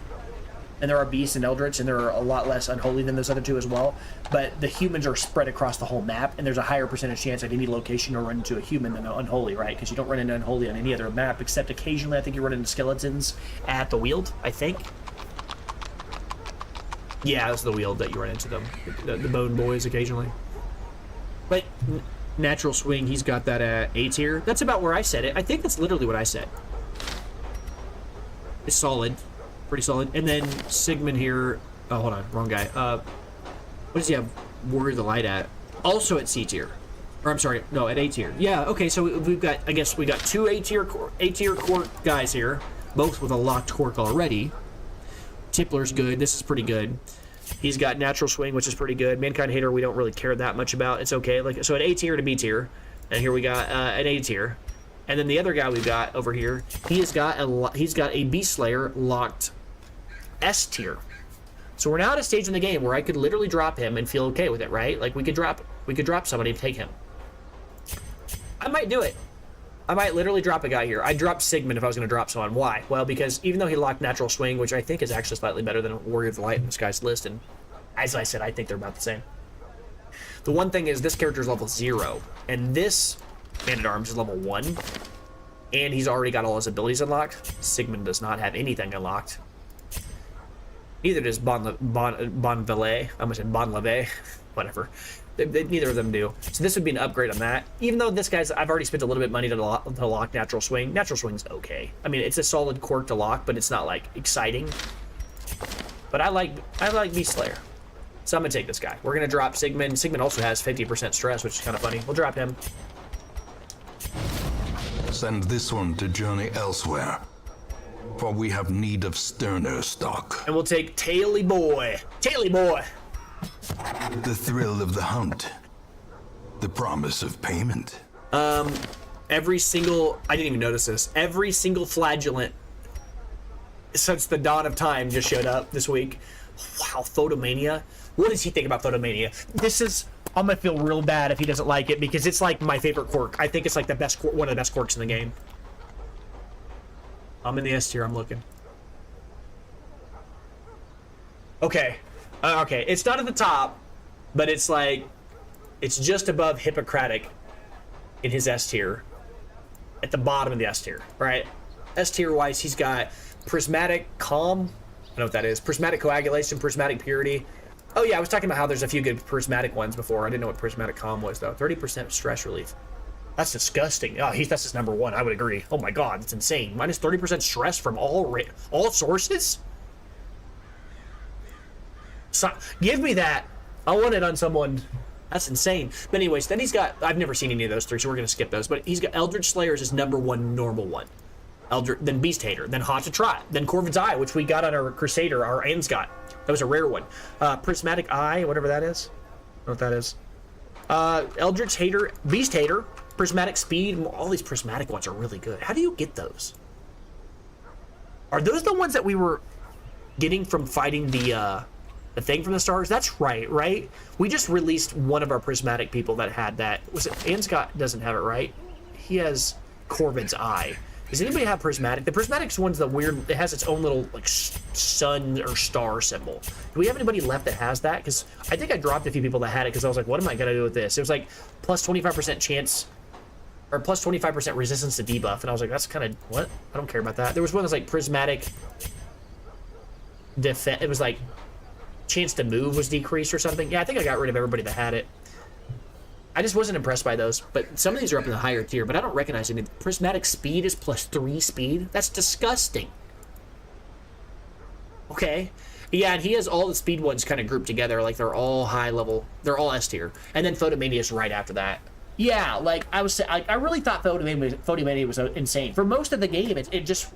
and there are beasts and eldritch, and there are a lot less unholy than those other two as well. But the humans are spread across the whole map, and there's a higher percentage chance at any location you'll run into a human than an unholy, right? Because you don't run into unholy on any other map, except occasionally I think you run into skeletons at the Weald, I think. Yeah, that's the Weald that you run into them, the Bone Boys occasionally. But Natural Swing, he's got that at A tier. That's about where I said it. I think that's literally what I said. It's solid, pretty solid. And then Sigmund here. Oh, hold on, wrong guy. What does he have Warrior of the Light at? Also at C tier. Or I'm sorry, no, at A tier. Yeah, okay, so we've got, I guess we got two A tier quirk guys here, both with a locked quirk already. Tippler's good. This is pretty good. He's got natural swing, which is pretty good. Mankind Hater, we don't really care that much about. It's okay. Like, so an A tier to B tier, and here we got an A tier, and then the other guy we've got over here, he's got a Beast Slayer locked S tier. So we're now at a stage in the game where I could literally drop him and feel okay with it, right? Like we could drop somebody and take him. I might do it. I might literally drop a guy here. I'd drop Sigmund if I was going to drop someone. Why? Well, because even though he locked Natural Swing, which I think is actually slightly better than Warrior of the Light in this guy's list, and as I said, I think they're about the same. The one thing is this character is level 0, and this Man-at-Arms is level 1, and he's already got all his abilities unlocked. Sigmund does not have anything unlocked. Neither does Bonvalet. I almost said Bonlave. Whatever. Neither of them do. So this would be an upgrade on that. Even though this guy's, I've already spent a little bit of money to lock Natural Swing. Natural Swing's okay. I mean, it's a solid quirk to lock, but it's not like exciting. But I like Beast Slayer. So I'm gonna take this guy. We're gonna drop Sigmund. Sigmund also has 50% stress, which is kind of funny. We'll drop him. Send this one to journey elsewhere, for we have need of sterner stock. And we'll take Taily Boy. Taily Boy. The thrill of the hunt. The promise of payment. Every single, I didn't even notice this, every single flagellant since the dawn of time just showed up this week. Wow, Photomania. What does he think about Photomania? This is, I'm gonna feel real bad if he doesn't like it, because it's like my favorite quirk. I think it's like the best, one of the best quirks in the game. I'm in the S tier, I'm looking. Okay. Okay, it's not at the top, but it's like, it's just above Hippocratic in his S tier. At the bottom of the S tier, right? S tier wise, he's got Prismatic Calm. I don't know what that is. Prismatic Coagulation, Prismatic Purity. Oh yeah, I was talking about how there's a few good Prismatic ones before. I didn't know what Prismatic Calm was though. 30% stress relief. That's disgusting. Oh, that's his number one. I would agree. Oh my god, that's insane. Minus 30% stress from all sources? So, give me that. I want it on someone. That's insane. But anyways, then he's got, I've never seen any of those three, so we're going to skip those. But he's got Eldritch Slayer as his number one normal one. Then Beast Hater, then Hot to Trot, then Corvid's Eye, which we got on our Crusader, our Anscott. That was a rare one. Prismatic Eye, whatever that is. I don't know what that is. Eldritch Hater, Beast Hater, Prismatic Speed. All these prismatic ones are really good. How do you get those? Are those the ones that we were getting from fighting the thing from the stars? That's right? We just released one of our prismatic people that had that. Was it Anscott doesn't have it, right? He has Corvid's Eye. Does anybody have prismatic? The prismatic's one's the weird, it has its own little like sun or star symbol. Do we have anybody left that has that? Because I think I dropped a few people that had it because I was like, what am I gonna do with this? It was like plus 25% chance or plus 25% resistance to debuff, and I was like, that's kind of what? I don't care about that. There was one that's like prismatic defense. It was like chance to move was decreased or something. Yeah, I think I got rid of everybody that had it. I just wasn't impressed by those, but some of these are up in the higher tier, but I don't recognize any. Prismatic Speed is plus 3 speed? That's disgusting. Okay. Yeah, and he has all the speed ones kind of grouped together, like they're all high level, they're all S tier. And then Photomania is right after that. Yeah, like I really thought Photomania was insane. For most of the game, it just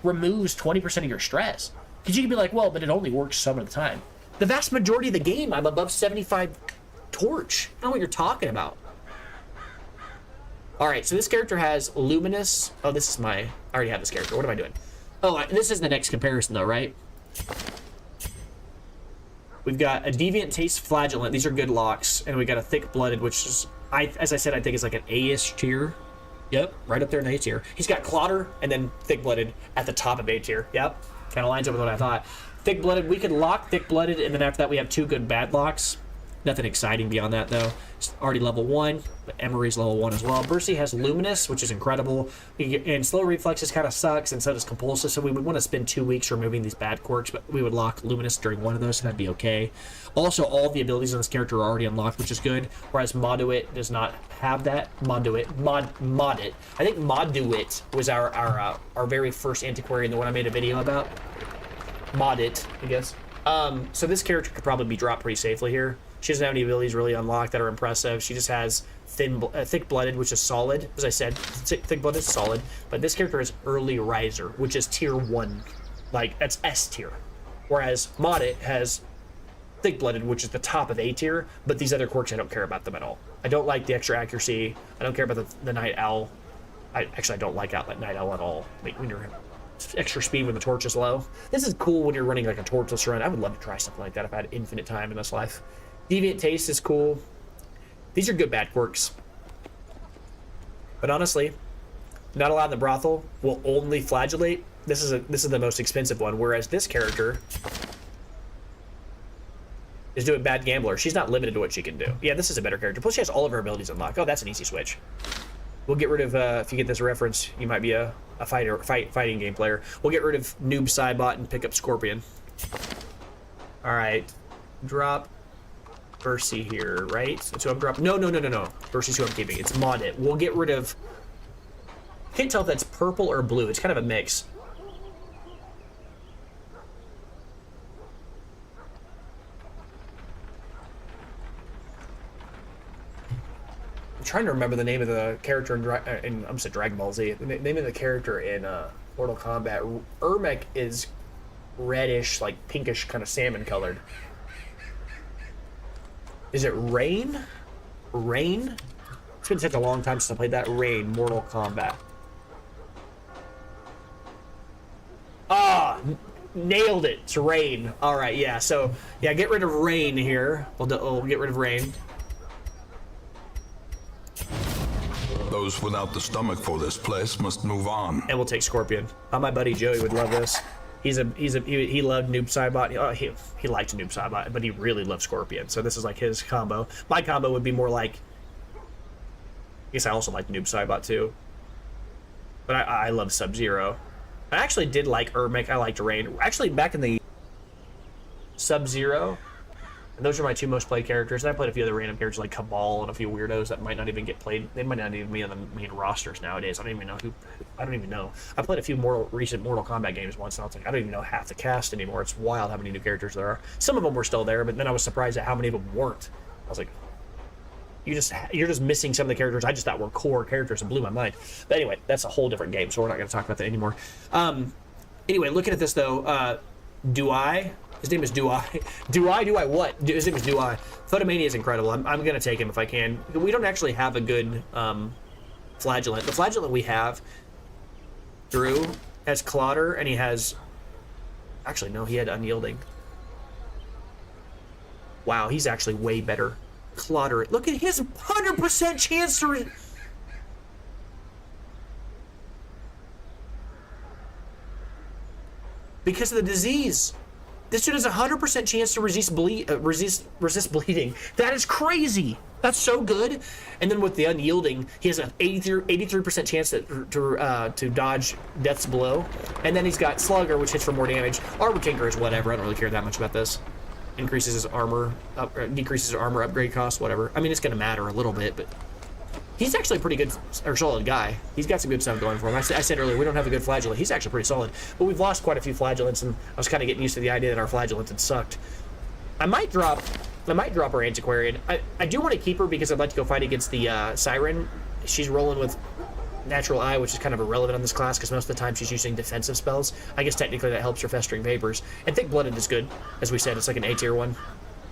removes 20% of your stress. Because you can be like, well, but it only works some of the time. The vast majority of the game, I'm above 75 torch. I don't know what you're talking about. Alright, so this character has Luminous. Oh, this is I already have this character. What am I doing? Oh, this is the next comparison though, right? We've got a Deviant Taste Flagellant. These are good locks. And we got a Thick Blooded, which is, as I said, I think it's like an A-ish tier. Yep, right up there in A tier. He's got Clotter and then Thick Blooded at the top of A tier. Yep, kind of lines up with what I thought. Thick Blooded, we could lock Thick Blooded, and then after that we have 2 good bad locks. Nothing exciting beyond that, though. It's already level 1, but Emery's level 1 as well. Bursey has Luminous, which is incredible. And Slow Reflexes kind of sucks, and so does Compulsive, so we would want to spend 2 weeks removing these bad quirks, but we would lock Luminous during one of those, so that'd be okay. Also, all the abilities on this character are already unlocked, which is good, whereas Moduit does not have that. Moduit. I think Moduit was our very first antiquarian, the one I made a video about. Modit, I guess. So this character could probably be dropped pretty safely here. She doesn't have any abilities really unlocked that are impressive. She just has thick-blooded, which is solid. As I said, thick-blooded is solid. But this character is early riser, which is tier 1. Like, that's S tier. Whereas Moddit has thick-blooded, which is the top of A tier. But these other quirks, I don't care about them at all. I don't like the extra accuracy. I don't care about the Night Owl. I don't like Night Owl at all. Like, when you're extra speed when the torch is low. This is cool when you're running like a torchless run. I would love to try something like that if I had infinite time in this life. Deviant Taste is cool. These are good bad quirks. But honestly, not allowed in the brothel, will only flagellate. This is the most expensive one, whereas this character is doing bad gambler. She's not limited to what she can do. Yeah, this is a better character. Plus she has all of her abilities unlocked. Oh, that's an easy switch. We'll get rid of, if you get this reference, you might be a fighting game player. We'll get rid of Noob Cybot and pick up Scorpion. Alright. Drop Bercy here, right? So I'm dropping. No. Bercy's who I'm keeping. It's Moddit. We'll get rid of. Can't tell if that's purple or blue. It's kind of a mix. I'm trying to remember the name of the character in I'm saying Dragon Ball Z. The name of the character in Mortal Kombat. Ermac is reddish, like pinkish, kind of salmon colored. Is it Rain? Rain? It's been such a long time since I played that. Rain, Mortal Kombat. Ah! Nailed it. It's Rain. Alright, yeah. So, yeah, get rid of Rain here. We'll get rid of Rain. Those without the stomach for this place must move on. And we'll take Scorpion. My buddy Joey would love this. He loved Noob Cybot. Oh, he liked Noob Cybot, but he really loved Scorpion. So this is like his combo. My combo would be more like. I guess I also like Noob Cybot too. But I love Sub-Zero. I actually did like Ermac. I liked Rain. Actually, back in the Sub-Zero, and those are my two most played characters. And I played a few other random characters like Cabal and a few weirdos that might not even get played. They might not even be on the main rosters nowadays. I don't even know who. I don't even know. I played a few recent Mortal Kombat games once, and I was like, I don't even know half the cast anymore. It's wild how many new characters there are. Some of them were still there, but then I was surprised at how many of them weren't. I was like, you're just missing some of the characters I just thought were core characters. It blew my mind. But anyway, that's a whole different game, so we're not going to talk about that anymore. Anyway, looking at this though, his name is Do-I what? His name is Do-I. Photomania is incredible. I'm going to take him if I can. We don't actually have a good flagellant. The flagellant we have, Drew, has Clotter, and he has... Actually, no, he had Unyielding. Wow, he's actually way better. Clotter. Look at his 100% chance to... Because of the disease. This dude has a 100% chance to resist bleeding. That is crazy. That's so good. And then with the Unyielding, he has an 83% chance to dodge Death's Blow. And then he's got Slugger, which hits for more damage. Arbor Tinker is whatever. I don't really care that much about this. Increases his armor, decreases his armor upgrade cost, whatever. I mean, it's going to matter a little bit, but he's actually a pretty good or solid guy. He's got some good stuff going for him. I said earlier, we don't have a good flagellant. He's actually pretty solid, but we've lost quite a few flagellants, and I was kind of getting used to the idea that our flagellants had sucked. I might drop our Antiquarian. I do want to keep her because I'd like to go fight against the Siren. She's rolling with Natural Eye, which is kind of irrelevant on this class because most of the time she's using defensive spells. I guess technically that helps her Festering Vapors. And Thick Blooded is good. As we said, it's like an A tier one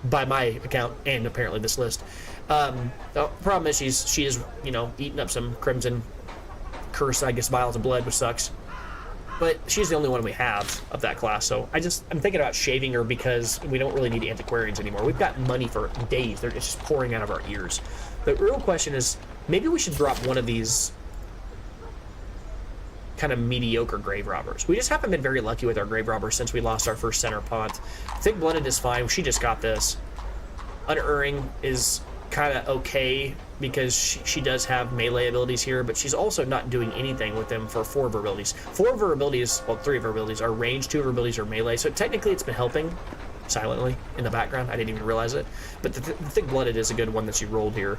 by my account and apparently this list. The problem is she is, eating up some Crimson Curse, I guess, vials of blood, which sucks. But she's the only one we have of that class, so I'm thinking about shaving her because we don't really need Antiquarians anymore. We've got money for days. They're just pouring out of our ears. The real question is, maybe we should drop one of these kind of mediocre grave robbers. We just haven't been very lucky with our grave robbers since we lost our first center pot. Thick Blooded is fine. She just got this. Unerring is kind of okay because she does have melee abilities here, but she's also not doing anything with them for 4 of her abilities. 4 of her abilities, well, 3 of her abilities are range, 2 of her abilities are melee, so technically it's been helping silently in the background. I didn't even realize it. But the Thick Blooded is a good one that she rolled here.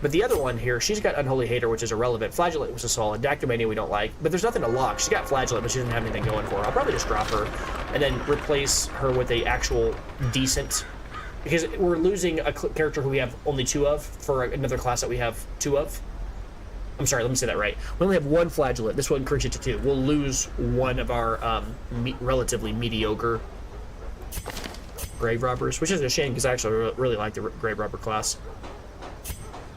But the other one here, she's got Unholy Hater, which is irrelevant. Flagellant was a solid. Dactomania we don't like, but there's nothing to lock. She's got Flagellant, but she doesn't have anything going for her. I'll probably just drop her and then replace her with a actual decent because we're losing a character who we have only 2 of for another class that we have 2 of. I'm sorry, let me say that right. We only have 1 flagellant. This will increase it to 2. We'll lose 1 of our relatively mediocre grave robbers, which is a shame because I actually really like the grave robber class.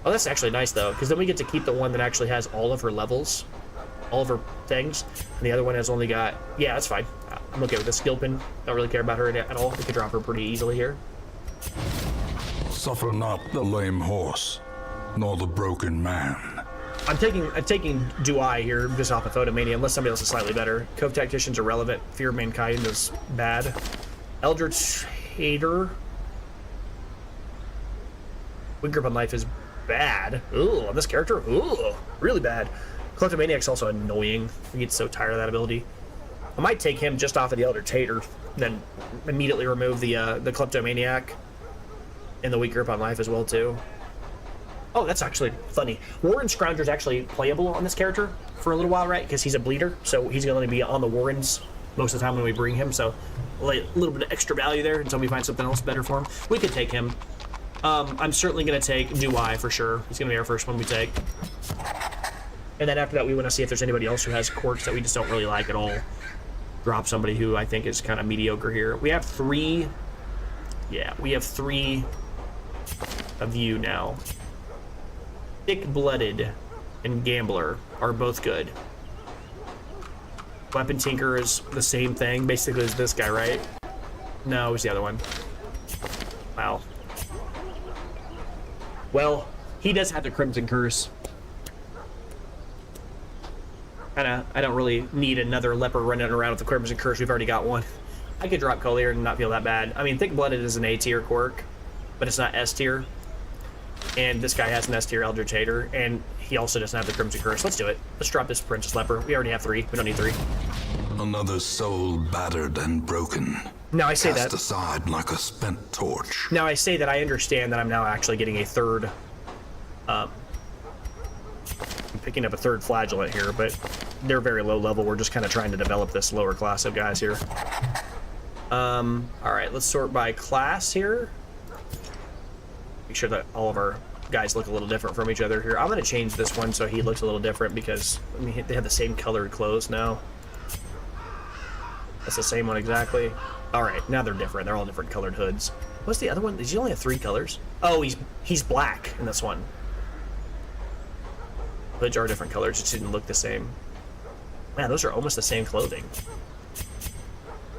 Oh, that's actually nice though, because then we get to keep the one that actually has all of her levels, all of her things, and the other one has only got, yeah, that's fine. I'm okay with the skill pin. Don't really care about her at all. We could drop her pretty easily here. Suffer not the lame horse, nor the broken man. I'm taking Duai here just off of Photomania, unless somebody else is slightly better. Cove Tactician's irrelevant. Fear of Mankind is bad. Eldritch Hater. Weak Grip on Life is bad. Ooh, on this character? Ooh, really bad. Kleptomaniac's also annoying. I get so tired of that ability. I might take him just off of the Eldritch Hater, then immediately remove the Kleptomaniac and the Weak Grip on Life as well, too. Oh, that's actually funny. Warren Scrounger's actually playable on this character for a little while, right? Because he's a bleeder, so he's going to be on the Warrens most of the time when we bring him, so a little bit of extra value there until we find something else better for him. We could take him. I'm certainly going to take Duai for sure. He's going to be our first one we take. And then after that, we want to see if there's anybody else who has quirks that we just don't really like at all. Drop somebody who I think is kind of mediocre here. We have 3. Yeah, we have 3 of you now. Thick-Blooded and Gambler are both good. Weapon Tinker is the same thing, basically, as this guy, right? No, it's the other one. Wow. Well, he does have the Crimson Curse. I don't really need another leper running around with the Crimson Curse. We've already got one. I could drop Collier and not feel that bad. I mean, Thick-Blooded is an A-tier quirk, but it's not S-tier. And this guy has an S-tier Eldritch Hater, and he also doesn't have the Crimson Curse. Let's do it. Let's drop this Princess Leper. We already have 3. We don't need 3. Another soul battered and broken. Now I say Cast that. aside like a spent torch. Now I say that I understand that I'm now actually getting a 3rd. I'm picking up a 3rd Flagellant here, but they're very low level. We're just kind of trying to develop this lower class of guys here. All right, let's sort by class here. Make sure that all of our guys look a little different from each other here. I'm going to change this one so he looks a little different because I mean, they have the same colored clothes now. That's the same one exactly. All right, now they're different. They're all different colored hoods. What's the other one? Does he only have 3 colors? Oh, he's black in this one. Hoods are different colors. It just didn't look the same. Man, those are almost the same clothing.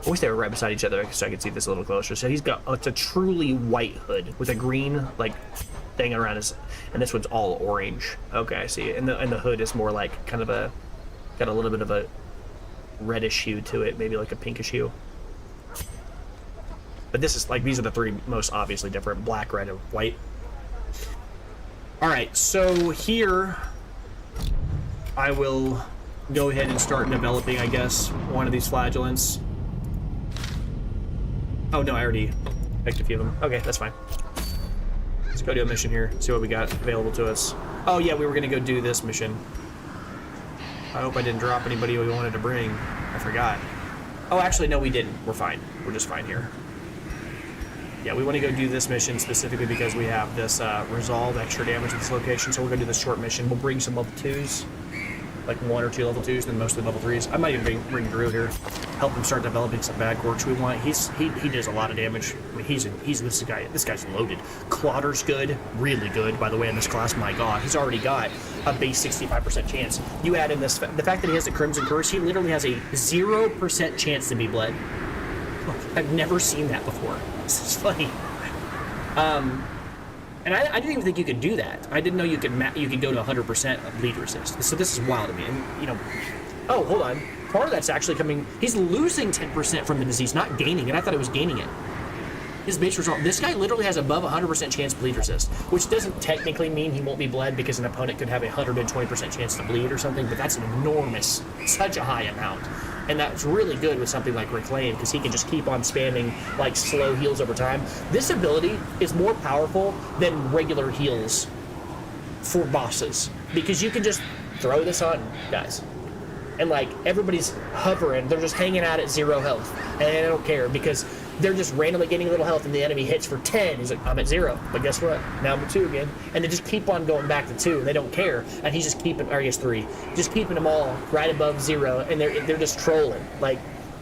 I wish they were right beside each other so I could see this a little closer. So he's got, it's a truly white hood with a green, like, thing around his, and this one's all orange. Okay, I see it. And the hood is more like kind of a, got a little bit of a reddish hue to it, maybe like a pinkish hue. But this is, like, these are the 3 most obviously different, black, red, and white. All right, so here I will go ahead and start developing, I guess, one of these flagellants. Oh, no, I already picked a few of them. Okay, that's fine. Let's go do a mission here, see what we got available to us. Oh, yeah, we were going to go do this mission. I hope I didn't drop anybody we wanted to bring. I forgot. Oh, actually, no, we didn't. We're fine. We're just fine here. Yeah, we want to go do this mission specifically because we have this resolve extra damage at this location, so we're going to do this short mission. We'll bring some level 2s, like 1 or 2 level 2s, and then mostly level 3s. I might even bring Drew here, help him start developing some bad quirks we want. He does a lot of damage. I mean, this guy's loaded. Clotter's good, really good, by the way, in this class. My God, he's already got a base 65% chance. You add in this, the fact that he has a Crimson Curse, he literally has a 0% chance to be bled. I've never seen that before. This is funny. And I didn't even think you could do that. I didn't know you could go to 100% of bleed resist. So this is wild to me. And, you know, oh, hold on. Part of that's actually coming, he's losing 10% from the disease, not gaining it. I thought it was gaining it. His base result, this guy literally has above 100% chance bleed resist, which doesn't technically mean he won't be bled because an opponent could have a 120% chance to bleed or something, but that's an enormous, such a high amount. And that's really good with something like Reclaim because he can just keep on spamming like slow heals over time. This ability is more powerful than regular heals for bosses because you can just throw this on guys. And like everybody's hovering, they're just hanging out at 0 health. And I don't care because they're just randomly gaining a little health, and the enemy hits for 10. He's like, I'm at 0, but guess what? Now I'm at 2 again, and they just keep on going back to 2. They don't care, and he's just keeping, or I guess 3, just keeping them all right above 0, and they're just trolling. Like,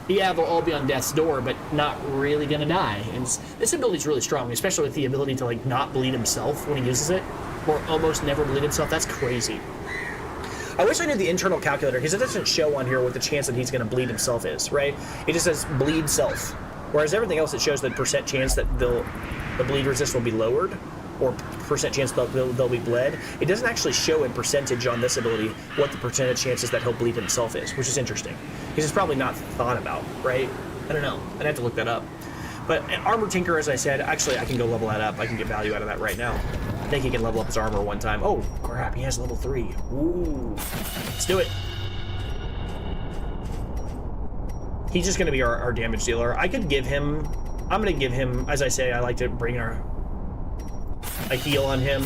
yeah, they'll all be on death's door, but not really gonna die. And this ability is really strong, especially with the ability to like not bleed himself when he uses it, or almost never bleed himself. That's crazy. I wish I knew the internal calculator, because it doesn't show on here what the chance that he's gonna bleed himself is, right? It just says bleed self, whereas everything else it shows the percent chance that the bleed resist will be lowered, or percent chance they'll be bled. It doesn't actually show in percentage on this ability what the percentage chances that he'll bleed himself is, which is interesting, because it's probably not thought about, right? I don't know. I'd have to look that up. But Armor Tinker, as I said, actually I can go level that up. I can get value out of that right now. I think he can level up his armor one time. Oh, crap, he has level 3. Ooh. Let's do it. He's just going to be our damage dealer. I could give him... I'm going to give him, as I say, I like to bring a heal on him.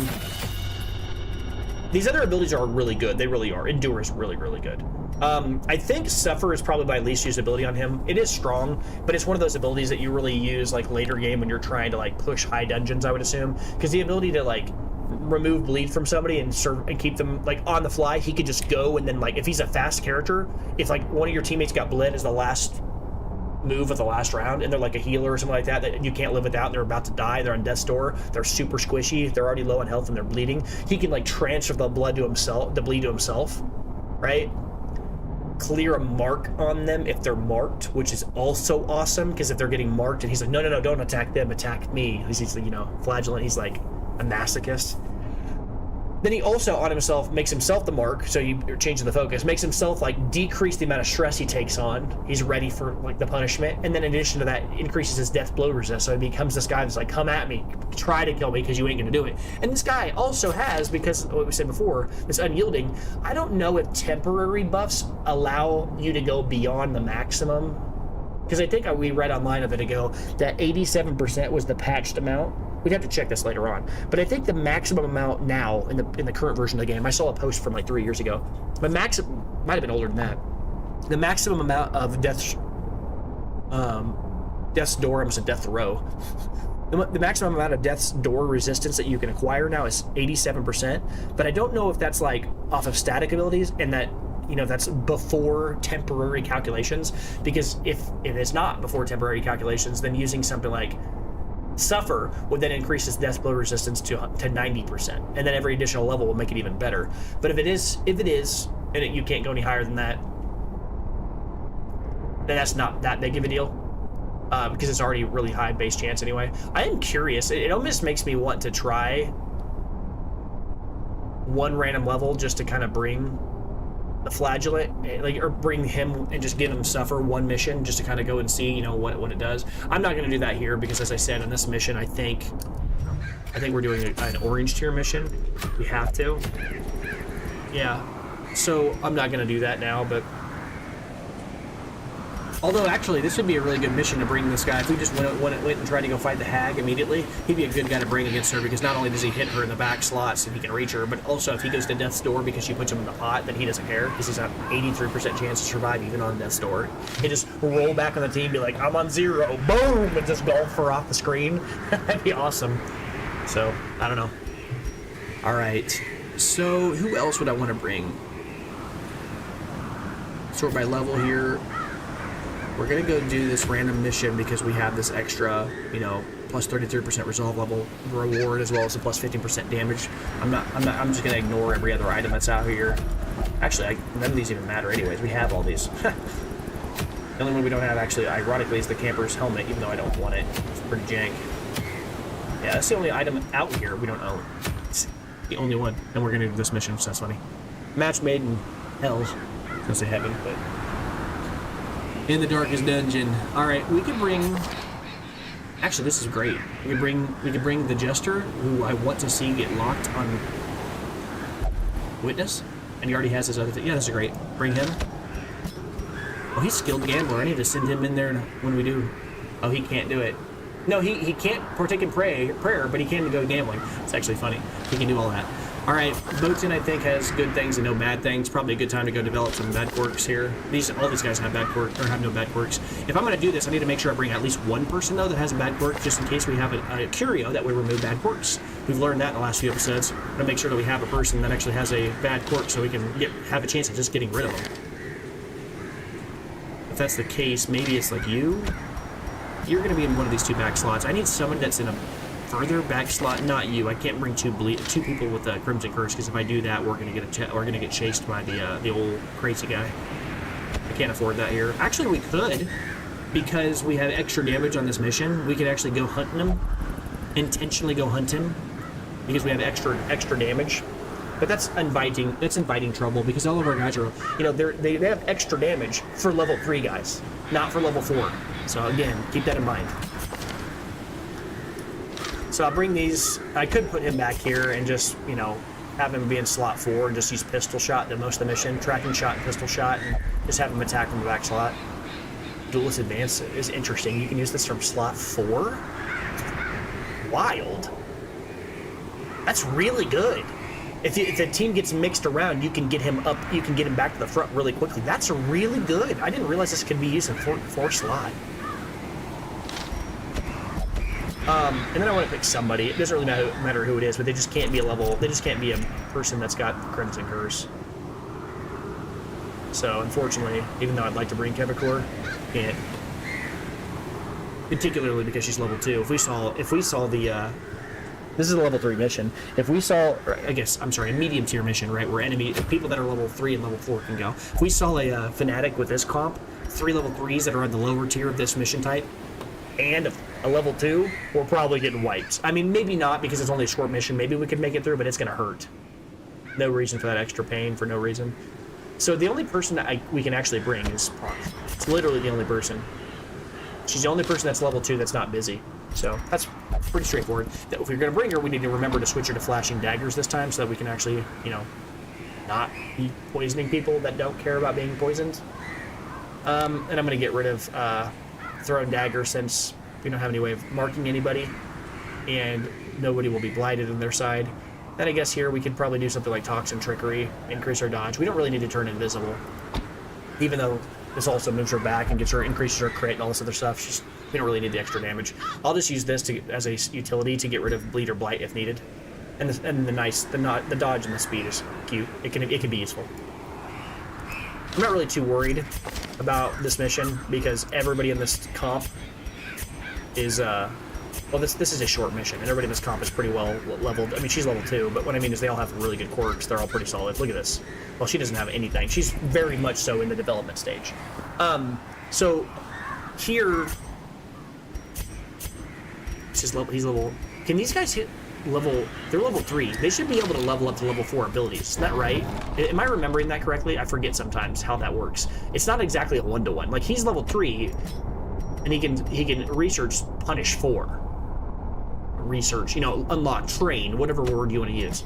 These other abilities are really good. They really are. Endure is really, really good. I think Suffer is probably my least used ability on him. It is strong, but it's one of those abilities that you really use like later game when you're trying to like push high dungeons, I would assume. Because the ability to like remove bleed from somebody and serve and keep them like on the fly, he could just go, and then like if he's a fast character, if like one of your teammates got bled as the last move of the last round, and they're like a healer or something like that that you can't live without, and they're about to die, they're on death's door, they're super squishy, they're already low on health and they're bleeding, he can like transfer the blood to himself, the bleed to himself, right? Clear a mark on them if they're marked, which is also awesome, because if they're getting marked and he's like, no, don't attack them, attack me, he's you know, flagellant, he's like a masochist. Then he also on himself makes himself the mark, so you change the focus, makes himself like decrease the amount of stress he takes on. He's ready for like the punishment, and then in addition to that, increases his death blow resist. So he becomes this guy that's like, come at me, try to kill me, because you ain't gonna do it. And this guy also has, because of what we said before, this unyielding. I don't know if temporary buffs allow you to go beyond the maximum, because I think we read online a bit ago that 87% was the patched amount. We'd have to check this later on, but I think the maximum amount now in the current version of the game, I saw a post from like 3 years ago, but might have been older than that. The maximum amount of death's door, I almost said death row. The maximum amount of death's door resistance that you can acquire now is 87%, but I don't know if that's like off of static abilities, and that, you know, that's before temporary calculations, because if it is not before temporary calculations, then using something like Suffer would then increase his death blow resistance to 90%, and then every additional level will make it even better. But if it is, and you can't go any higher than that, then that's not that big of a deal, because it's already really high base chance anyway. I am curious. It almost makes me want to try one random level just to kind of bring the flagellant, like, or bring him and just give him Suffer one mission just to kind of go and see, you know, what it does. I'm not going to do that here, because as I said, on this mission, I think we're doing an orange tier mission. We have to. Yeah. So I'm not going to do that now, but although actually this would be a really good mission to bring this guy. If we just went and tried to go fight the hag immediately, he'd be a good guy to bring against her, because not only does he hit her in the back slots and he can reach her, but also if he goes to death's door because she puts him in the pot, then he doesn't care, because he's got 83% chance to survive even on death's door. He just roll back on the team, be like, I'm on 0, boom, and just golf her off the screen. That'd be awesome. So I don't know. All right, so who else would I want to bring? Sort by level here. We're gonna go do this random mission because we have this extra, you know, plus 33% resolve level reward, as well as a plus 15% damage. I'm just gonna ignore every other item that's out here. Actually, none of these even matter anyways. We have all these. The only one we don't have, actually, ironically, is the camper's helmet, even though I don't want it. It's pretty jank. Yeah, that's the only item out here we don't own. It's the only one. And we're gonna do this mission, so that's funny. Match made in hell. I was gonna say heaven, but in the darkest dungeon. All right, we could bring. Actually, this is great. We could bring the Jester, who I want to see get locked on Witness, and he already has his other thing. Yeah, this is great. Bring him. Oh, he's skilled gambler. I need to send him in there when we do. Oh, he can't do it. No, he can't partake in prayer, but he can go gambling. It's actually funny. He can do all that. All right, Boatin, I think, has good things and no bad things. Probably a good time to go develop some bad quirks here. All these guys have bad quirks, or have no bad quirks. If I'm going to do this, I need to make sure I bring at least one person, though, that has a bad quirk, just in case we have a curio that we remove bad quirks. We've learned that in the last few episodes. I'm going to make sure that we have a person that actually has a bad quirk so we can have a chance of just getting rid of them. If that's the case, maybe it's like you. You're going to be in one of these two back slots. I need someone that's in a further back slot. Not you. I can't bring two people with a Crimson Curse, because if I do that, we're gonna get chased by the old crazy guy. I can't afford that here. Actually, we could, because we have extra damage on this mission. We could actually go hunting him, intentionally go hunt him, because we have extra damage. But that's inviting trouble, because all of our guys are, they have extra damage for level 3 guys, not for level 4. So again, keep that in mind. So I'll bring these. I could put him back here and just, have him be in slot 4 and just use pistol shot the most of the mission, tracking shot and pistol shot, and just have him attack from the back slot. Duelist Advance is interesting. You can use this from slot 4. Wild. That's really good. If the team gets mixed around, you can get him up. You can get him back to the front really quickly. That's really good. I didn't realize this could be used in 4 slot. And then I want to pick somebody. It doesn't really matter who it is, but they just can't be a person that's got Crimson Curse. So unfortunately, even though I'd like to bring Kevicor, can't. Particularly because she's level 2. If we saw the this is a level 3 mission. If we saw, a medium tier mission, right, where people that are level 3 and level 4 can go. If we saw a fanatic with this comp, 3 level 3s that are on the lower tier of this mission type, and a level 2, we're probably getting wiped. I mean, maybe not, because it's only a short mission. Maybe we could make it through, but it's going to hurt. No reason for that extra pain, for no reason. So the only person that we can actually bring is Pond. It's literally the only person. She's the only person that's level 2 that's not busy. So that's pretty straightforward. If we're going to bring her, we need to remember to switch her to flashing daggers this time, so that we can actually, not be poisoning people that don't care about being poisoned. And I'm going to get rid of throwing dagger, since we don't have any way of marking anybody, and nobody will be blighted on their side. Then I guess here we could probably do something like Toxin Trickery, increase our dodge. We don't really need to turn invisible, even though this also moves her back and increases her crit and all this other stuff. We don't really need the extra damage. I'll just use this as a utility to get rid of bleed or blight if needed. And the dodge and the speed is cute. It can be useful. I'm not really too worried about this mission, because everybody in this comp is this is a short mission, and everybody in this comp is pretty well leveled. I mean, she's level 2, but what I mean is they all have really good quirks. They're all pretty solid. Look at this. Well, she doesn't have anything. She's very much so in the development stage. So here, he's level. Can these guys hit level? They're level 3. They should be able to level up to level 4 abilities. Isn't that right? Am I remembering that correctly? I forget sometimes how that works. It's not exactly a 1-to-1. Like, he's level 3, and he can research punish 4. Research, unlock, train, whatever word you want to use.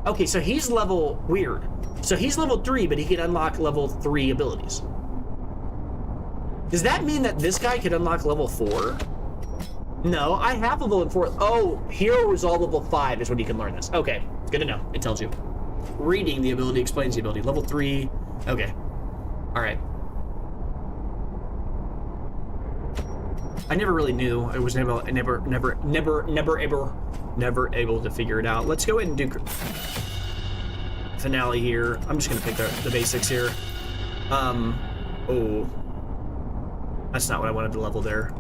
Okay, so he's weird. So he's level 3, but he can unlock level 3 abilities. Does that mean that this guy could unlock level 4? No, I have level 4. Oh, Hero Resolve level 5 is when you can learn this. Okay, good to know. It tells you. Reading the ability explains the ability. Level 3. Okay. All right. I never really knew. I was never able to figure it out. Let's go ahead and do finale here. I'm just gonna pick the basics here. Oh, that's not what I wanted to level there.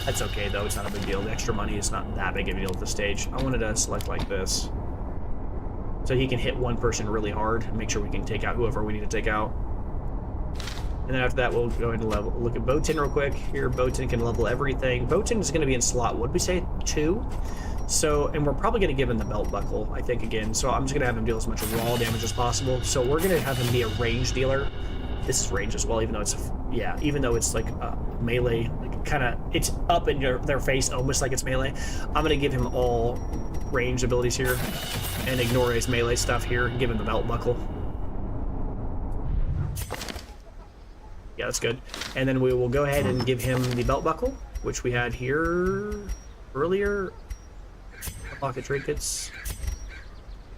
That's okay though. It's not a big deal. The extra money is not that big of a deal at this stage. I wanted to select like this, so he can hit one person really hard and make sure we can take out whoever we need to take out. And then after that, we'll go ahead and look at Boatin real quick. Here, Boatin can level everything. Boatin is going to be in slot, what did we say, 2? So, and we're probably going to give him the belt buckle, I think, again. So I'm just going to have him deal as much raw damage as possible. So we're going to have him be a range dealer. This is range as well, even though it's like melee, like kind of, it's up in their face, almost like it's melee. I'm going to give him all range abilities here and ignore his melee stuff here and give him the belt buckle. Yeah, that's good. And then we will go ahead and give him the belt buckle, which we had here earlier. Pocket trinkets.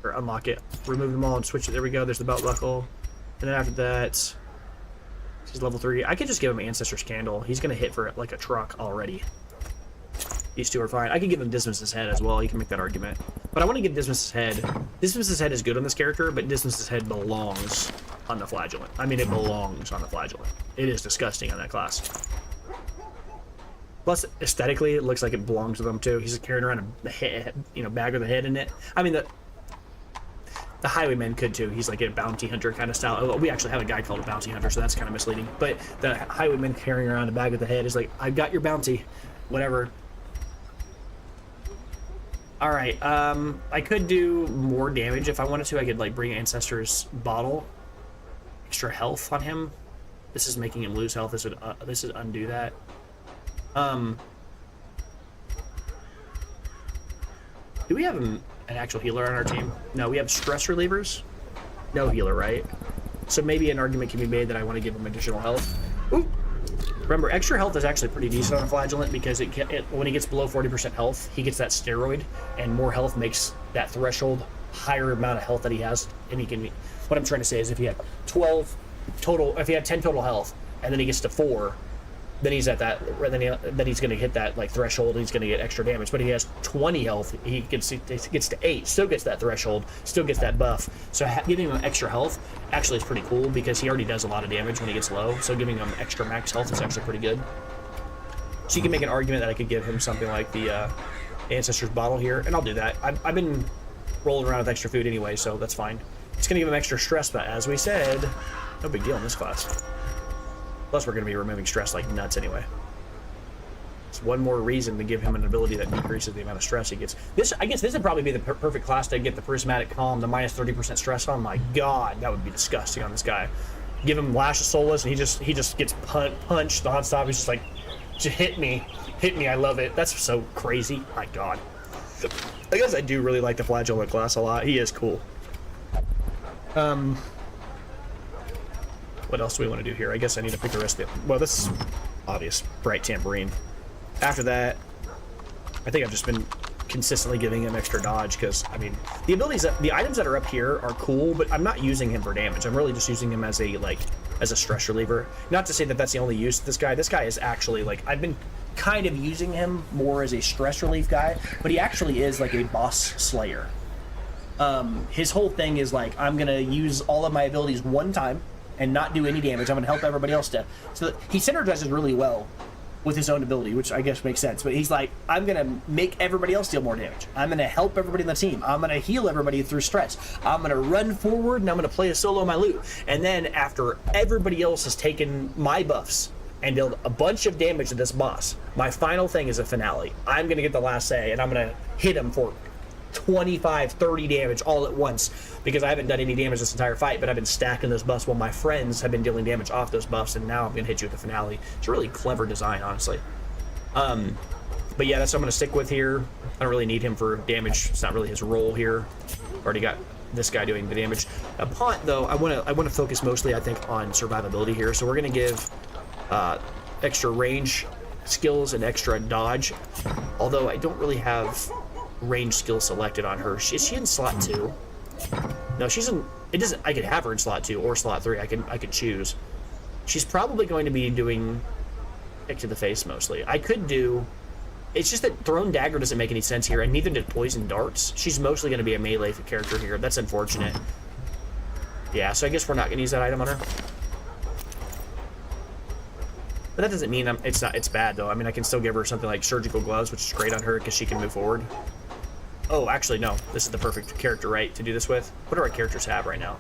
or unlock it. Remove them all and switch it. There we go. There's the belt buckle. And then after that, he's level 3. I could just give him Ancestor's Candle. He's going to hit for like a truck already. These two are fine. I could give him Dismas's Head as well. You can make that argument. But I want to give Dismas's Head. Dismas's Head is good on this character, but Dismas's Head belongs on the Flagellant. I mean, it belongs on the Flagellant. It is disgusting on that class. Plus, aesthetically, it looks like it belongs to them too. He's carrying around a head, bag with a head in it. I mean, the Highwayman could too. He's like a bounty hunter kind of style. Oh, we actually have a guy called a bounty hunter, so that's kind of misleading. But the Highwayman carrying around a bag with a head is like, I've got your bounty, whatever. All right, I could do more damage if I wanted to. I could like bring Ancestor's Bottle, extra health on him. This is making him lose health. This would undo that. Do we have an actual healer on our team? No, we have stress relievers. No healer, right? So maybe an argument can be made that I want to give him additional health. Ooh. Remember, extra health is actually pretty decent on a Flagellant because when he gets below 40% health, he gets that steroid, and more health makes that threshold higher amount of health that he has, and he can. What I'm trying to say is, if he had 12 total, if he had 10 total health, and then he gets to 4, then he's at that. Then he's going to hit that like threshold. And he's going to get extra damage. But if he has 20 health, he gets to 8. Still gets that threshold. Still gets that buff. So giving him extra health actually is pretty cool because he already does a lot of damage when he gets low. So giving him extra max health is actually pretty good. So you can make an argument that I could give him something like the Ancestor's Bottle here, and I'll do that. I've been rolling around with extra food anyway, so that's fine. It's going to give him extra stress, but as we said, no big deal in this class. Plus, we're going to be removing stress like nuts anyway. It's one more reason to give him an ability that decreases the amount of stress he gets. I guess this would probably be the perfect class to get the Prismatic Calm, the minus 30% stress on. My God, that would be disgusting on this guy. Give him Lash of Soulless, and he just gets punched nonstop. He's just like, just hit me, I love it. That's so crazy. My God. I guess I do really like the Flagellant class a lot. He is cool. What else do we want to do here? I guess I need to pick the rest of it. Well, this is obvious. Bright Tambourine. After that, I think I've just been consistently giving him extra dodge because, I mean, the items that are up here are cool, but I'm not using him for damage. I'm really just using him as a stress reliever. Not to say that that's the only use of this guy. This guy is actually, like, I've been kind of using him more as a stress relief guy, but he actually is like a boss slayer. His whole thing is like, I'm going to use all of my abilities one time and not do any damage. I'm going to help everybody else to. So he synergizes really well with his own ability, which I guess makes sense. But he's like, I'm going to make everybody else deal more damage. I'm going to help everybody in the team. I'm going to heal everybody through stress. I'm going to run forward, and I'm going to play a solo my loot. And then after everybody else has taken my buffs and dealt a bunch of damage to this boss, my final thing is a finale. I'm going to get the last say, and I'm going to hit him for 25, 30 damage all at once because I haven't done any damage this entire fight, but I've been stacking those buffs while my friends have been dealing damage off those buffs, and now I'm going to hit you with the finale. It's a really clever design, honestly. But yeah, that's what I'm going to stick with here. I don't really need him for damage. It's not really his role here. Already got this guy doing the damage. Upon, though, I want to focus mostly, I think, on survivability here. So we're going to give extra range skills and extra dodge, although I don't really have range skill selected on her. Is she in slot 2? No, she's in. It doesn't. I could have her in slot 2 or slot 3. I could choose. She's probably going to be doing kick to the face mostly. I could do. It's just that thrown dagger doesn't make any sense here, and neither did poison darts. She's mostly going to be a melee character here. That's unfortunate. Yeah, so I guess we're not going to use that item on her. But that doesn't mean it's bad though. I mean, I can still give her something like surgical gloves, which is great on her because she can move forward. Oh, actually, no. This is the perfect character, right, to do this with. What do our characters have right now?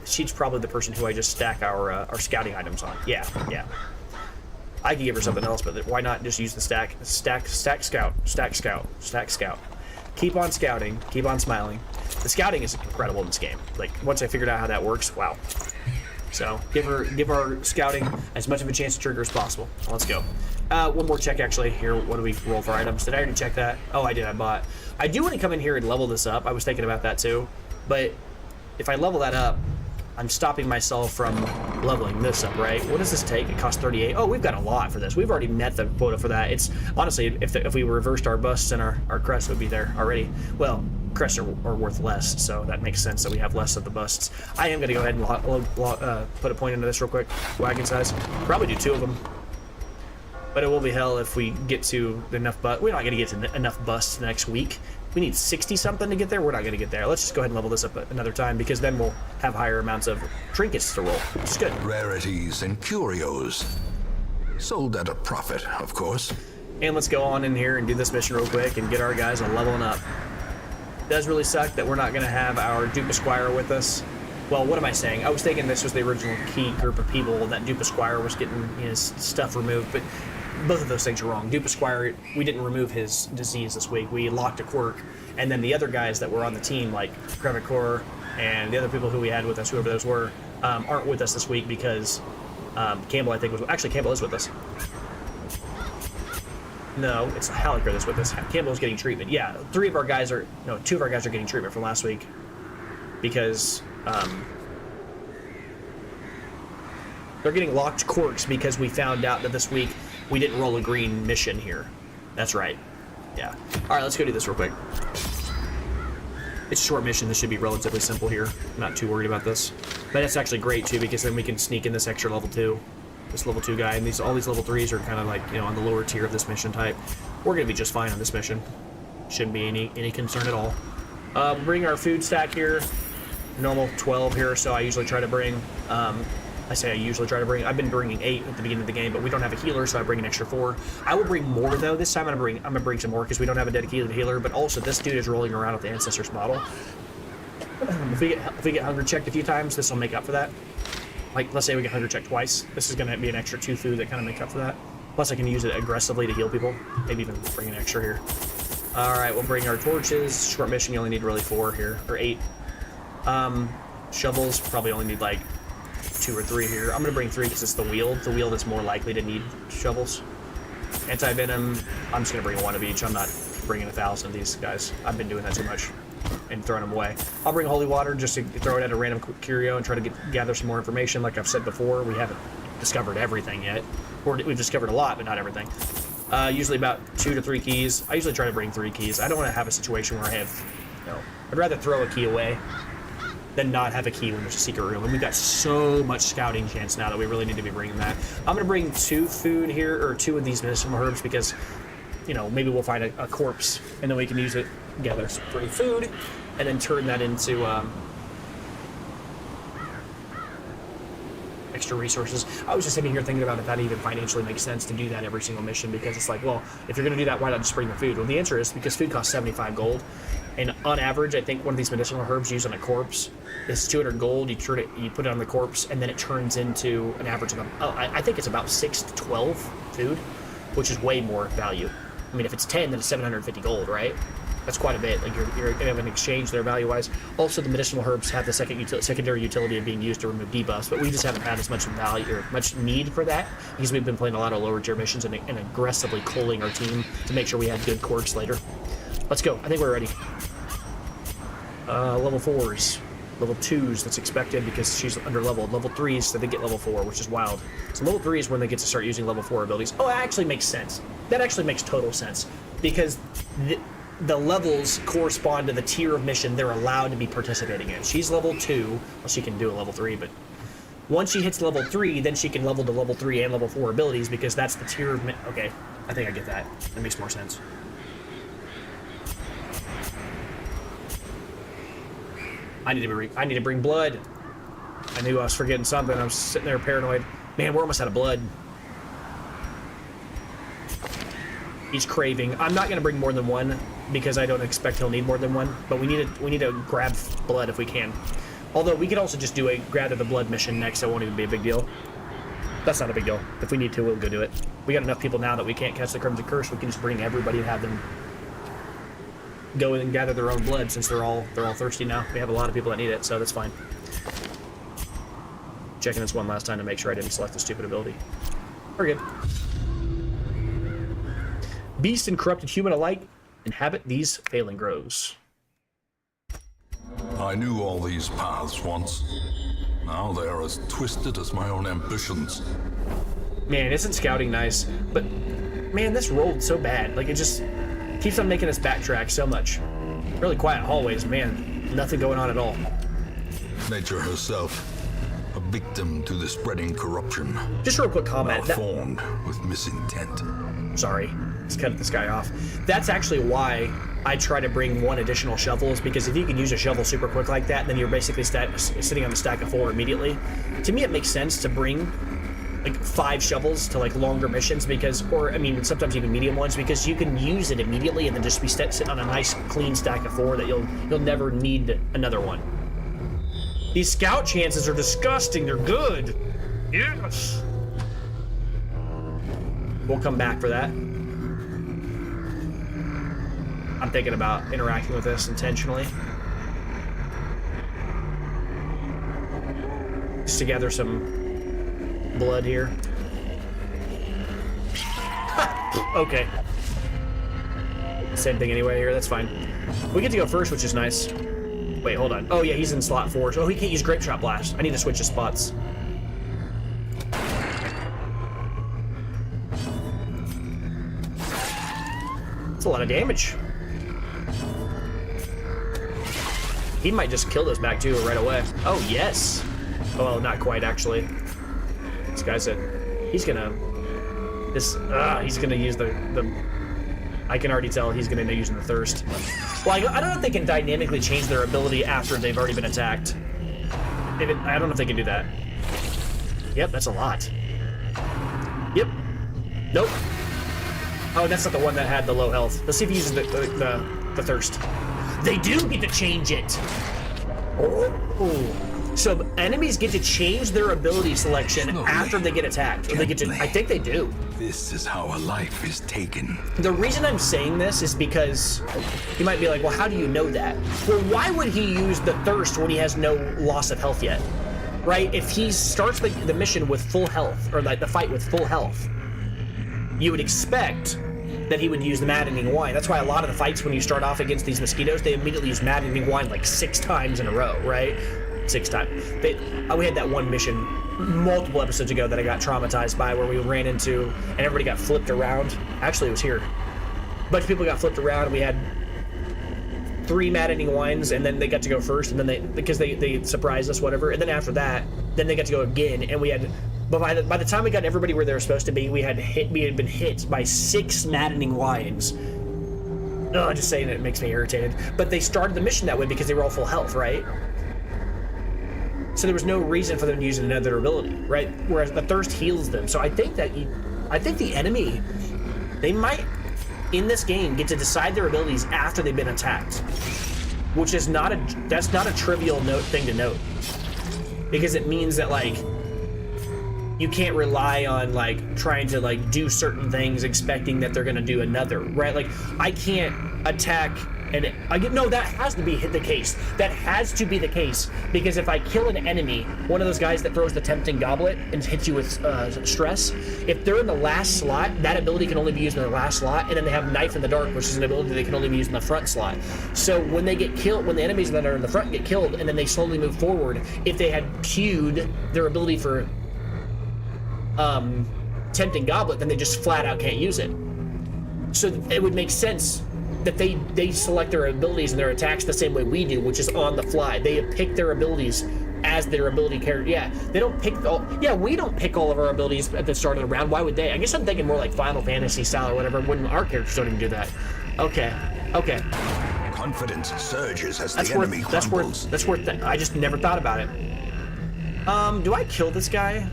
She's probably the person who I just stack our scouting items on. Yeah. I could give her something else, but why not just use the stack scout. Keep on scouting. Keep on smiling. The scouting is incredible in this game. Like, once I figured out how that works, wow. So give our scouting as much of a chance to trigger as possible. Let's go. One more check actually here. What do we roll for items? Did I already check that? Oh, I did. I bought. I do want to come in here and level this up. I was thinking about that too, but if I level that up, I'm stopping myself from leveling this up, right? What does this take? It costs 38. Oh, we've got a lot for this. We've already met the quota for that. It's honestly, if we reversed our busts and our crest would be there already. Well, crests are worth less, so that makes sense that we have less of the busts. I am going to go ahead and put a point into this real quick. Wagon size. Probably do 2 of them. But it will be hell if we get to enough busts. We're not going to get to enough busts next week. We need 60-something to get there. We're not going to get there. Let's just go ahead and level this up another time, because then we'll have higher amounts of trinkets to roll, which is good. Rarities and curios. Sold at a profit, of course. And let's go on in here and do this mission real quick and get our guys a leveling up. It does really suck that we're not going to have our Dupe Esquire with us. Well, what am I saying? I was thinking this was the original key group of people, that Dupe Esquire was getting his stuff removed, but both of those things are wrong. Dupe Esquire, we didn't remove his disease this week. We locked a quirk, and then the other guys that were on the team, like Krevicor and the other people who we had with us, whoever those were, aren't with us this week because Campbell, I think, was... Actually, Campbell is with us. No, it's Hallaker that's with us. Campbell's getting treatment. Yeah, 2 of our guys are getting treatment from last week because they're getting locked quirks because we found out that this week we didn't roll a green mission here. That's right. Yeah. All right, let's go do this real quick. It's a short mission. This should be relatively simple here. I'm not too worried about this. But it's actually great too, because then we can sneak in this extra level 2. This level 2 guy, and all these level 3s are kind of like, on the lower tier of this mission type. We're gonna be just fine on this mission. Shouldn't be any concern at all. Bring our food stack here. Normal 12 here, so I usually try to bring. I've been bringing 8 at the beginning of the game, but we don't have a healer, so I bring an extra 4. I will bring more though this time. I'm gonna bring some more because we don't have a dedicated healer. But also, this dude is rolling around with the Ancestors model. If we get hunger checked a few times, this will make up for that. Like, let's say we get hunger checked twice. This is going to be an extra 2 food that kind of make up for that. Plus, I can use it aggressively to heal people. Maybe even bring an extra here. All right, we'll bring our torches. Short mission, you only need really 4 here, or 8. Shovels, probably only need like 2 or 3 here. I'm going to bring 3 because it's the wheel. The wheel that's more likely to need shovels. Anti-venom, I'm just going to bring 1 of each. I'm not bringing 1,000 of these guys. I've been doing that too much and throwing them away. I'll bring holy water just to throw it at a random curio and try to gather some more information. Like I've said before, we haven't discovered everything yet. We've discovered a lot, but not everything. Usually about 2 to 3 keys. I usually try to bring 3 keys. I don't want to have a situation where I have, I'd rather throw a key away than not have a key when there's a secret room. And we've got so much scouting chance now that we really need to be bringing that. I'm going to bring 2 food here, or 2 of these medicinal herbs, because, maybe we'll find a corpse and then we can use it, gather some free food, and then turn that into extra resources. I was just sitting here thinking about if that even financially makes sense to do that every single mission, because it's like, well, if you're going to do that, why not just bring the food? Well, the answer is because food costs 75 gold, and on average, I think one of these medicinal herbs used on a corpse is 200 gold. You put it on the corpse, and then it turns into an average of, I think it's about 6 to 12 food, which is way more value. I mean, if it's 10, then it's 750 gold, right? That's quite a bit. Like you're going to have an exchange there value-wise. Also, the medicinal herbs have the secondary utility of being used to remove debuffs, but we just haven't had as much value or much need for that because we've been playing a lot of lower tier missions and aggressively culling our team to make sure we had good quirks later. Let's go. I think we're ready. Level 4s. Level 2s, that's expected because she's under leveled. Level 3s, so they get level 4, which is wild. So level 3 is when they get to start using level 4 abilities. Oh, that actually makes sense. That actually makes total sense because the levels correspond to the tier of mission they're allowed to be participating in. She's level 2, well, she can do a level 3, but once she hits level 3, then she can level to level 3 and level 4 abilities because that's the tier of okay, I think I get that. That makes more sense. I need to bring blood. I knew I was forgetting something. I was sitting there paranoid. Man, we're almost out of blood. He's craving. I'm not going to bring more than 1 because I don't expect he'll need more than 1. But we need to grab blood if we can. Although we could also just do a gather the blood mission next. That won't even be a big deal. That's not a big deal. If we need to, we'll go do it. We got enough people now that we can't catch the Crimson Curse. We can just bring everybody and have them go and gather their own blood since they're all thirsty now. We have a lot of people that need it, so that's fine. Checking this one last time to make sure I didn't select the stupid ability. We're good. Beast and corrupted human alike inhabit these failing groves. I knew all these paths once. Now they are as twisted as my own ambitions. Man, isn't scouting nice? But man, this rolled so bad. Like it just keeps on making us backtrack so much. Really quiet hallways, man. Nothing going on at all. Nature herself, a victim to the spreading corruption. Just real quick comment. Malformed with misintent. Sorry, let's cut this guy off. That's actually why I try to bring one additional shovel, is because if you can use a shovel super quick like that, then you're basically sitting on a stack of 4 immediately. To me, it makes sense to bring like 5 shovels to like longer missions, because, or I mean, sometimes even medium ones, because you can use it immediately and then just be sitting on a nice clean stack of 4 that you'll never need another one. These scout chances are disgusting. They're good. Yes. We'll come back for that. I'm thinking about interacting with this intentionally. Just to gather some blood here. Okay. Same thing anyway here, that's fine. We get to go first, which is nice. Wait, hold on. Oh yeah, he's in slot 4. Oh, he can't use Grape Shot Blast. I need to switch his spots. That's a lot of damage. He might just kill this back too right away. Oh yes. Oh, not quite actually. This guy said he's gonna use the I can already tell he's gonna end up using the thirst. Well, I don't know if they can dynamically change their ability after they've already been attacked. I don't know if they can do that. Yep, that's a lot. Yep. Nope. Oh, that's not the one that had the low health. Let's see if he uses the thirst. They do get to change it. Oh. So enemies get to change their ability selection after they get attacked. Or they get to, I think they do. This is how a life is taken. The reason I'm saying this is because you might be like, well, how do you know that? Well, why would he use the thirst when he has no loss of health yet? Right? If he starts the mission with full health, or like the fight with full health, you would expect that he would use the maddening wine. That's why a lot of the fights when you start off against these mosquitoes, they immediately use maddening wine like 6 times in a row, right? 6 times. We had that one mission multiple episodes ago that I got traumatized by, where we ran into and everybody got flipped around. Actually, it was here. A bunch of people got flipped around. We had 3 maddening wines, and then they got to go first, and then because they surprised us, whatever. And then after that, then they got to go again, and we had. But by the time we got everybody where they were supposed to be, we had been hit by 6 maddening wines. Oh, just saying it makes me irritated. But they started the mission that way because they were all full health, right? So there was no reason for them to use another ability, right? Whereas the thirst heals them. So I think the enemy, they might in this game get to decide their abilities after they've been attacked, which is that's not a trivial thing to note, because it means that like you can't rely on like trying to like do certain things expecting that they're gonna do another, right? Like I can't attack no, that has to be the case. That has to be the case, because if I kill an enemy, one of those guys that throws the tempting goblet and hits you with stress, if they're in the last slot, that ability can only be used in the last slot, and then they have Knife in the Dark, which is an ability that can only be used in the front slot. So when they get killed, when the enemies that are in the front get killed, and then they slowly move forward, if they had queued their ability for tempting goblet, then they just flat out can't use it. So it would make sense that they select their abilities and their attacks the same way we do, which is on the fly. They pick their abilities as their ability character. Yeah, they don't pick we don't pick all of our abilities at the start of the round. Why would they? I guess I'm thinking more like Final Fantasy style or whatever, when our characters don't even do that. Okay. Confidence surges as the enemy crumbles. That's worth that. I just never thought about it. Do I kill this guy?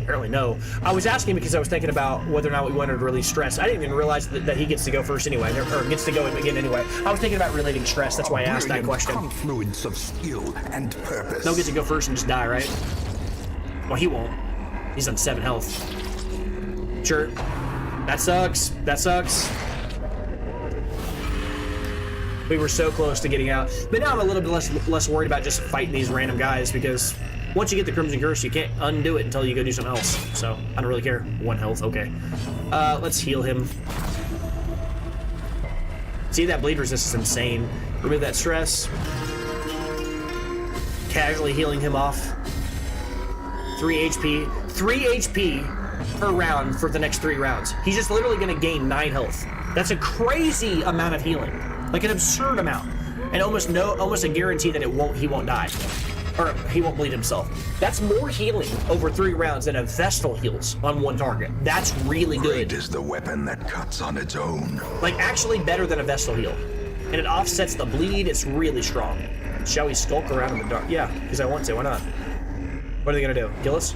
Apparently no. I was asking because I was thinking about whether or not we wanted to release stress. I didn't even realize that he gets to go first anyway, or gets to go again anyway. I was thinking about relating stress. That's why I asked that question. Confluence of skill and purpose. They'll get to go first and just die, right? Well, he won't. He's on 7 health. Sure. That sucks. We were so close to getting out. But now I'm a little bit less worried about just fighting these random guys, because once you get the Crimson Curse, you can't undo it until you go do something else. So I don't really care. 1 health, okay. Let's heal him. See, that bleed resist is insane. Remove that stress. Casually healing him off. 3 HP. 3 HP per round for the next 3 rounds. He's just literally going to gain 9 health. That's a crazy amount of healing, like an absurd amount, and almost a guarantee that he won't die, or he won't bleed himself. That's more healing over 3 rounds than a Vestal heals on 1 target. That's really good. Great is the weapon that cuts on its own. Like actually better than a Vestal heal, and it offsets the bleed. It's really strong. Shall we skulk around in the dark? Yeah, because I want to. Why not? What are they gonna do? Kill us?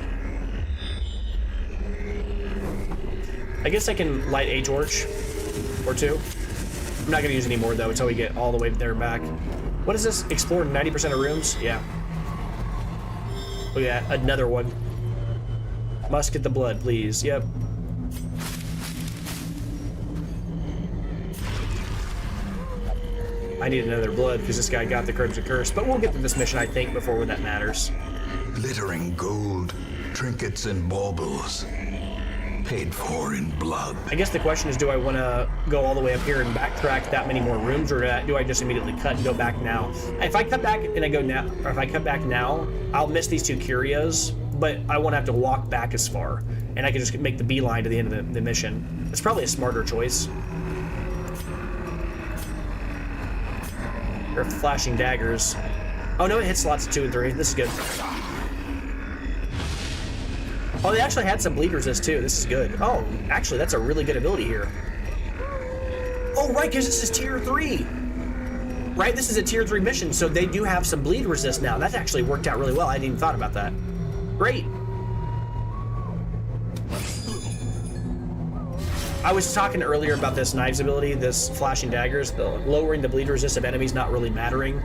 I guess I can light a torch or 2. I'm not gonna use any more though until we get all the way there and back. What is this? Explore 90% of rooms? Yeah. Look at that, another one. Must get the blood, please. Yep. I need another blood because this guy got the Crimson Curse, but we'll get to this mission, I think, before that matters. Glittering gold, trinkets and baubles, paid for in blood. I guess the question is, do I want to go all the way up here and backtrack that many more rooms, or do I just immediately cut and go back now? If I cut back and I go now, or if I cut back now, I'll miss these 2 curios, but I won't have to walk back as far, and I can just make the beeline to the end of the mission. It's probably a smarter choice. Or flashing daggers. Oh no, it hits slots 2 and 3. This is good. Oh, they actually had some bleed resist too. This is good. Oh, actually, that's a really good ability here. Oh, right, because this is tier 3. Right, this is a tier 3 mission, so they do have some bleed resist now. That actually worked out really well. I hadn't even thought about that. Great. I was talking earlier about this knives ability, this flashing daggers, the lowering the bleed resist of enemies not really mattering,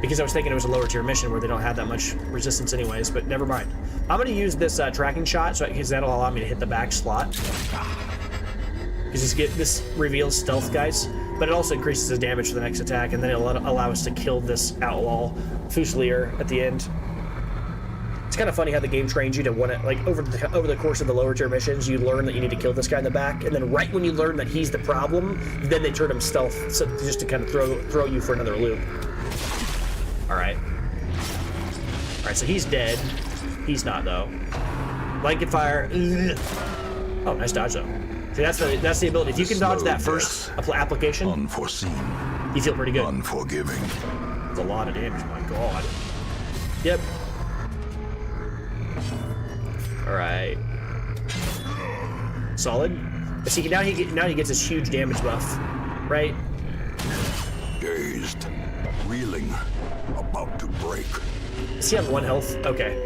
because I was thinking it was a lower tier mission where they don't have that much resistance anyways, but never mind. I'm going to use this tracking shot because that'll allow me to hit the back slot. Because this reveals stealth guys, but it also increases the damage for the next attack, and then it'll allow us to kill this outlaw Fusilier at the end. It's kind of funny how the game trains you to want it, like over the course of the lower tier missions, you learn that you need to kill this guy in the back, and then right when you learn that he's the problem, then they turn him stealth, so just to kind of throw you for another loop. All right, so he's dead. He's not though. Blanket fire. Oh, nice dodge though. See, that's the ability. If you can dodge that first application, unforeseen, you feel pretty good. Unforgiving. It's a lot of damage. My God. Yep. All right. Solid. But see, now he gets this huge damage buff, right? Dazed, reeling, about to break. Does he have 1 health? Okay.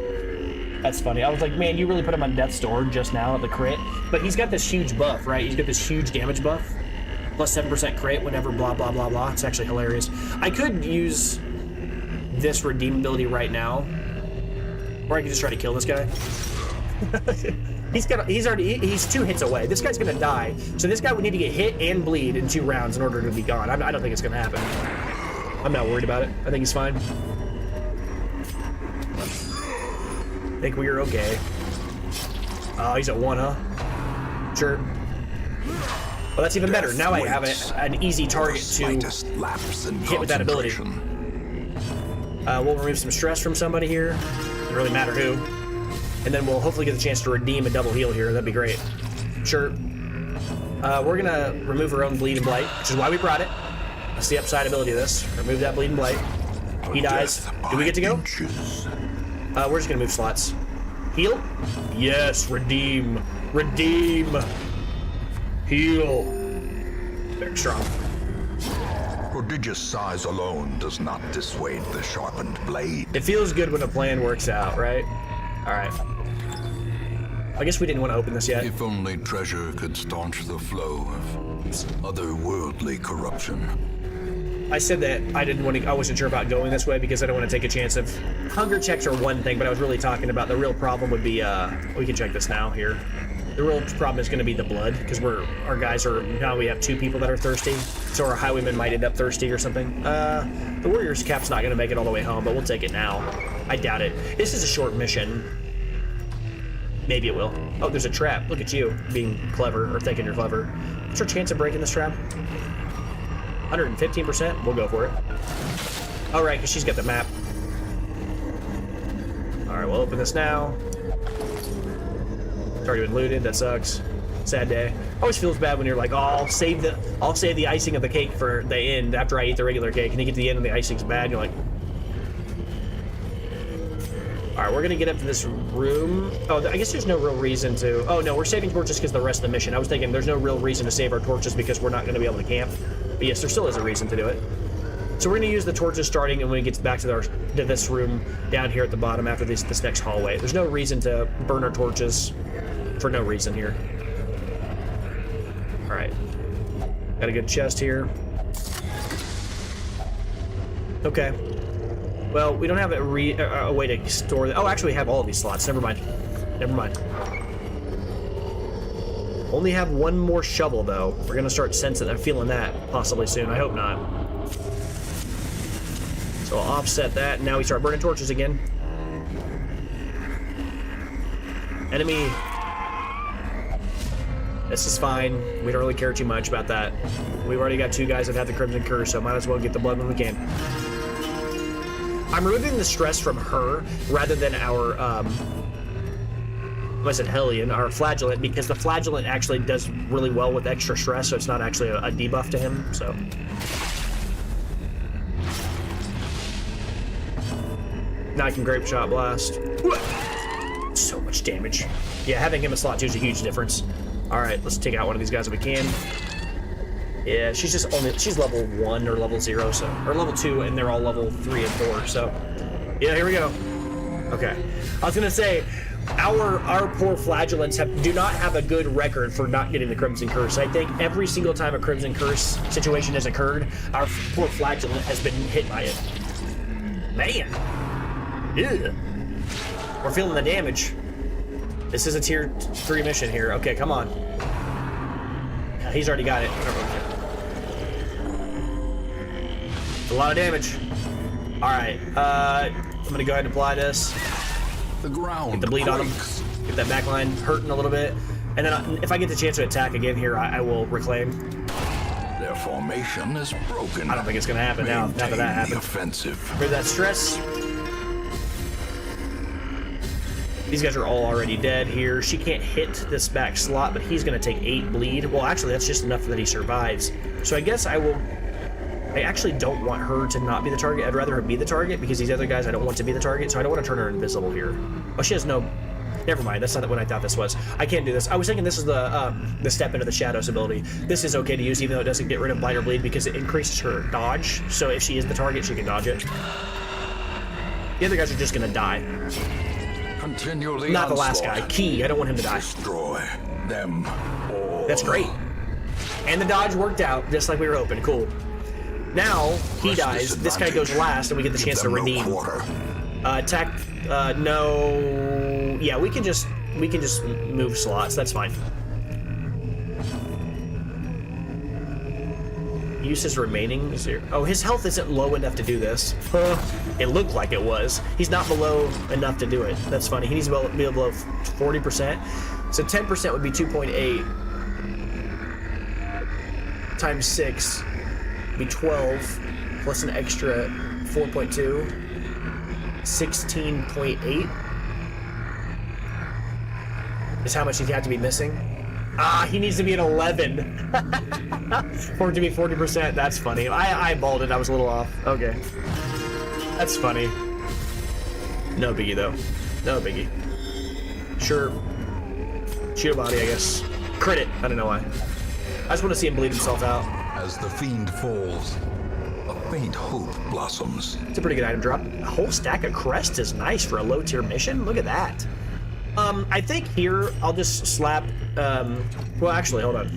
That's funny. I was like, man, you really put him on death's door just now at the crit. But he's got this huge buff, right? He's got this huge damage buff. Plus 7% crit, whenever blah, blah, blah, blah. It's actually hilarious. I could use this redeem ability right now. Or I could just try to kill this guy. He's 2 hits away. This guy's gonna die. So this guy would need to get hit and bleed in 2 rounds in order to be gone. I don't think it's gonna happen. I'm not worried about it. I think he's fine. I think we're okay. Oh, he's at 1, huh? Sure. Well, that's even better. Now I have an easy target to hit with that ability. We'll remove some stress from somebody here. Doesn't really matter who. And then we'll hopefully get the chance to redeem a double heal here. That'd be great. Sure. We're gonna remove our own Bleed and Blight, which is why we brought it. That's the upside ability of this. Remove that Bleed and Blight. He dies. Do we get to go? We're just gonna move slots. Heal? Yes, redeem. Redeem. Heal. Very strong. Prodigious size alone does not dissuade the sharpened blade. It feels good when a plan works out, right? All right. I guess we didn't want to open this yet. If only treasure could staunch the flow of otherworldly corruption. I said that I wasn't sure about going this way because I don't want to take a chance of... Hunger checks are one thing, but I was really talking about the real problem would be, we can check this now here. The real problem is going to be the blood, because our guys are, now we have 2 people that are thirsty, so our highwaymen might end up thirsty or something. The warrior's cap's not going to make it all the way home, but we'll take it now. I doubt it. This is a short mission. Maybe it will. Oh, there's a trap. Look at you, being clever, or thinking you're clever. What's our chance of breaking this trap? 115%? We'll go for it. All right, because she's got the map. All right, we'll open this now. It's already been looted. That sucks. Sad day. Always feels bad when you're like, oh, I'll save the icing of the cake for the end after I eat the regular cake, and you get to the end and the icing's bad. And you're like, all right, we're gonna get up to this room. Oh, I guess there's no real reason to. Oh no, we're saving torches because of the rest of the mission. I was thinking there's no real reason to save our torches because we're not gonna be able to camp. But yes, there still is a reason to do it. So we're gonna use the torches starting and when we get back to this room down here at the bottom after this next hallway. There's no reason to burn our torches for no reason here. All right, got a good chest here. Okay. Well, we don't have a way to store that. Oh, actually, we have all of these slots. Never mind. Never mind. Only have one more shovel, though. We're gonna start sensing and feeling that possibly soon. I hope not. So I'll offset that. And now we start burning torches again. Enemy. This is fine. We don't really care too much about that. We've already got 2 guys that have the Crimson Curse, so might as well get the blood when we can. I'm removing the stress from her rather than our, I said Hellion, our Flagellant, because the Flagellant actually does really well with extra stress, so it's not actually a debuff to him, so. Now I can Grape Shot Blast. So much damage. Yeah, having him in slot 2 is a huge difference. All right, let's take out one of these guys if we can. Yeah, she's level 1 or level 0, so, or level 2, and they're all level 3 and 4, so. Yeah, here we go. Okay. I was gonna say, our poor Flagellants do not have a good record for not getting the Crimson Curse. I think every single time a Crimson Curse situation has occurred, our poor Flagellant has been hit by it. Man. Ew. We're feeling the damage. This is a tier 3 mission here. Okay, come on. He's already got it. A lot of damage. All right, I'm gonna go ahead and apply this. The ground Get the bleed on him. quakes. Get that back line hurting a little bit. And then if I get the chance to attack again here, I will reclaim. Their formation is broken. I don't think it's gonna happen now that Maintain that the happened. offensive. For that stress. These guys are all already dead here. She can't hit this back slot, but he's gonna take 8 bleed. Well, actually, that's just enough that he survives. So I guess I actually don't want her to not be the target. I'd rather her be the target because these other guys I don't want to be the target, so I don't want to turn her invisible here. Oh, she has no... Never mind, that's not what I thought this was. I can't do this. I was thinking this is the step into the Shadows ability. This is okay to use even though it doesn't get rid of Blight or Bleed because it increases her dodge, so if she is the target, she can dodge it. The other guys are just gonna die. Continually Not the last guy. Key, I don't want him to die. Destroy them all. That's great. And the dodge worked out just like we were hoping. Cool. Now he Press dies. This guy goes last, and we get the Give chance to them no redeem. quarter. Attack. No. Yeah, we can just move slots. That's fine. Use his remaining 0. Oh, his health isn't low enough to do this. It looked like it was. He's not below enough to do it. That's funny. He needs to be below 40%. So 10% would be 2.8 times 6 would be 12 plus an extra 4.2. 16.8 is how much he'd have to be missing. Ah, he needs to be at 11 for it to be 40%. That's funny. I eyeballed it. I was a little off. Okay. That's funny. No biggie, though. No biggie. Sure. Shoot a body, I guess. Crit it. I don't know why. I just want to see him bleed himself out. As the fiend falls, a faint hope blossoms. It's a pretty good item drop. A whole stack of crest is nice for a low tier mission. Look at that. I think here I'll just slap. Well, actually, hold on.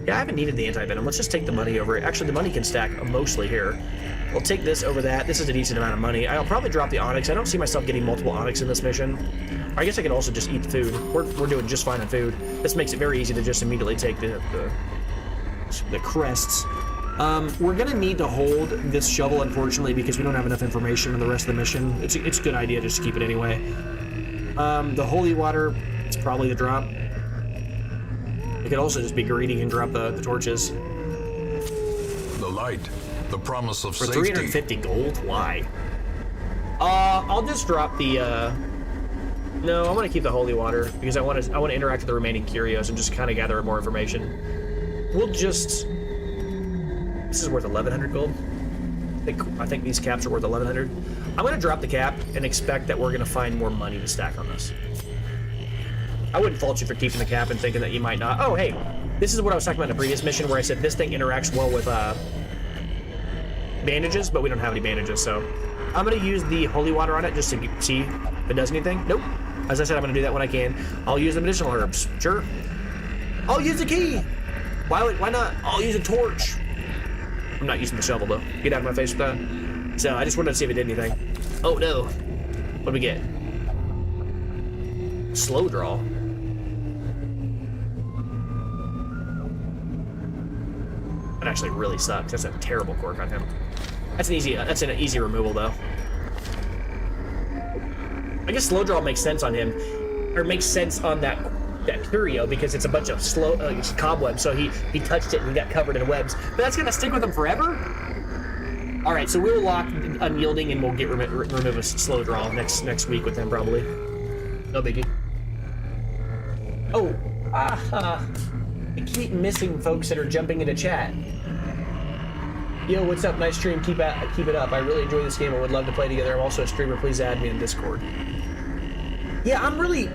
Yeah, I haven't needed the anti-venom. Let's just take the money over it. Actually, the money can stack mostly here. We'll take this over that. This is a decent amount of money. I'll probably drop the onyx. I don't see myself getting multiple onyx in this mission. Or I guess I could also just eat the food. We're doing just fine on food. This makes it very easy to just immediately take the crests. We're gonna need to hold this shovel, unfortunately, because we don't have enough information on the rest of the mission. It's a good idea just to keep it anyway. The holy water, it's probably the drop. It could also just be greedy and drop the torches. The light, the promise of For safety. 350 gold? Why? I'll just drop the, No, I want to keep the holy water because I want to interact with the remaining curios and just kind of gather more information. We'll just. This is worth 1,100 gold. I think these caps are worth 1,100. I'm going to drop the cap and expect that we're going to find more money to stack on this. I wouldn't fault you for keeping the cap and thinking that you might not. Oh, hey, this is what I was talking about in the previous mission where I said this thing interacts well with bandages, but we don't have any bandages, so I'm going to use the holy water on it just to see if it does anything. Nope. As I said, I'm going to do that when I can. I'll use the medicinal herbs. Sure. I'll use the key. Why not? I'll use a torch. I'm not using the shovel, though. Get out of my face with that. So I just wanted to see if it did anything. Oh, no. What do we get? Slow draw. That actually really sucks. That's a terrible quirk on him. That's an easy removal, though. I guess slow draw makes sense on him, or makes sense on that curio because it's a bunch of cobwebs. So he touched it and he got covered in webs. But that's gonna stick with him forever. All right, so we'll lock unyielding and we'll get remove a slow draw next week with him probably. No biggie. Oh, I keep missing folks that are jumping into chat. Yo, what's up? Nice stream. Keep it up. I really enjoy this game. I would love to play together. I'm also a streamer. Please add me in Discord. Yeah, I'm really.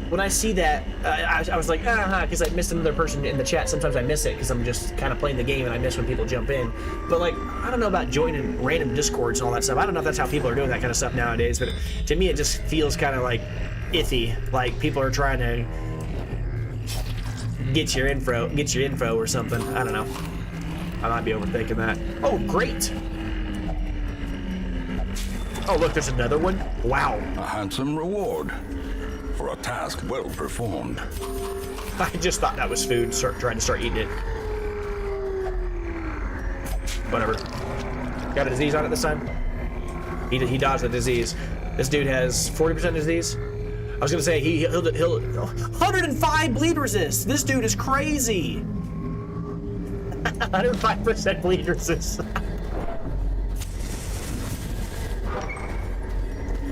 When I see that, I was like, because I missed another person in the chat. Sometimes I miss it because I'm just kind of playing the game and I miss when people jump in. But like, I don't know about joining random Discords and all that stuff. I don't know if that's how people are doing that kind of stuff nowadays. But to me, it just feels kind of like iffy. Like people are trying to get your info or something. I don't know. I might be overthinking that. Oh, great! Oh, look, there's another one. Wow. A handsome reward for a task well performed. I just thought that was food. Trying to start eating it. Whatever. Got a disease on it this time? He dodged the disease. This dude has 40% disease. I was gonna say he'll 105 bleed resist. This dude is crazy. 105% bleed resist.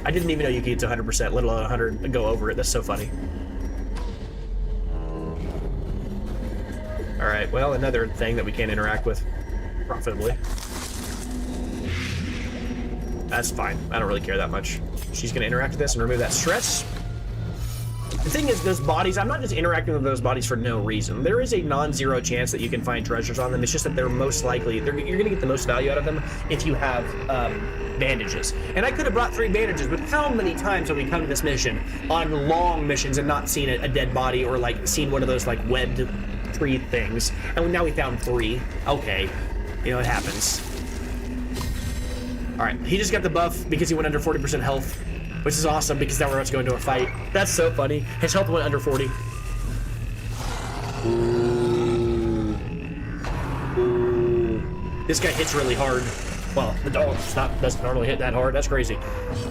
I didn't even know you could get to 100%, let alone 100 and go over it. That's so funny. All right, well, another thing that we can't interact with profitably. That's fine. I don't really care that much. She's gonna interact with this and remove that stress. The thing is, those bodies, I'm not just interacting with those bodies for no reason. There is a non-zero chance that you can find treasures on them. It's just that they're most likely, you're going to get the most value out of them if you have bandages. And I could have brought 3 bandages, but how many times have we come to this mission on long missions and not seen a dead body or like seen one of those like webbed tree things? And now we found 3. Okay, you know, it happens. All right, he just got the buff because he went under 40% health. Which is awesome because now we're about to go into a fight. That's so funny. His health went under 40. Ooh. Ooh. This guy hits really hard. Well, the dog doesn't normally hit that hard. That's crazy.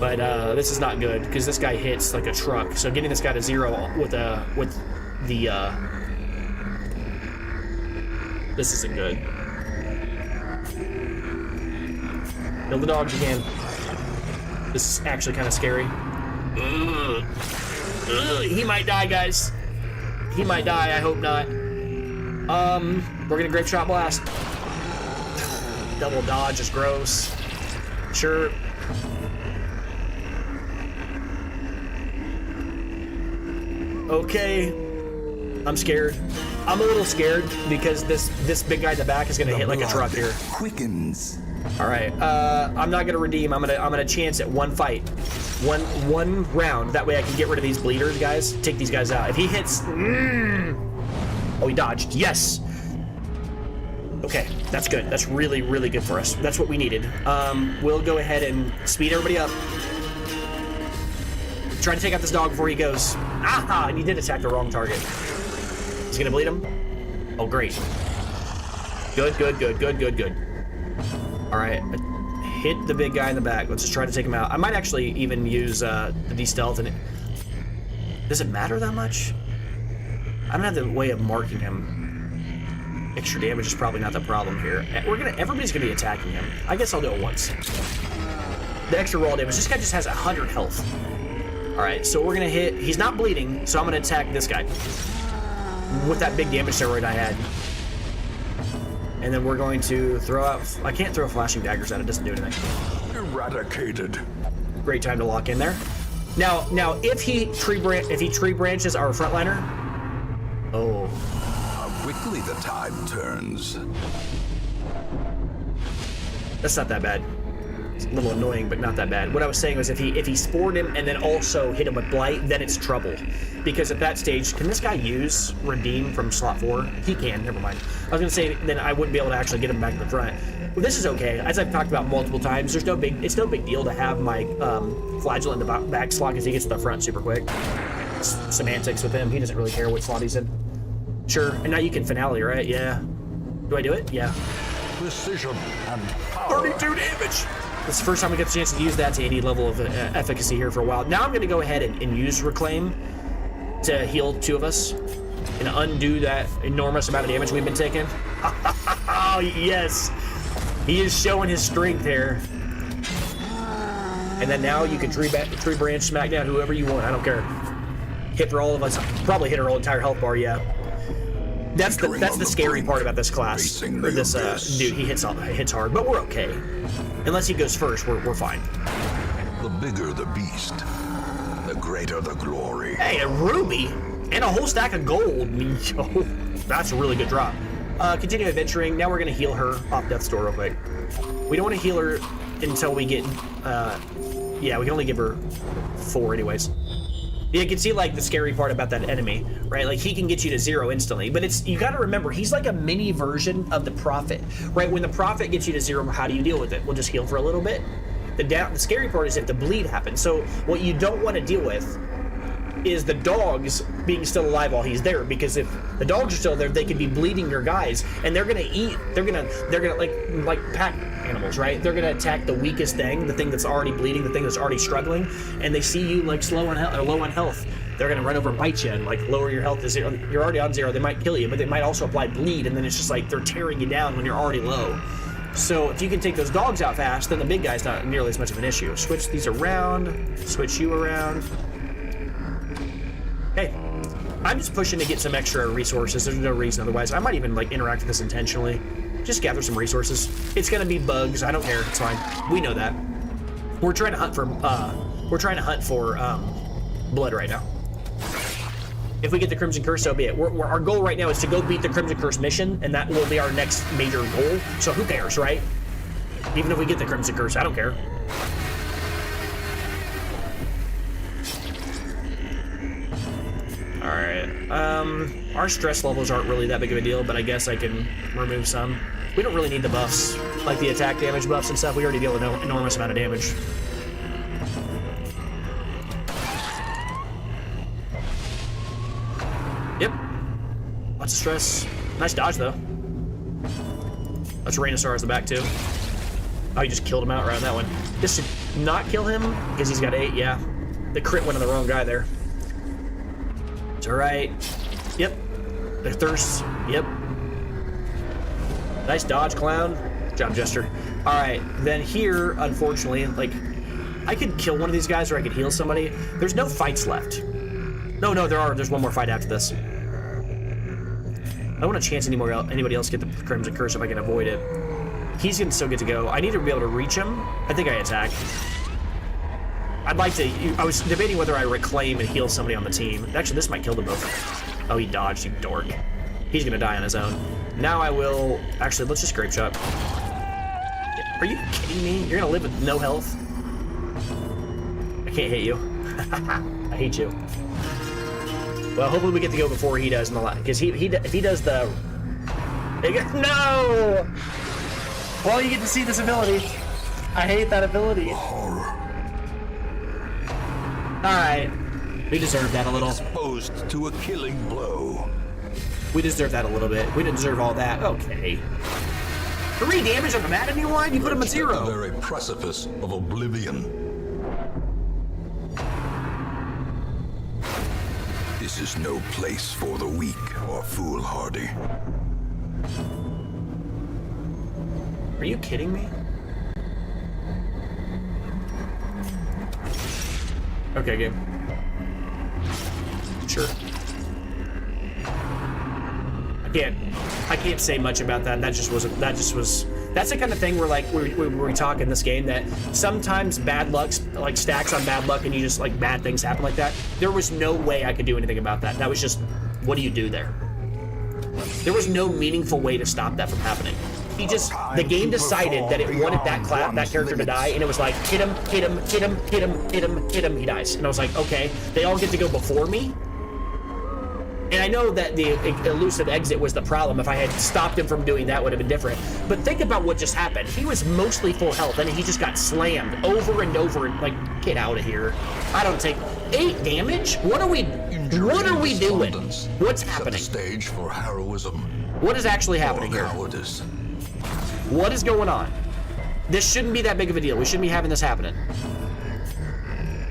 But this is not good because this guy hits like a truck. So getting this guy to 0 with the this isn't good. Kill the dogs again. This is actually kind of scary. He might die, guys. He might die. I hope not. We're gonna grape shot blast. Double dodge is gross. Sure. Okay. I'm scared. I'm a little scared because this big guy in the back is gonna hit like a truck here. Quickens. All right, I'm not gonna redeem. I'm gonna chance at one fight, one round. That way I can get rid of these bleeders, guys. Take these guys out. If he hits, oh, he dodged. Yes. Okay, that's good. That's really, really good for us. That's what we needed. We'll go ahead and speed everybody up. Try to take out this dog before he goes. Aha! And he did attack the wrong target. He's gonna bleed him. Oh, great. Good, good, good, good, good, good. All right, hit the big guy in the back. Let's just try to take him out. I might actually even use the de-stealth. And does it matter that much? I don't have the way of marking him. Extra damage is probably not the problem here. Everybody's gonna be attacking him. I guess I'll do it once. The extra raw damage. This guy just has 100 health. All right, so we're gonna hit. He's not bleeding, so I'm gonna attack this guy with that big damage steroid I had. And then we're going to throw out. I can't throw flashing daggers at it. Doesn't do anything. Eradicated. Great time to lock in there. Now, if he tree branches our frontliner. Oh. How quickly the tide turns. That's not that bad. It's a little annoying, but not that bad. What I was saying was if he spored him and then also hit him with blight, then it's trouble. Because at that stage, can this guy use redeem from slot 4? He can, never mind. I was gonna say then I wouldn't be able to actually get him back in the front. Well, this is okay. As I've talked about multiple times, it's no big deal to have my flagellant in the back slot because he gets to the front super quick. Semantics with him. He doesn't really care what slot he's in. Sure, and now you can finale, right? Yeah. Do I do it? Yeah. Precision and power. 32 damage! It's the first time we get the chance to use that to any level of efficacy here for a while. Now I'm going to go ahead and use Reclaim to heal 2 of us and undo that enormous amount of damage we've been taking. Oh, yes! He is showing his strength here. And then now you can tree branch, smack down whoever you want. I don't care. Hit for all of us. Probably hit our whole entire health bar, yeah. That's the scary part about this class. Or this dude, he hits hard, but we're okay. Unless he goes first, we're fine. The bigger the beast, the greater the glory. Hey, a ruby and a whole stack of gold. That's a really good drop. Continue adventuring. Now we're gonna heal her off death's door real quick. We don't want to heal her until we get. Yeah, we can only give her 4 anyways. You can see like the scary part about that enemy, right? Like he can get you to 0 instantly, but you got to remember he's like a mini version of the Prophet, right? When the Prophet gets you to 0, how do you deal with it? We'll just heal for a little bit. The scary part is if the bleed happens. So what you don't want to deal with is the dogs being still alive while he's there, because if the dogs are still there, they could be bleeding your guys, and they're gonna eat. They're gonna like pack animals, right? They're gonna attack the weakest thing, the thing that's already bleeding, the thing that's already struggling, and they see you like low on health. They're gonna run over and bite you and like lower your health to 0. You're already on 0. They might kill you, but they might also apply bleed, and then it's just like they're tearing you down when you're already low. So if you can take those dogs out fast, then the big guy's not nearly as much of an issue. Switch these around. Switch you around. Hey, I'm just pushing to get some extra resources. There's no reason otherwise. I might even like interact with this intentionally. Just gather some resources. It's gonna be bugs. I don't care. It's fine. We know that. We're trying to hunt for blood right now. If we get the Crimson Curse, so be it. Our goal right now is to go beat the Crimson Curse mission, and that will be our next major goal. So who cares, right? Even if we get the Crimson Curse, I don't care. Alright, our stress levels aren't really that big of a deal, but I guess I can remove some. We don't really need the buffs, like the attack damage buffs and stuff. We already deal with an enormous amount of damage. Yep. Lots of stress. Nice dodge, though. That's Rainosaurus in the back, too. Oh, you just killed him outright on that one. This should not kill him, because he's got 8, yeah. The crit went on the wrong guy there. It's alright. Yep. The thirst. Yep. Nice dodge, clown. Good job, Jester. Alright, then here, unfortunately, like, I could kill one of these guys or I could heal somebody. There's no fights left. No, there are. There's one more fight after this. I don't want to chance anybody else get the Crimson Curse if I can avoid it. He's gonna still get to go. I need to be able to reach him. I think I attack. I'd like to. I was debating whether I reclaim and heal somebody on the team. Actually, this might kill them both. Oh, he dodged, you dork. He's gonna die on his own. Now I will. Actually, let's just grape shot. Are you kidding me? You're gonna live with no health? I can't hit you. I hate you. Well, hopefully we get to go before he does in the last. Because if he does the. No! Well, you get to see this ability. I hate that ability. Alright. We deserve that a little. Exposed to a killing blow. We deserve that a little bit. We didn't deserve all that. Okay. 3 damage on the mat anyone? You put him at 0. At the very precipice of oblivion. This is no place for the weak or foolhardy. Are you kidding me? Okay, game. sure. I can't say much about that. That just was. That's the kind of thing where like we talk in this game that sometimes bad luck like stacks on bad luck, and you just like bad things happen like that. There was no way I could do anything about that. That was just, what do you do there? There was no meaningful way to stop that from happening. The game decided that it wanted that character to die, and it was like, hit him, he dies. And I was like, okay, they all get to go before me. And I know that the elusive exit was the problem. If I had stopped him from doing that, would have been different. But think about what just happened. He was mostly full health, and he just got slammed over and over. And like, get out of here! I don't take 8 damage. What are we doing? What's happening? Stage for heroism. What is actually happening here? Cowardice. What is going on? This shouldn't be that big of a deal. We shouldn't be having this happening.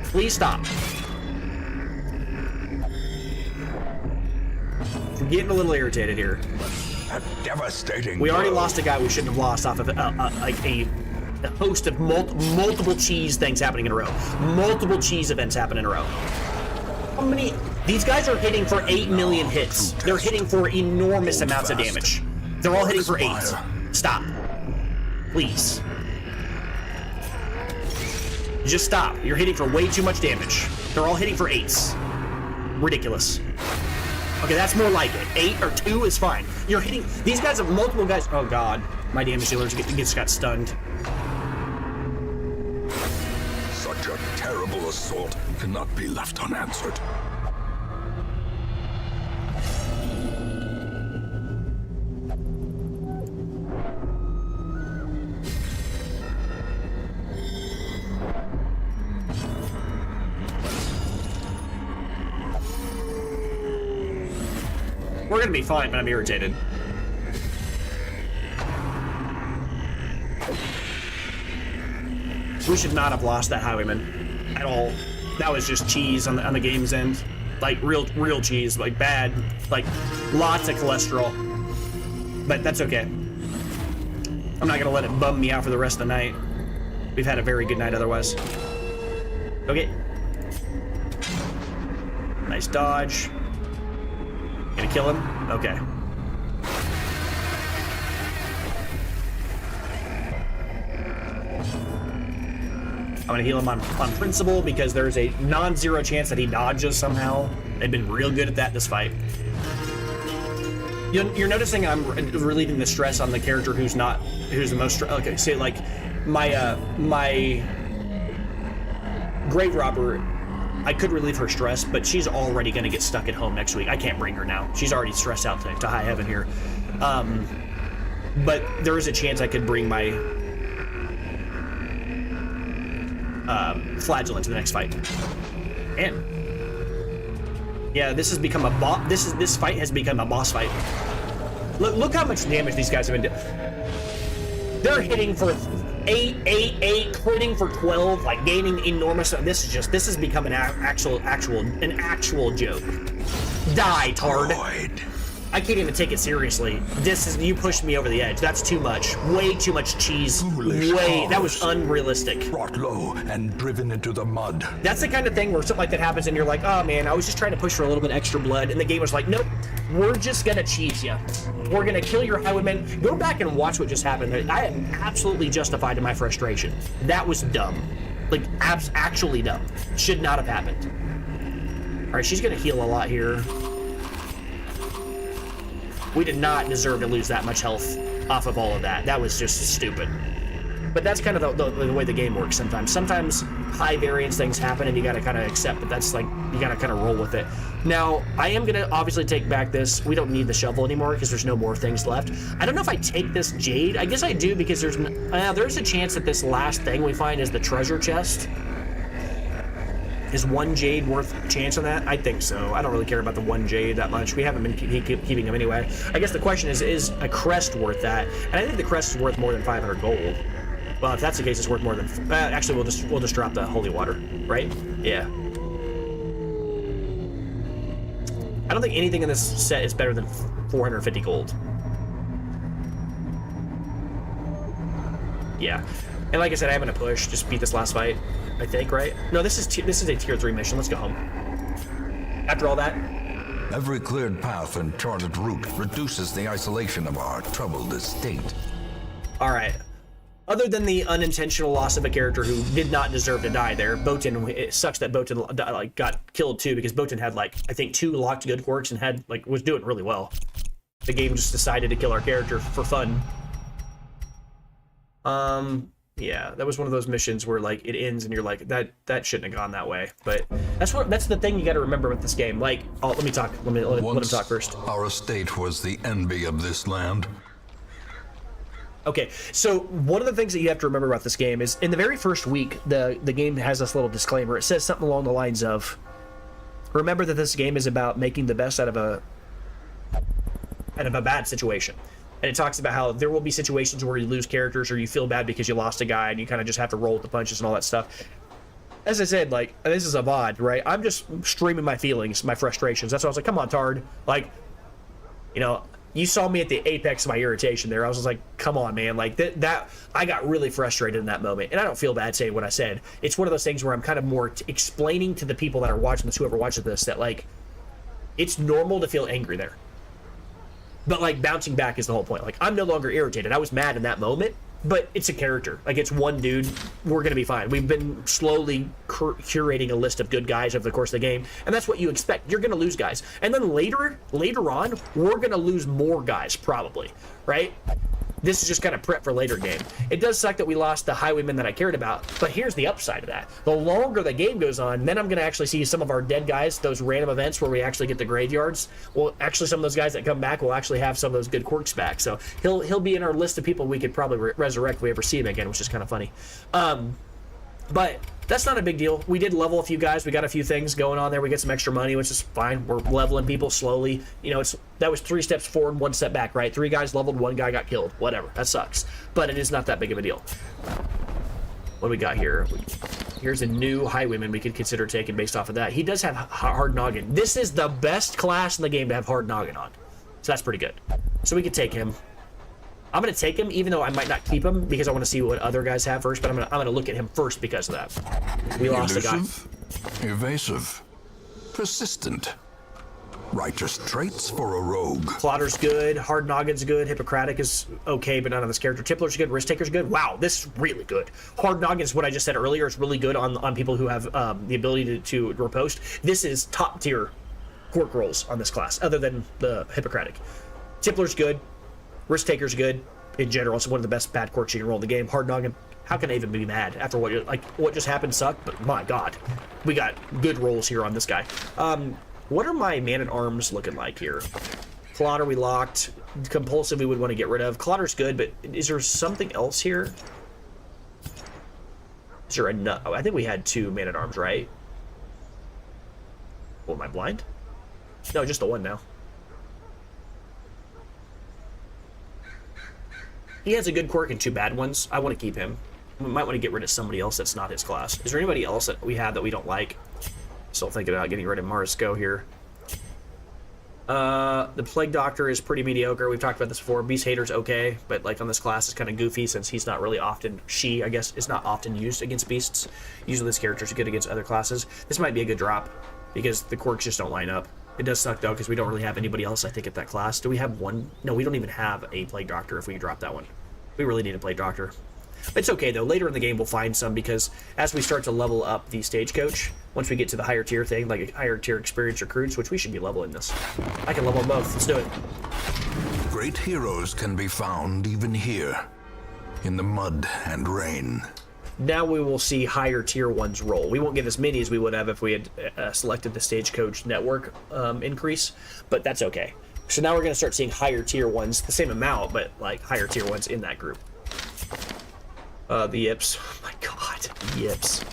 Please stop. I'm getting a little irritated here. A devastating. We already lost a guy we shouldn't have lost off of like a host of multiple cheese things happening in a row. Multiple cheese events happen in a row. How many? These guys are hitting for 8 million hits. They're hitting for enormous amounts of damage. They're all hitting for 8. Stop. Please. Just stop. You're hitting for way too much damage. They're all hitting for 8s. Ridiculous. Okay, that's more like it. 8 or 2 is fine. You're hitting... These guys have multiple guys... Oh, God. My damage dealers just got stunned. Such a terrible assault cannot be left unanswered. We're gonna be fine, but I'm irritated. We should not have lost that highwayman at all. That was just cheese on the game's end. Like real cheese, like bad, like lots of cholesterol. But that's okay. I'm not gonna let it bum me out for the rest of the night. We've had a very good night otherwise. Okay. Nice dodge. Gonna kill him? Okay. I'm gonna heal him on principle because there's a non-zero chance that he dodges somehow. They've been real good at that this fight. You're noticing I'm relieving the stress on the character who's the most okay. Say like my grave robber. I could relieve her stress, but she's already going to get stuck at home next week. I can't bring her now. She's already stressed out to high heaven here. But there is a chance I could bring my flagellant to the next fight. And yeah, this has become a boss. This fight has become a boss fight. Look how much damage these guys have been doing. They're hitting for 8, hitting for 12, like gaining enormous. This has become an actual joke. Die, tard. Avoid. I can't even take it seriously. You pushed me over the edge. That's too much. Way too much cheese. That was unrealistic. Brought low and driven into the mud. That's the kind of thing where something like that happens and you're like, oh man, I was just trying to push for a little bit extra blood, and the game was like, nope, we're just gonna cheese you. We're gonna kill your highwayman. Go back and watch what just happened. I am absolutely justified in my frustration. That was dumb. Like, actually dumb. Should not have happened. All right, she's gonna heal a lot here. We did not deserve to lose that much health off of all of that. That was just stupid. But that's kind of the way the game works sometimes. Sometimes high variance things happen and you gotta kind of accept that that's like, you gotta kind of roll with it. Now, I am gonna obviously take back this. We don't need the shovel anymore because there's no more things left. I don't know if I take this jade. I guess I do because there's a chance that this last thing we find is the treasure chest. Is 1 jade worth a chance on that? I think so. I don't really care about the 1 jade that much. We haven't been keeping them anyway. I guess the question is a crest worth that? And I think the crest is worth more than 500 gold. Well, if that's the case, it's worth more than... actually, we'll just drop the holy water, right? Yeah. I don't think anything in this set is better than 450 gold. Yeah. And like I said, I haven't a push. Just beat this last fight, I think, right? No, this is a tier 3 mission. Let's go home. After all that, Every cleared path and charted route reduces the isolation of our troubled estate. All right. Other than the unintentional loss of a character who did not deserve to die there, Botan, it sucks that Botan like got killed too, because Botan had like, I think 2 locked good quirks and had like was doing really well. The game just decided to kill our character for fun. Yeah, that was one of those missions where like it ends and you're like, that shouldn't have gone that way. But that's the thing you got to remember with this game. Like, oh, let me talk. Let him talk first. Our estate was the envy of this land. Okay, so one of the things that you have to remember about this game is in the very first week, the game has this little disclaimer. It says something along the lines of, remember that this game is about making the best out of a bad situation. And it talks about how there will be situations where you lose characters or you feel bad because you lost a guy and you kind of just have to roll with the punches and all that stuff. As I said, like, this is a VOD, right? I'm just streaming my feelings, my frustrations. That's why I was like, come on, Tard. Like, you know, you saw me at the apex of my irritation there. I was just like, come on, man. Like, that I got really frustrated in that moment. And I don't feel bad saying what I said. It's one of those things where I'm kind of more explaining to the people that are watching this, whoever watches this, that, like, it's normal to feel angry there. But, like, bouncing back is the whole point. Like, I'm no longer irritated. I was mad in that moment, but it's a character. Like, it's one dude. We're going to be fine. We've been slowly curating a list of good guys over the course of the game, and that's what you expect. You're going to lose guys. And then later on, we're going to lose more guys, probably, right? This is just kind of prep for later game. It does suck that we lost the highwaymen that I cared about, but here's the upside of that. The longer the game goes on, then I'm going to actually see some of our dead guys, those random events where we actually get the graveyards. Well, actually, some of those guys that come back will actually have some of those good quirks back. So he'll be in our list of people we could probably resurrect if we ever see him again, which is kind of funny. But that's not a big deal. We did level a few guys. We got a few things going on there. We get some extra money, which is fine. We're leveling people slowly. You know, that was 3 steps forward, 1 step back, right? 3 guys leveled, 1 guy got killed. Whatever. That sucks. But it is not that big of a deal. What do we got here? Here's a new highwayman we could consider taking based off of that. He does have hard noggin. This is the best class in the game to have hard noggin on. So that's pretty good. So we could take him. I'm going to take him, even though I might not keep him, because I want to see what other guys have first, but I'm going to look at him first because of that. We lost a guy. Evasive, persistent, righteous traits for a rogue. Plotter's good, Hard Noggin's good, Hippocratic is okay, but none of this character. Tippler's good, Risk Taker's good. Wow, this is really good. Hard Noggin is what I just said earlier. It's really good on people who have the ability to riposte. This is top tier quirk rolls on this class, other than the Hippocratic. Tippler's good. Risk Taker's good in general. It's one of the best bad quirks you can roll in the game. Hard Noggin, how can I even be mad after what just happened sucked? But my God, we got good rolls here on this guy. What are my Man-at-Arms looking like here? Plotter we locked. Compulsive we would want to get rid of. Clotter's good, but is there something else here? Is there a I think we had 2 Man-at-Arms, right? Oh, am I blind? No, just the one now. He has a good quirk and 2 bad ones. I want to keep him. We might want to get rid of somebody else that's not his class. Is there anybody else that we have that we don't like? Still thinking about getting rid of Marisco here. The Plague Doctor is pretty mediocre. We've talked about this before. Beast Hater's okay, but like on this class it's kind of goofy since he's not really often, I guess, is not often used against beasts. Usually this character's good against other classes. This might be a good drop because the quirks just don't line up. It does suck, though, because we don't really have anybody else, I think, at that class. Do we have one? No, we don't even have a Plague Doctor if we drop that one. We really need a Plague Doctor. It's okay, though. Later in the game, we'll find some, because as we start to level up the Stagecoach, once we get to the higher tier thing, like a higher tier experienced recruits, which we should be leveling this. I can level them both. Let's do it. Great heroes can be found even here, in the mud and rain. Now we will see higher tier ones roll. We won't get as many as we would have if we had selected the Stagecoach network increase, but that's okay. So now we're going to start seeing higher tier ones, the same amount, but like higher tier ones in that group. The Yips. Oh my God, Yips.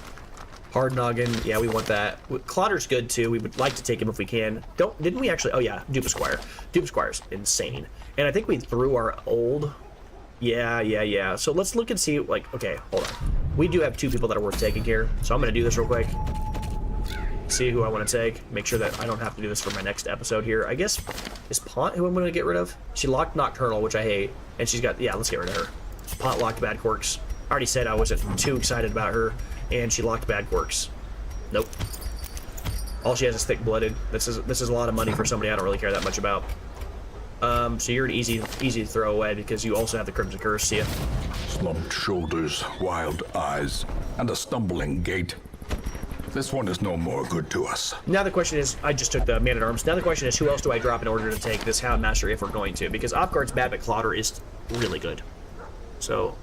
Hard Noggin, yeah, we want that. Clotter's good too. We would like to take him if we can. Didn't we actually? Oh yeah, Dupe Squire. Dupe Squire's insane. And I think we threw our old. Yeah. So let's look and see, like, okay, hold on. We do have 2 people that are worth taking here, so I'm going to do this real quick. See who I want to take. Make sure that I don't have to do this for my next episode here. I guess, is Pont who I'm going to get rid of? She locked Nocturnal, which I hate, and she's got, yeah, let's get rid of her. Pont locked bad quirks. I already said I wasn't too excited about her, and she locked bad quirks. Nope. All she has is thick-blooded. This is a lot of money for somebody I don't really care that much about. So you're an easy to throw away because you also have the Crimson Curse. See ya. Slumped shoulders, wild eyes, and a stumbling gait. This one is no more good to us. Now the question is, I just took the Man-at-Arms. Now the question is, who else do I drop in order to take this Houndmaster if we're going to? Because Off-Guard's bad, but Clotter is really good. So,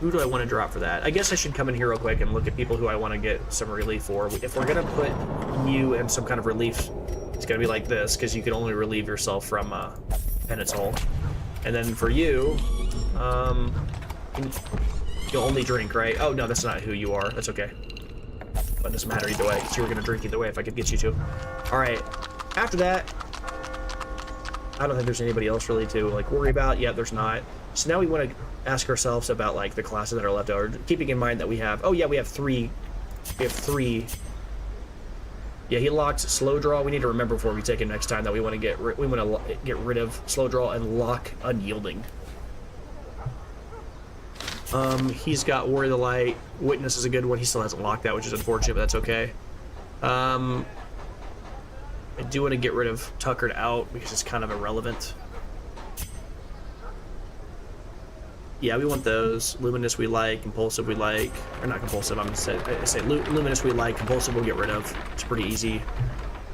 who do I want to drop for that? I guess I should come in here real quick and look at people who I want to get some relief for. If we're going to put you in some kind of relief, it's going to be like this, because you can only relieve yourself from Penance Hole. And then for you, you'll only drink, right? Oh, no, that's not who you are. That's okay. But it doesn't matter either way, because you were going to drink either way if I could get you to. Alright, after that, I don't think there's anybody else really to, like, worry about. Yeah, there's not. So now we want to ask ourselves about, like, the classes that are left over, keeping in mind that we have... Oh, yeah, we have three... Yeah, he locked Slow Draw. We need to remember before we take him next time that we want to get rid of Slow Draw and lock Unyielding. He's got Warrior of the Light. Witness is a good one. He still hasn't locked that, which is unfortunate, but that's okay. I do want to get rid of Tuckered Out because it's kind of irrelevant. Yeah, we want those. Luminous we like, Compulsive we like. Or not Compulsive, I say Luminous we like, Compulsive we'll get rid of. It's pretty easy.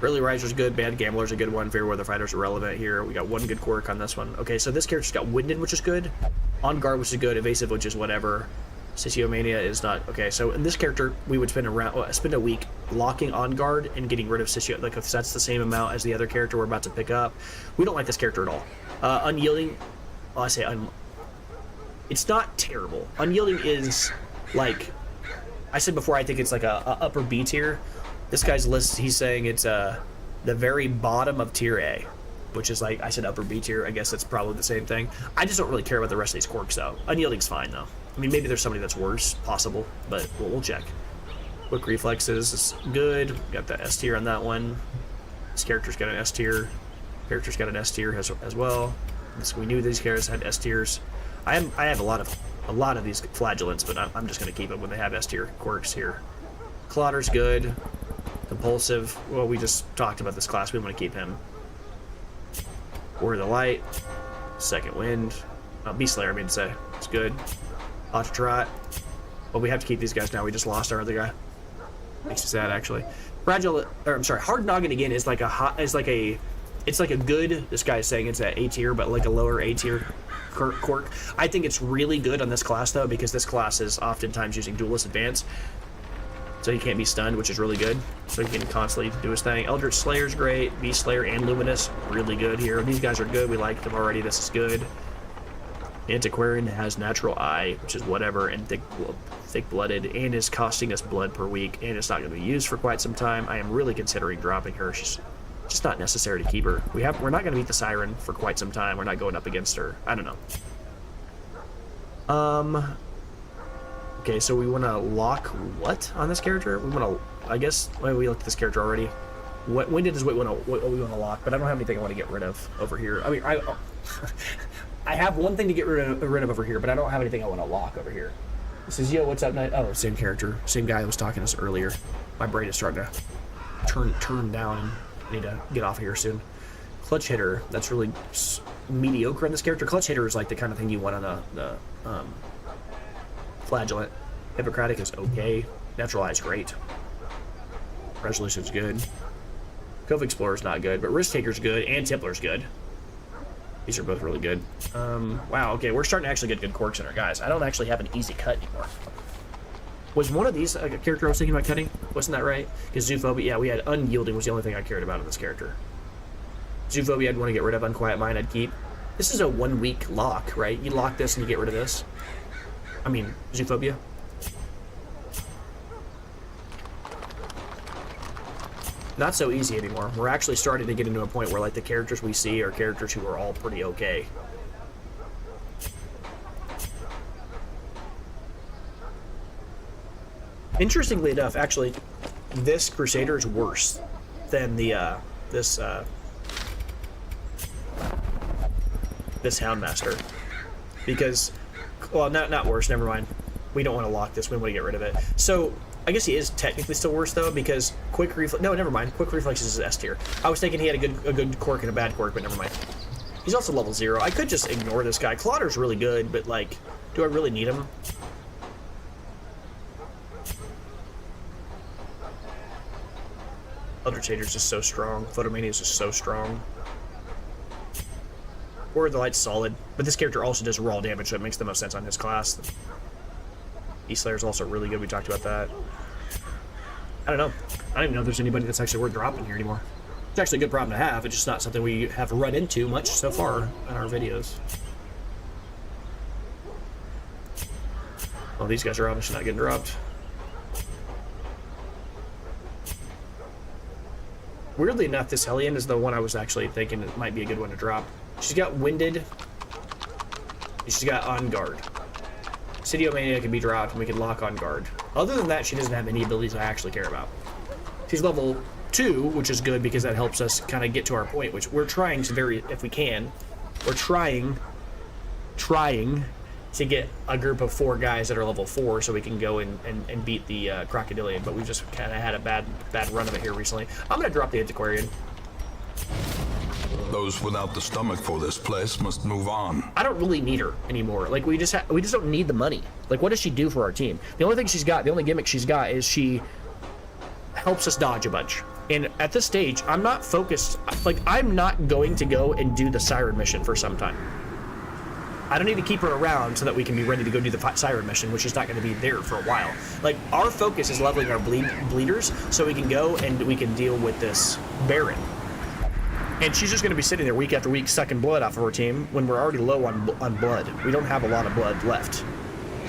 Early Riser's good, Bad Gambler's a good one, Fair Weather Fighter's irrelevant here. We got one good quirk on this one. Okay, so this character's got Winded, which is good. On Guard, which is good. Evasive, which is whatever. Sitiomania is not. Okay, so in this character, we would spend a week locking On Guard and getting rid of Sitio. Like, if that's the same amount as the other character we're about to pick up. We don't like this character at all. Unyielding, well, I say it's not terrible. Unyielding is, like, I said before, I think it's like a upper B tier. This guy's list, he's saying it's the very bottom of tier A, which is like, I said upper B tier. I guess that's probably the same thing. I just don't really care about the rest of these quirks, though. Unyielding's fine, though. I mean, maybe there's somebody that's worse, possible, but we'll check. Quick Reflexes is good. Got the S tier on that one. This character's got an S tier. Character's got an S tier as well. So we knew these characters had S tiers. I have a lot of these flagellants, but I'm just going to keep them when they have S tier quirks here. Clotter's good. Compulsive, well, we just talked about this class. We want to keep him. Warrior of the Light. Second Wind. Beast Slayer, I mean to say. It's good. Autotrot. Well, we have to keep these guys now. We just lost our other guy. Makes me sad, actually. Fragile, or I'm sorry, Hard Noggin again is like it's like a good, this guy is saying it's at A tier, but like a lower A tier quirk. I think it's really good on this class, though, because this class is oftentimes using Duelist Advance. So he can't be stunned, which is really good. So he can constantly do his thing. Eldritch Slayer's great. Beast Slayer and Luminous, really good here. These guys are good. We like them already. This is good. Antiquarian has Natural Eye, which is whatever, and thick-blooded, and is costing us blood per week, and it's not going to be used for quite some time. I am really considering dropping her. She's just not necessary to keep her. We're not going to beat the Siren for quite some time. We're not going up against her. I don't know. Okay, so we want to lock what on this character? We want to, I guess, well, we looked at this character already. When did we want to lock? But I don't have anything I want to get rid of over here. I mean, I have one thing to get rid of over here, but I don't have anything I want to lock over here. This is, yo, what's up, Night? Oh, same character. Same guy that was talking to us earlier. My brain is starting to turn down. I need to get off of here soon. Clutch Hitter, that's really mediocre in this character. Clutch Hitter is like the kind of thing you want on the Flagellant. Hippocratic is okay. Natural Eye is great. Resolution's good. Cove Explorer's not good, but Risk Taker's good, and Templar's good. These are both really good. Wow, okay, we're starting to actually get good quirks in our guys. I don't actually have an easy cut anymore. Was one of these a character I was thinking about cutting? Wasn't that right? Because Zoophobia, yeah, we had Unyielding was the only thing I cared about in this character. Zoophobia I'd want to get rid of. Unquiet Mind I'd keep. This is a 1 week lock, right? You lock this and you get rid of this. I mean, Zoophobia. Not so easy anymore. We're actually starting to get into a point where, like, the characters we see are characters who are all pretty okay. Interestingly enough, actually, this Crusader is worse than the this Houndmaster, because, well, not worse. Never mind. We don't want to lock this. We want to get rid of it. So I guess he is technically still worse though, because quick reflex. No, never mind. Quick reflex is S tier. I was thinking he had a good quirk and a bad quirk, but never mind. He's also level 0. I could just ignore this guy. Clauder's really good, but like, do I really need him? Elder Trader's just so strong. Photomania is just so strong. Or the Light's solid, but this character also does raw damage, so it makes the most sense on his class. Beast Slayer's also really good. We talked about that. I don't know. I don't even know if there's anybody that's actually worth dropping here anymore. It's actually a good problem to have. It's just not something we have run into much so far in our videos. Well, these guys are obviously not getting dropped. Weirdly enough, this Hellion is the one I was actually thinking it might be a good one to drop. She's got Winded. She's got On Guard. Sidiomania can be dropped and we can lock On Guard. Other than that, she doesn't have any abilities I actually care about. She's level 2, which is good because that helps us kind of get to our point, which we're trying to if we can, we're trying to get a group of 4 guys that are level 4 so we can go and beat the Crocodilian, but we've just kind of had a bad run of it here recently. I'm going to drop the Antiquarian. Those without the stomach for this place must move on. I don't really need her anymore. Like, we just don't need the money. Like, what does she do for our team? The only thing she's got, the only gimmick she's got is she helps us dodge a bunch. And at this stage, I'm not focused. Like, I'm not going to go and do the Siren mission for some time. I don't need to keep her around so that we can be ready to go do the Siren mission, which is not going to be there for a while. Like, our focus is leveling our bleeders so we can go and we can deal with this Baron. And she's just going to be sitting there week after week sucking blood off of her team when we're already low on blood. We don't have a lot of blood left.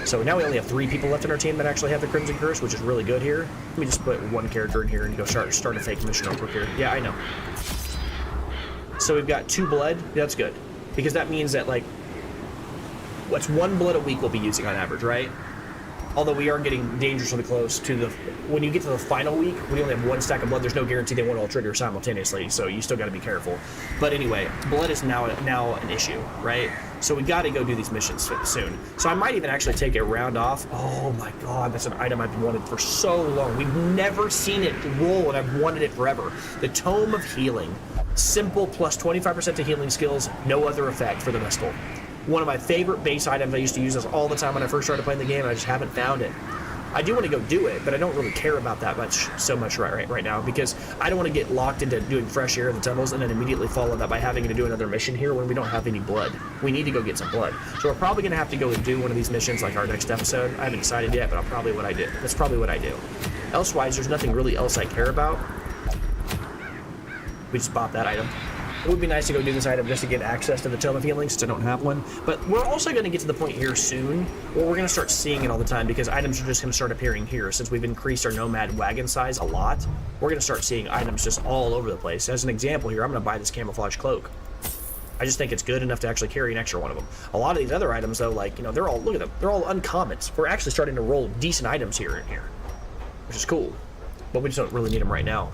So now we only have 3 people left in our team that actually have the Crimson Curse, which is really good here. Let me just put 1 character in here and go start a fake mission real quick here. Yeah, I know. So we've got 2 blood. That's good. Because that means that, like, what's 1 blood a week we'll be using on average, right? Although we are getting dangerously close to the... When you get to the final week, when you only have 1 stack of blood, there's no guarantee they won't all trigger simultaneously, so you still got to be careful. But anyway, blood is now an issue, right? So we got to go do these missions soon. So I might even actually take a round off. Oh my god, that's an item I've wanted for so long. We've never seen it roll, and I've wanted it forever. The Tome of Healing. Simple plus 25% to healing skills, no other effect for the Vestal. One of my favorite base items. I used to use this all the time when I first started playing the game, and I just haven't found it. I do want to go do it, but I don't really care about that so much right now, because I don't want to get locked into doing fresh air in the tunnels and then immediately follow that by having to do another mission here when we don't have any blood. We need to go get some blood. So we're probably going to have to go and do one of these missions like our next episode. I haven't decided yet, but That's probably what I do. Elsewise, there's nothing really else I care about. We just bought that item. It would be nice to go do this item just to get access to the Tome of Healing, since I don't have one. But we're also going to get to the point here soon where we're going to start seeing it all the time, because items are just going to start appearing here. Since we've increased our Nomad wagon size a lot, we're going to start seeing items just all over the place. As an example here, I'm going to buy this camouflage cloak. I just think it's good enough to actually carry an extra one of them. A lot of these other items, though, like, you know, they're all, look at them, they're all uncommons. We're actually starting to roll decent items here and here, which is cool. But we just don't really need them right now.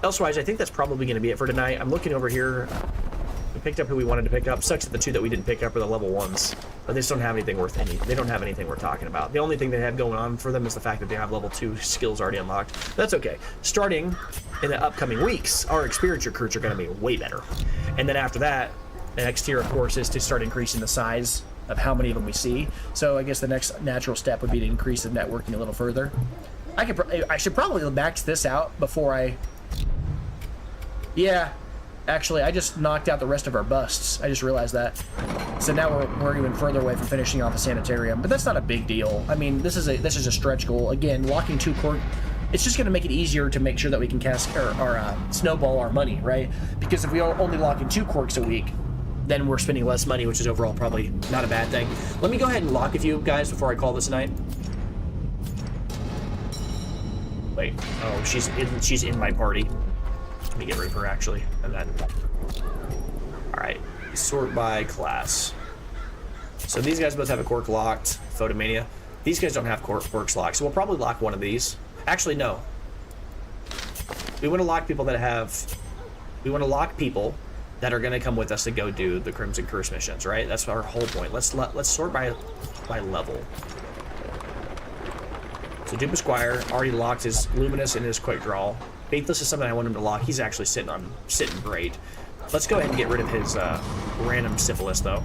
Elsewise, I think that's probably going to be it for tonight. I'm looking over here. We picked up who we wanted to pick up. Sucks that the 2 that we didn't pick up are the level 1s, but they just don't have anything they don't have anything worth talking about. The only thing they have going on for them is the fact that they have level 2 skills already unlocked. That's okay. Starting in the upcoming weeks, our experience recruits are going to be way better. And then after that, the next tier, of course, is to start increasing the size of how many of them we see. So I guess the next natural step would be to increase the networking a little further. I should probably max this out before I... Yeah, actually, I just knocked out the rest of our busts. I just realized that. So now we're even further away from finishing off a sanitarium, but that's not a big deal. I mean, this is a stretch goal. Again, locking 2 quirk, it's just going to make it easier to make sure that we can cast our snowball our money, right? Because if we are only locking 2 quirks a week, then we're spending less money, which is overall probably not a bad thing. Let me go ahead and lock a few guys before I call this a night. Wait, oh, she's in my party. Let me get rid of her, actually, and then... Alright, sort by class. So these guys both have a quirk locked, Photomania. These guys don't have quirks locked, so we'll probably lock one of these. Actually, no. We want to lock people that have... We want to lock people that are going to come with us to go do the Crimson Curse missions, right? That's our whole point. Let's sort by level. So Dupe Squire already locked his Luminous and his Quick Draw. Faithless is something I want him to lock. He's actually sitting great. Let's go ahead and get rid of his random Syphilis, though.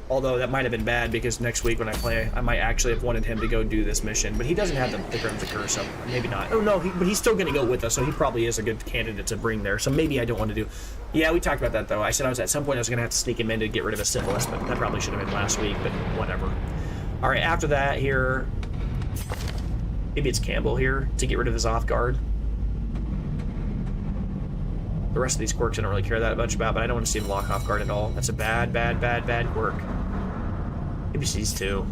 Although that might have been bad, because next week when I play, I might actually have wanted him to go do this mission. But he doesn't have the Crimson Curse, so maybe not. Oh, no, but he's still going to go with us, so he probably is a good candidate to bring there. So maybe I don't want to do... Yeah, we talked about that, though. I said at some point I was going to have to sneak him in to get rid of a Syphilis, but that probably should have been last week, but whatever. All right, after that here... Maybe it's Campbell here to get rid of his off guard. The rest of these quirks I don't really care that much about, but I don't want to see him lock off guard at all. That's a bad quirk. Maybe these two.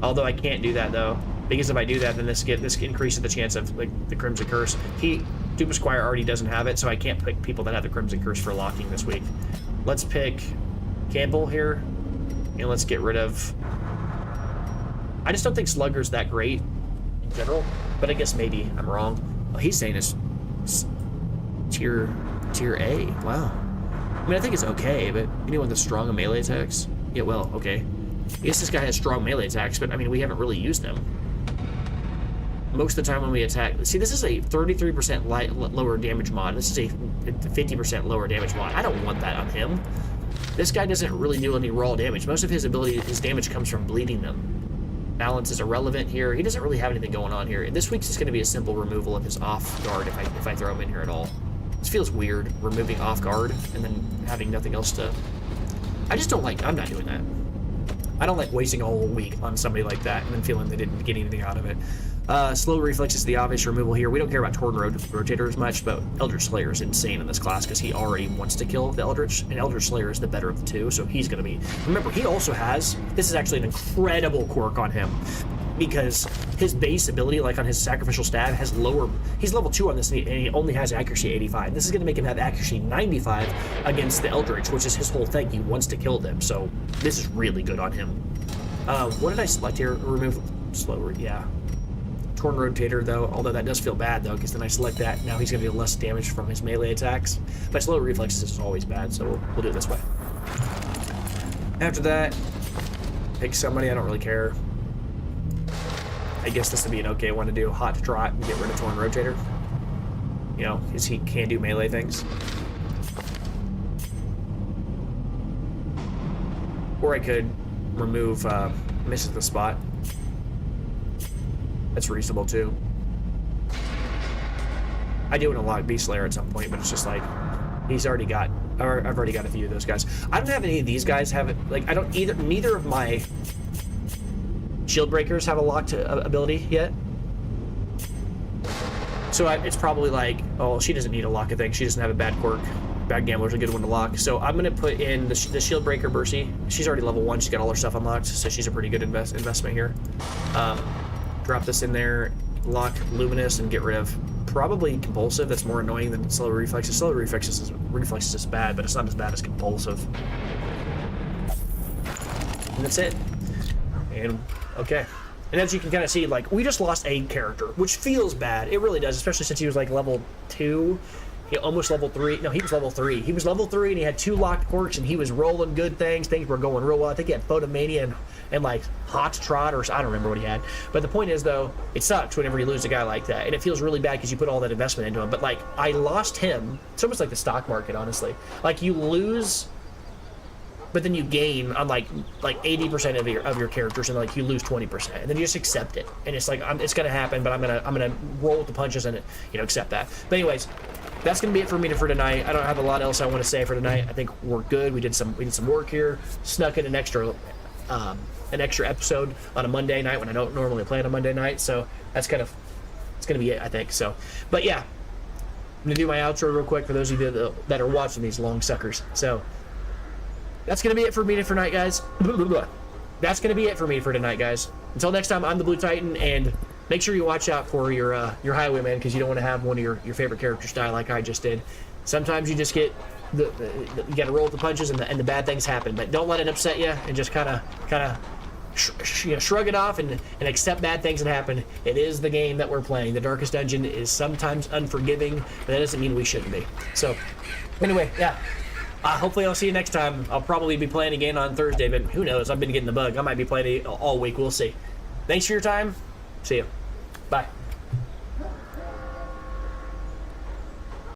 Although I can't do that though, because if I do that, then this increases the chance of like the Crimson Curse. Dupe Squire already doesn't have it, so I can't pick people that have the Crimson Curse for locking this week. Let's pick Campbell here, and let's get rid of. I just don't think Slugger's that great in general, but I guess maybe I'm wrong. Oh, he's saying it's tier A. Wow. I mean, I think it's okay, but anyone with strong melee attacks? Yeah, well, okay. I guess this guy has strong melee attacks, but I mean, we haven't really used them. Most of the time when we attack... See, this is a 33% lower damage mod. This is a 50% lower damage mod. I don't want that on him. This guy doesn't really do any raw damage. Most of his damage comes from bleeding them. Balance is irrelevant here. He doesn't really have anything going on here. This week's just going to be a simple removal of his off guard if I throw him in here at all. This feels weird, removing off guard and then having nothing else to... I just don't like... I'm not doing that. I don't like wasting a whole week on somebody like that and then feeling they didn't get anything out of it. Slow Reflex is the obvious removal here. We don't care about Torn Rotator as much, but Eldritch Slayer is insane in this class because he already wants to kill the Eldritch, and Eldritch Slayer is the better of the two, so he's going to be... Remember, he also has... This is actually an incredible quirk on him, because his base ability, like on his Sacrificial Stab, has lower... He's level 2 on this, and he only has accuracy 85. This is going to make him have accuracy 95 against the Eldritch, which is his whole thing. He wants to kill them, so this is really good on him. What did I select here? Remove... Slower, yeah. Torn Rotator, though, although that does feel bad, though, because then I select that. Now he's going to do less damage from his melee attacks. But Slow Reflexes is always bad, so we'll do it this way. After that, pick somebody. I don't really care. I guess this would be an okay one to do. Hot Trot and get rid of Torn Rotator. You know, because he can do melee things. Or I could remove Misses the Spot. That's reasonable too. I do want to lock Beast Slayer at some point, but it's just like he's already got. I've already got a few of those guys. I don't have any of these guys have it. Like I don't either. Neither of my Shield Breakers have a locked ability yet. So it's probably like, oh, she doesn't need a lock. I think she doesn't have a bad quirk. Bad Gambler's a good one to lock. So I'm gonna put in the Shield Breaker Bercy. She's already level 1. She's got all her stuff unlocked, so she's a pretty good investment here. Drop this in there, lock Luminous, and get rid of probably Compulsive. That's more annoying than Slow Reflexes. Slow Reflexes is bad, but it's not as bad as Compulsive. And that's it. And okay. And as you can kind of see, like, we just lost a character, which feels bad. It really does, especially since he was like level 2. He almost level 3. No, he was level 3. He was level 3 and he had 2 locked quirks and he was rolling good things. Things were going real well. I think he had Photomania and like Hot Trot, or I don't remember what he had. But the point is, though, it sucks whenever you lose a guy like that. And it feels really bad because you put all that investment into him. But like, I lost him. It's almost like the stock market, honestly. Like, you lose, but then you gain on like 80% of your characters, and like you lose 20%, and then you just accept it. And it's like, it's gonna happen, but I'm gonna roll with the punches and accept that. But anyways, that's gonna be it for me for tonight. I don't have a lot else I want to say for tonight. I think we're good. We did some work here. Snuck in an extra episode on a Monday night when I don't normally play on a Monday night. So it's gonna be it, I think. So, but yeah, I'm gonna do my outro real quick for those of you that are watching these long suckers. So that's gonna be it for me for tonight, guys. That's gonna be it for me for tonight, guys. Until next time, I'm the Blue Titan, and make sure you watch out for your Highwayman, because you don't want to have one of your favorite characters die like I just did. Sometimes you just get you got to roll with the punches, and the bad things happen. But don't let it upset you, and just kind of shrug it off and accept bad things that happen. It is the game that we're playing. The Darkest Dungeon is sometimes unforgiving, but that doesn't mean we shouldn't be. So anyway, yeah. Hopefully I'll see you next time. I'll probably be playing again on Thursday, but who knows? I've been getting the bug. I might be playing it all week. We'll see. Thanks for your time. See you. Bye.